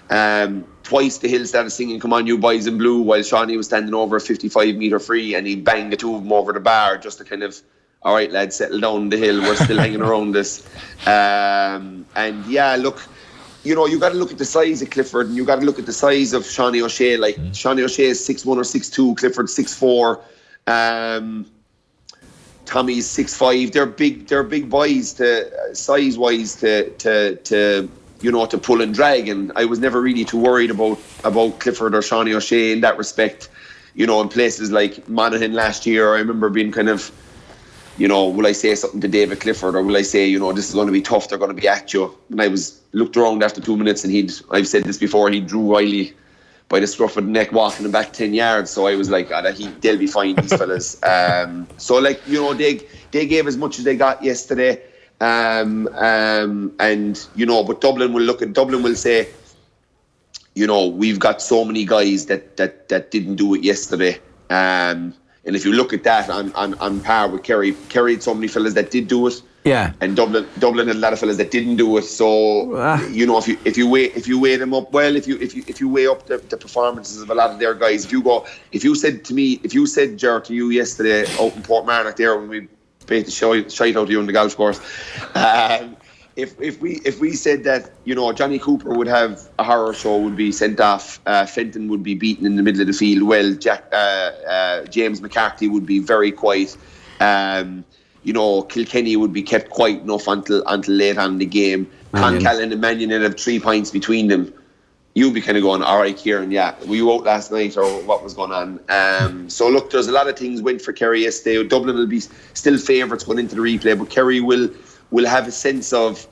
Twice the Hill started singing "Come On You Boys in Blue" while Seanie was standing over a 55-metre free, and he banged the 2 of them over the bar just to kind of, all right lads, settle down the hill, we're still hanging around this. You got to look at the size of Clifford, and you got to look at the size of Seanie O'Shea. Like Seanie O'Shea is 6'1" or 6'2", Clifford 6'4", Tommy's 6'5". They're big boys size wise to pull and drag, and I was never really too worried about Clifford or Seanie O'Shea in that respect. In places like Monaghan last year, I remember being kind of, will I say something to David Clifford, or will I say, this is going to be tough, they're going to be at you? And I looked around after 2 minutes, and I've said this before, he drew Riley by the scruff of the neck walking him back 10 yards. So I was like, they'll be fine, these fellas. They gave as much as they got yesterday. But Dublin will say, we've got so many guys that didn't do it yesterday. And if you look at that on par with Kerry had so many fellas that did do it. Yeah. And Dublin had a lot of fellas that didn't do it. So you know, if you weigh them up, well, if you weigh up the performances of a lot of their guys, if you said Ger to you yesterday out in Portmarnock there when we beat the shite out of you on the golf course, if we said that, you know, Johnny Cooper would have a horror show, would be sent off, Fenton would be beaten in the middle of the field, well, James McCarthy would be very quiet, you know, Kilkenny would be kept quiet enough until late on in the game. Cloncalan and Mannion would have 3 points between them. You'd be kind of going, all right, Kieran, were you out last night or what was going on? So look, there's a lot of things went for Kerry yesterday. Dublin will be still favourites going into the replay, but Kerry will have a sense of,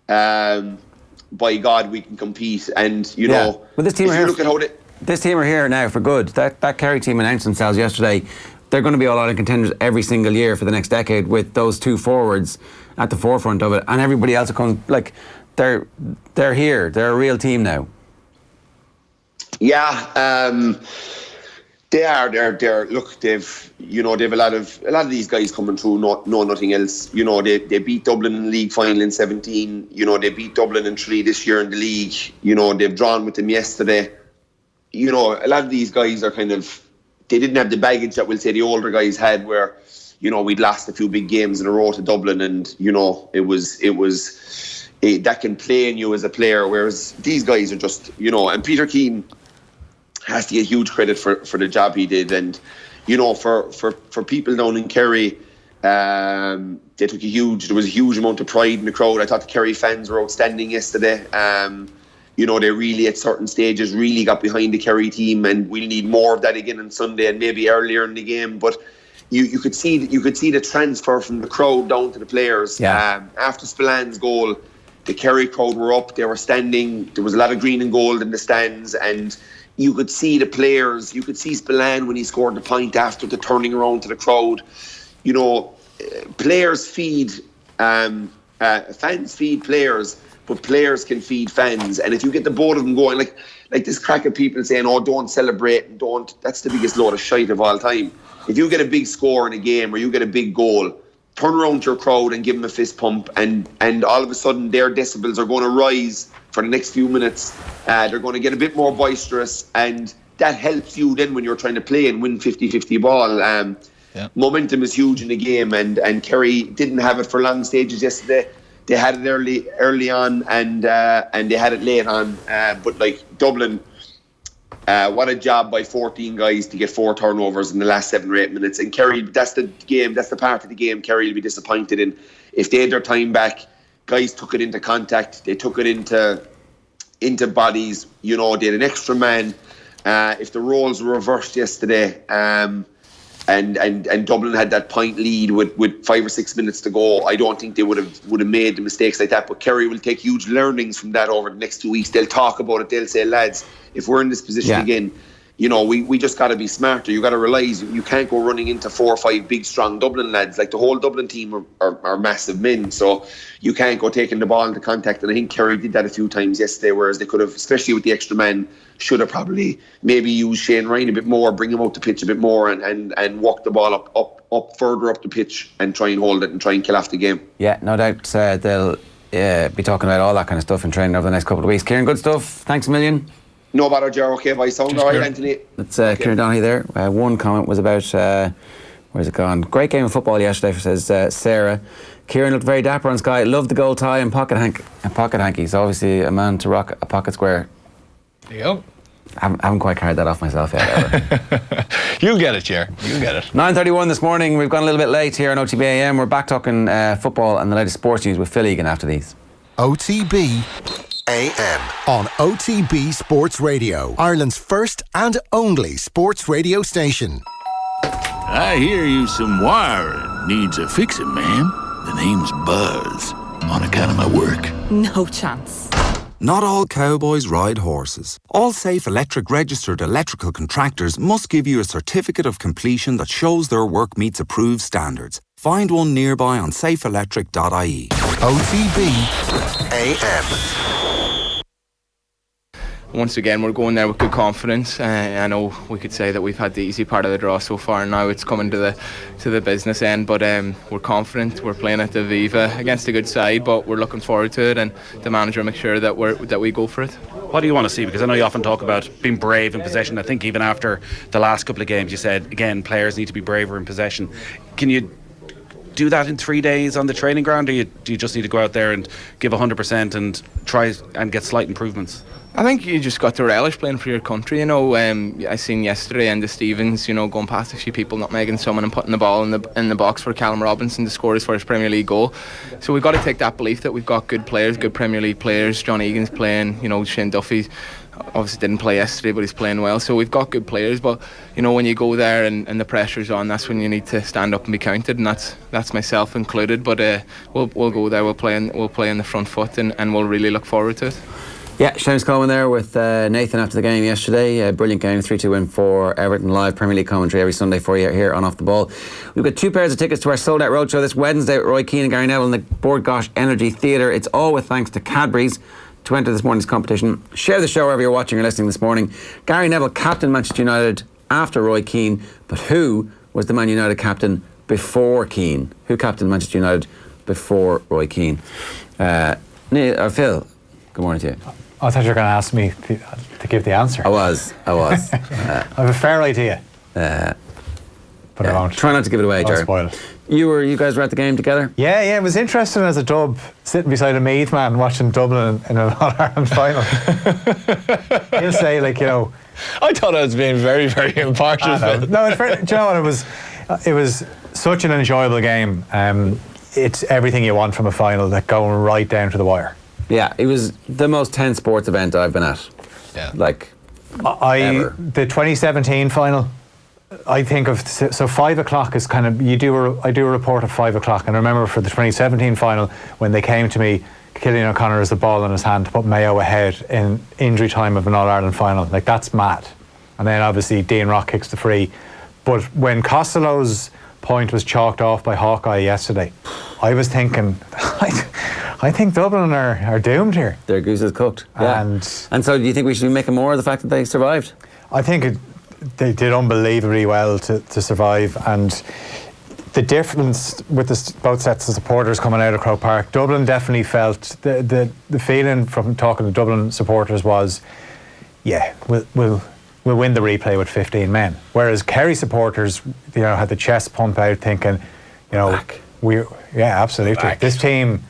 by God, we can compete. And, you know, well, this team are here now for good. That Kerry team announced themselves yesterday. They're going to be all-out contenders every single year for the next decade with those 2 forwards at the forefront of it, and everybody else are coming. Like, they're here. They're a real team now. Yeah, they are. They're. Look, they've a lot of these guys coming through. Know nothing else. You know, they beat Dublin in the league final in 2017. You know, they beat Dublin in 3 this year in the league. You know, they've drawn with them yesterday. You know, a lot of these guys are kind of. They didn't have the baggage that we'll say the older guys had, where, you know, we'd lost a few big games in a row to Dublin, and, you know, it was that can play in you as a player. Whereas these guys are just, you know, and Peter Keane has to get huge credit for the job he did. And, you know, for people down in Kerry, there was a huge amount of pride in the crowd. I thought the Kerry fans were outstanding yesterday. You know, they really at certain stages really got behind the Kerry team, and we'll need more of that again on Sunday and maybe earlier in the game. But you could see the transfer from the crowd down to the players. After Spillan's goal, the Kerry crowd were up, they were standing, there was a lot of green and gold in the stands, and you could see the players, you could see Spillan when he scored the point after the turning around to the crowd. You know, players feed, fans feed players, but players can feed fans. And if you get the both of them going, like this crack of people saying, oh, don't celebrate and don't, that's the biggest load of shite of all time. If you get a big score in a game or you get a big goal, turn around to your crowd and give them a fist pump, and all of a sudden their decibels are going to rise for the next few minutes. They're going to get a bit more boisterous, and that helps you then when you're trying to play and win 50-50 ball. Momentum is huge in the game, and Kerry didn't have it for long stages yesterday. They had it early on, and they had it late on. But like Dublin, what a job by 14 guys to get 4 turnovers in the last 7 or 8 minutes. And Kerry, that's the game, that's the part of the game Kerry will be disappointed in. If they had their time back, guys took it into contact, they took it into bodies. You know, they had an extra man. If the roles were reversed yesterday, and Dublin had that point lead with 5 or 6 minutes to go, I don't think they would have made the mistakes like that. But Kerry will take huge learnings from that over the next 2 weeks. They'll talk about it. They'll say, lads, if we're in this position again, you know, we just got to be smarter. You got to realise you can't go running into 4 or 5 big, strong Dublin lads. Like, the whole Dublin team are massive men, so you can't go taking the ball into contact. And I think Kerry did that a few times yesterday, whereas they could have, especially with the extra man, should have probably maybe used Shane Ryan a bit more, bring him out the pitch a bit more, and walk the ball up further up the pitch and try and hold it and try and kill off the game. Yeah, no doubt they'll be talking about all that kind of stuff in training over the next couple of weeks. Kieran, good stuff. Thanks a million. No bother, Ger. Okay, bye. Sound all right, Anthony. That's Kieran Donaghy there. One comment was about, where's it gone? Great game of football yesterday, says Sarah. Kieran looked very dapper on Sky. Loved the gold tie and pocket hankies. Obviously a man to rock a pocket square. There you go. I haven't quite carried that off myself yet, ever. You'll get it, Ger. You'll get it. 9:31 this morning. We've gone a little bit late here on OTB AM. We're back talking football and the latest sports news with Phil Egan after these. OTB AM on OTB Sports Radio, Ireland's first and only sports radio station. I hear you some wiring needs a fixing, ma'am. The name's Buzz, on account of my work. No chance. Not all cowboys ride horses. All Safe Electric registered electrical contractors must give you a certificate of completion that shows their work meets approved standards. Find one nearby on safeelectric.ie. OTB AM. once again, we're going there with good confidence. I know we could say that we've had the easy part of the draw so far, and now it's coming to the business end. But we're confident. We're playing at the Viva against a good side, but we're looking forward to it. And the manager will make sure that we go for it. What do you want to see? Because I know you often talk about being brave in possession. I think even after the last couple of games, you said again players need to be braver in possession. Can you do that in 3 days on the training ground, or do you just need to go out there and give 100% and try and get slight improvements? I think you just got to relish playing for your country. I seen yesterday Enda Stevens, going past a few people, nutmegging someone and putting the ball in the box for Callum Robinson to score his first Premier League goal. So we've got to take that belief that we've got good players, good Premier League players. John Egan's playing, Shane Duffy obviously didn't play yesterday, but he's playing well. So we've got good players, but when you go there and the pressure's on, that's when you need to stand up and be counted, and that's myself included. But we'll go there, we'll play in the front foot, and we'll really look forward to it. Yeah, Seamus Coleman there with Nathan after the game yesterday. A brilliant game, 3-2 win for Everton. Live Premier League commentary every Sunday for you here on Off the Ball. We've got 2 pairs of tickets to our sold out roadshow this Wednesday with Roy Keane and Gary Neville in the Bord Gosh Energy Theatre. It's all with thanks to Cadbury's. To enter this morning's competition, share the show wherever you're watching or listening this morning. Gary Neville captained Manchester United after Roy Keane, but who was the Man United captain before Keane? Who captained Manchester United before Roy Keane? Phil, good morning to you. I thought you were going to ask me to give the answer. I was. I have a fair idea. But I won't. Try not to give it away, Jerry. Spoil it. You guys were at the game together? Yeah, it was interesting as a Dub, sitting beside a Meath man watching Dublin in an All-Ireland final. He'll say, I thought I was being very, very impartial. No, do you know what, it was such an enjoyable game. It's everything you want from a final, that going right down to the wire. Yeah, it was the most tense sports event I've been at. Yeah. The 2017 final, I think of, so 5 o'clock is kind of, I do a report at 5 o'clock, and I remember for the 2017 final when they came to me, Cillian O'Connor has the ball in his hand to put Mayo ahead in injury time of an All-Ireland final. That's mad. And then obviously Dean Rock kicks the free. But when Costello's point was chalked off by Hawkeye yesterday, I was thinking, I think Dublin are doomed here. Their goose is cooked. Yeah. And so do you think we should be making more of the fact that they survived? I think they did unbelievably well to survive, and the difference with both sets of supporters coming out of Croke Park, Dublin definitely felt the feeling from talking to Dublin supporters was, we'll win the replay with 15 men. Whereas Kerry supporters, had the chest pump out, thinking, absolutely. Back. This team,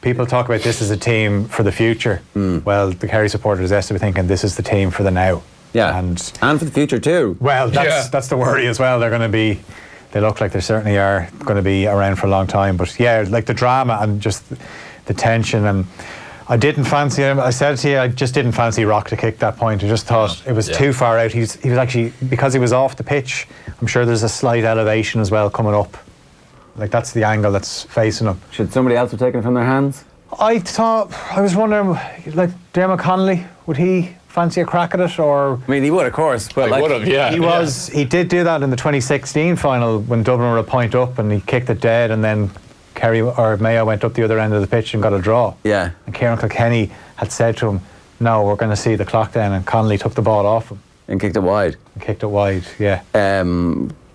people talk about this as a team for the future. Well, the Kerry supporters have to be thinking this is the team for the now. Yeah, and for the future too. Well, that's the worry as well. They look like they certainly are going to be around for a long time. But the drama and just the tension, and I didn't fancy him. I said to you, I just didn't fancy Rock to kick that point. I just thought it was too far out. He was actually, because he was off the pitch, I'm sure there's a slight elevation as well coming up. That's the angle that's facing him. Should somebody else have taken it from their hands? I was wondering, Dermot Connolly, would he fancy a crack at it? Or he would, of course. But he would have, yeah. He did do that in the 2016 final when Dublin were a point up and he kicked it dead, and then Kerry or Mayo went up the other end of the pitch and got a draw. Yeah. And Kieran Kilkenny had said to him, no, we're going to see the clock down, and Connolly took the ball off him. And kicked it wide. Yeah.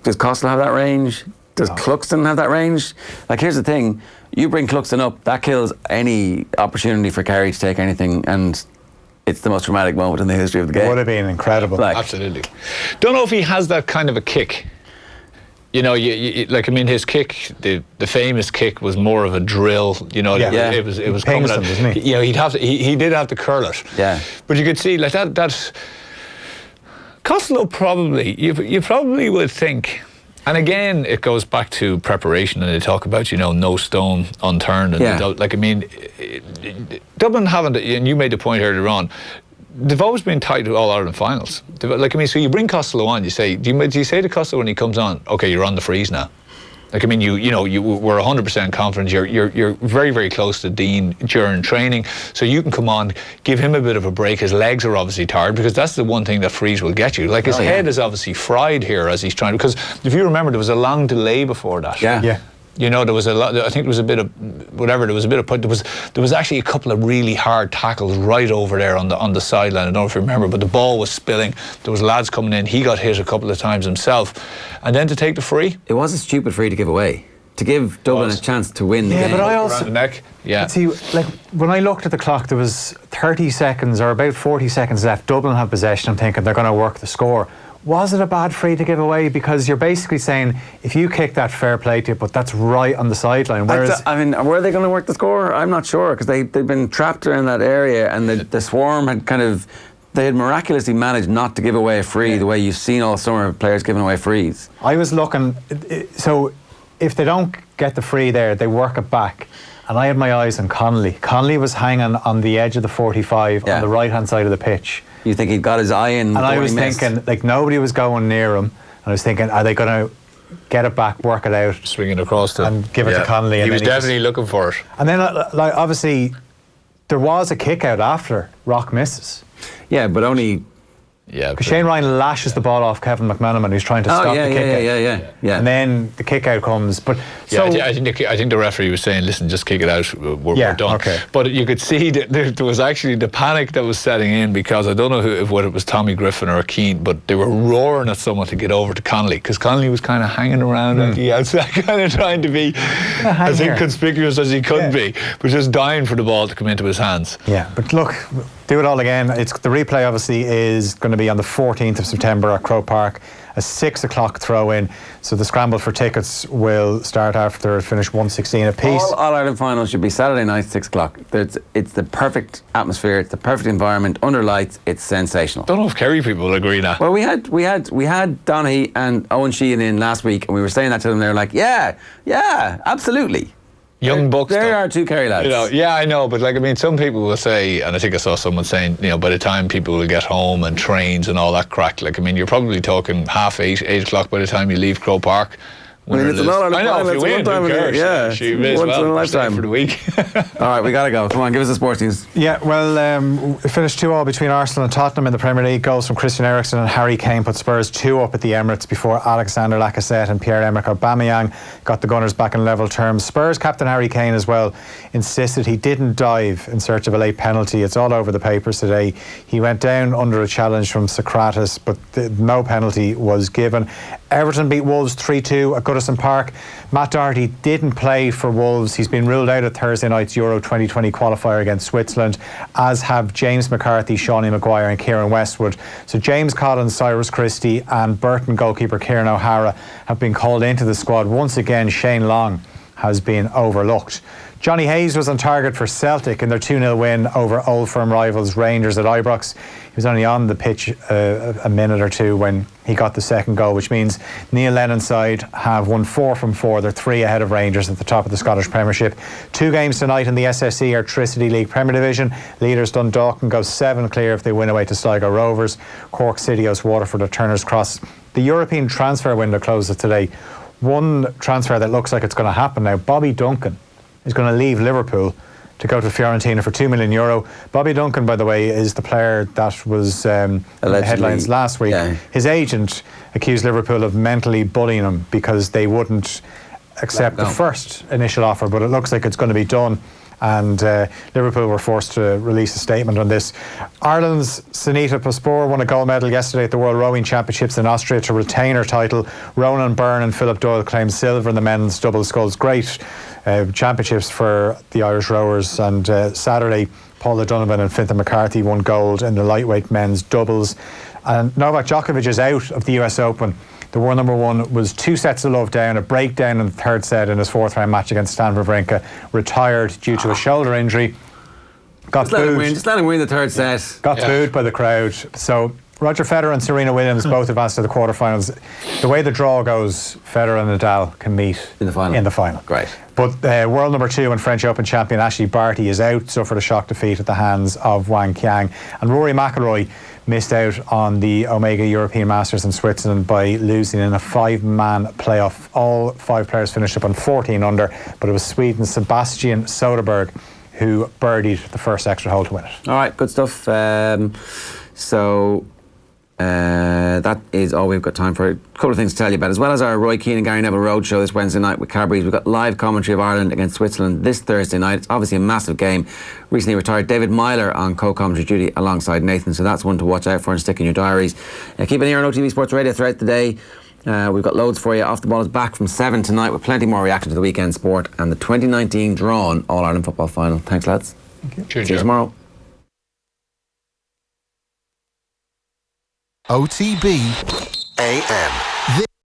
Does Costello have that range? Does Cluxton have that range? Here's the thing, you bring Cluxton up, that kills any opportunity for Kerry to take anything, and it's the most dramatic moment in the history of the game. It would have been incredible. Absolutely. Don't know if he has that kind of a kick. His kick, the famous kick was more of a drill. It was coming at, doesn't he? He did have to curl it. Yeah. But you could see that Costello probably, you probably would think. And again, it goes back to preparation, and they talk about, no stone unturned. And Dublin haven't, and you made the point earlier on, they've always been tight to All-Ireland finals. So you bring Costello on, do you say to Costello when he comes on, okay, you're on the freeze now? We're 100% confident. You're very, very close to Dean during training, so you can come on, give him a bit of a break. His legs are obviously tired, because that's the one thing that freeze will get you. His head is obviously fried here as he's trying, because if you remember, there was a long delay before that. Yeah. You know, there was a lot. I think there was a bit of whatever. There was a bit of put. There was actually a couple of really hard tackles right over there on the sideline. I don't know if you remember, but the ball was spilling. There was lads coming in. He got hit a couple of times himself, and then to take the free. It was a stupid free to give away. To give Dublin a chance to win the game. But I also around the neck. Yeah. See, like when I looked at the clock, there was 30 seconds or about 40 seconds left. Dublin have possession. I'm thinking they're going to work the score. Was it a bad free to give away? Because you're basically saying if you kick that, fair play to you, but that's right on the sideline. Whereas, I mean, were they going to work the score? I'm not sure, because they'd been trapped around that area, and the swarm had they had miraculously managed not to give away a free the way you've seen all summer of players giving away frees. I was looking, so if they don't get the free there, they work it back. And I had my eyes on Connolly. Connolly was hanging on the edge of the 45 on the right-hand side of the pitch. You think he'd got his eye in? And I was thinking, like, nobody was going near him. And I was thinking, are they going to get it back, work it out, swing it across to and give it to Connolly? He was definitely looking for it. And then, like, obviously, there was a kick out after Rock misses. Yeah, but only. Yeah, because Shane Ryan lashes the ball off Kevin McManaman, who's trying to stop the kick out. Yeah. And then the kick out comes. But I think the referee was saying, "Listen, just kick it out. We're done." Okay. But you could see that there was actually the panic that was setting in, because I don't know whether it was Tommy Griffin or Keane, but they were roaring at someone to get over to Connolly, because Connolly was kind of hanging around at the outside, kind of trying to be as inconspicuous as he could be, but just dying for the ball to come into his hands. Yeah, but look. Do it all again. The replay obviously is going to be on the 14th of September at Croke Park, a 6 o'clock throw-in. So the scramble for tickets will start after it finish 1:16 apiece. All Ireland finals should be Saturday night, 6 o'clock. It's the perfect atmosphere. It's the perfect environment under lights. It's sensational. Don't know if Kerry people will agree now. Well, we had Donaghy and Owen Sheehan in last week, and we were saying that to them. They were like, "Yeah, absolutely." Young bucks. There are two Kerry lads. You know, yeah, I know, but some people will say, and I think I saw someone saying, by the time people will get home and trains and all that crack, you're probably talking 8:30 o'clock by the time you leave Croke Park. I mean, it's another time. It's one time of the year. Once in a lifetime for the week. All right, we gotta go. Come on, give us the sports news. Yeah, well, it finished 2-2 between Arsenal and Tottenham in the Premier League. Goals from Christian Eriksen and Harry Kane put Spurs 2 up at the Emirates before Alexander Lacazette and Pierre-Emerick Aubameyang got the Gunners back in level terms. Spurs captain Harry Kane as well insisted he didn't dive in search of a late penalty. It's all over the papers today. He went down under a challenge from Socrates, but no penalty was given. Everton beat Wolves 3-2 at Goodison Park. Matt Doherty didn't play for Wolves. He's been ruled out at Thursday night's Euro 2020 qualifier against Switzerland, as have James McCarthy, Shawnee Maguire and Kieran Westwood. So James Collins, Cyrus Christie and Burton goalkeeper Kieran O'Hara have been called into the squad. Once again, Shane Long has been overlooked. Johnny Hayes was on target for Celtic in their 2-0 win over Old Firm rivals Rangers at Ibrox. He was only on the pitch a minute or two when he got the second goal, which means Neil Lennon's side have won 4 from 4. They're 3 ahead of Rangers at the top of the Scottish Premiership. 2 games tonight in the SSE Airtricity League Premier Division. Leaders Dundalk go 7 clear if they win away to Sligo Rovers. Cork City hosts Waterford at Turner's Cross. The European transfer window closes today. One transfer that looks like it's going to happen now, Bobby Duncan is going to leave Liverpool to go to Fiorentina for €2 million. Bobby Duncan, by the way, is the player that was in the headlines last week. Yeah. His agent accused Liverpool of mentally bullying him because they wouldn't accept the first initial offer, but it looks like it's going to be done. And Liverpool were forced to release a statement on this. Ireland's Sunita Paspor won a gold medal yesterday at the World Rowing Championships in Austria to retain her title. Ronan Byrne and Philip Doyle claimed silver in the men's double sculls. Great championships for the Irish rowers. And Saturday, Paula Donovan and Fintan McCarthy won gold in the lightweight men's doubles. And Novak Djokovic is out of the US Open. The world number one was 2 sets of love down, a breakdown in the third set in his 4th round match against Stan Wawrinka. Retired due to a shoulder injury. Just let him win the third set. Got booed by the crowd. So Roger Federer and Serena Williams both advanced to the quarterfinals. The way the draw goes, Federer and Nadal can meet in the final. Great. But world number 2 and French Open champion Ashley Barty is out, suffered a shock defeat at the hands of Wang Qiang. And Rory McIlroy missed out on the Omega European Masters in Switzerland by losing in a 5-man playoff. All 5 players finished up on 14 under, but it was Sweden's Sebastian Soderberg who birdied the first extra hole to win it. All right, good stuff. So That is all we've got time for. A couple of things to tell you about, as well as our Roy Keane and Gary Neville Roadshow this Wednesday night with Cadbury's. We've got live commentary of Ireland against Switzerland this Thursday night. It's obviously a massive game. Recently retired David Myler on co-commentary duty alongside Nathan, so that's one to watch out for and stick in your diaries. Keep an ear on OTB Sports Radio throughout the day. We've got loads for you. Off the Ball is back from 7 tonight with plenty more reaction to the weekend sport and the 2019 drawn All-Ireland football final. Thanks, lads. Cheers, See you tomorrow. OTB AM.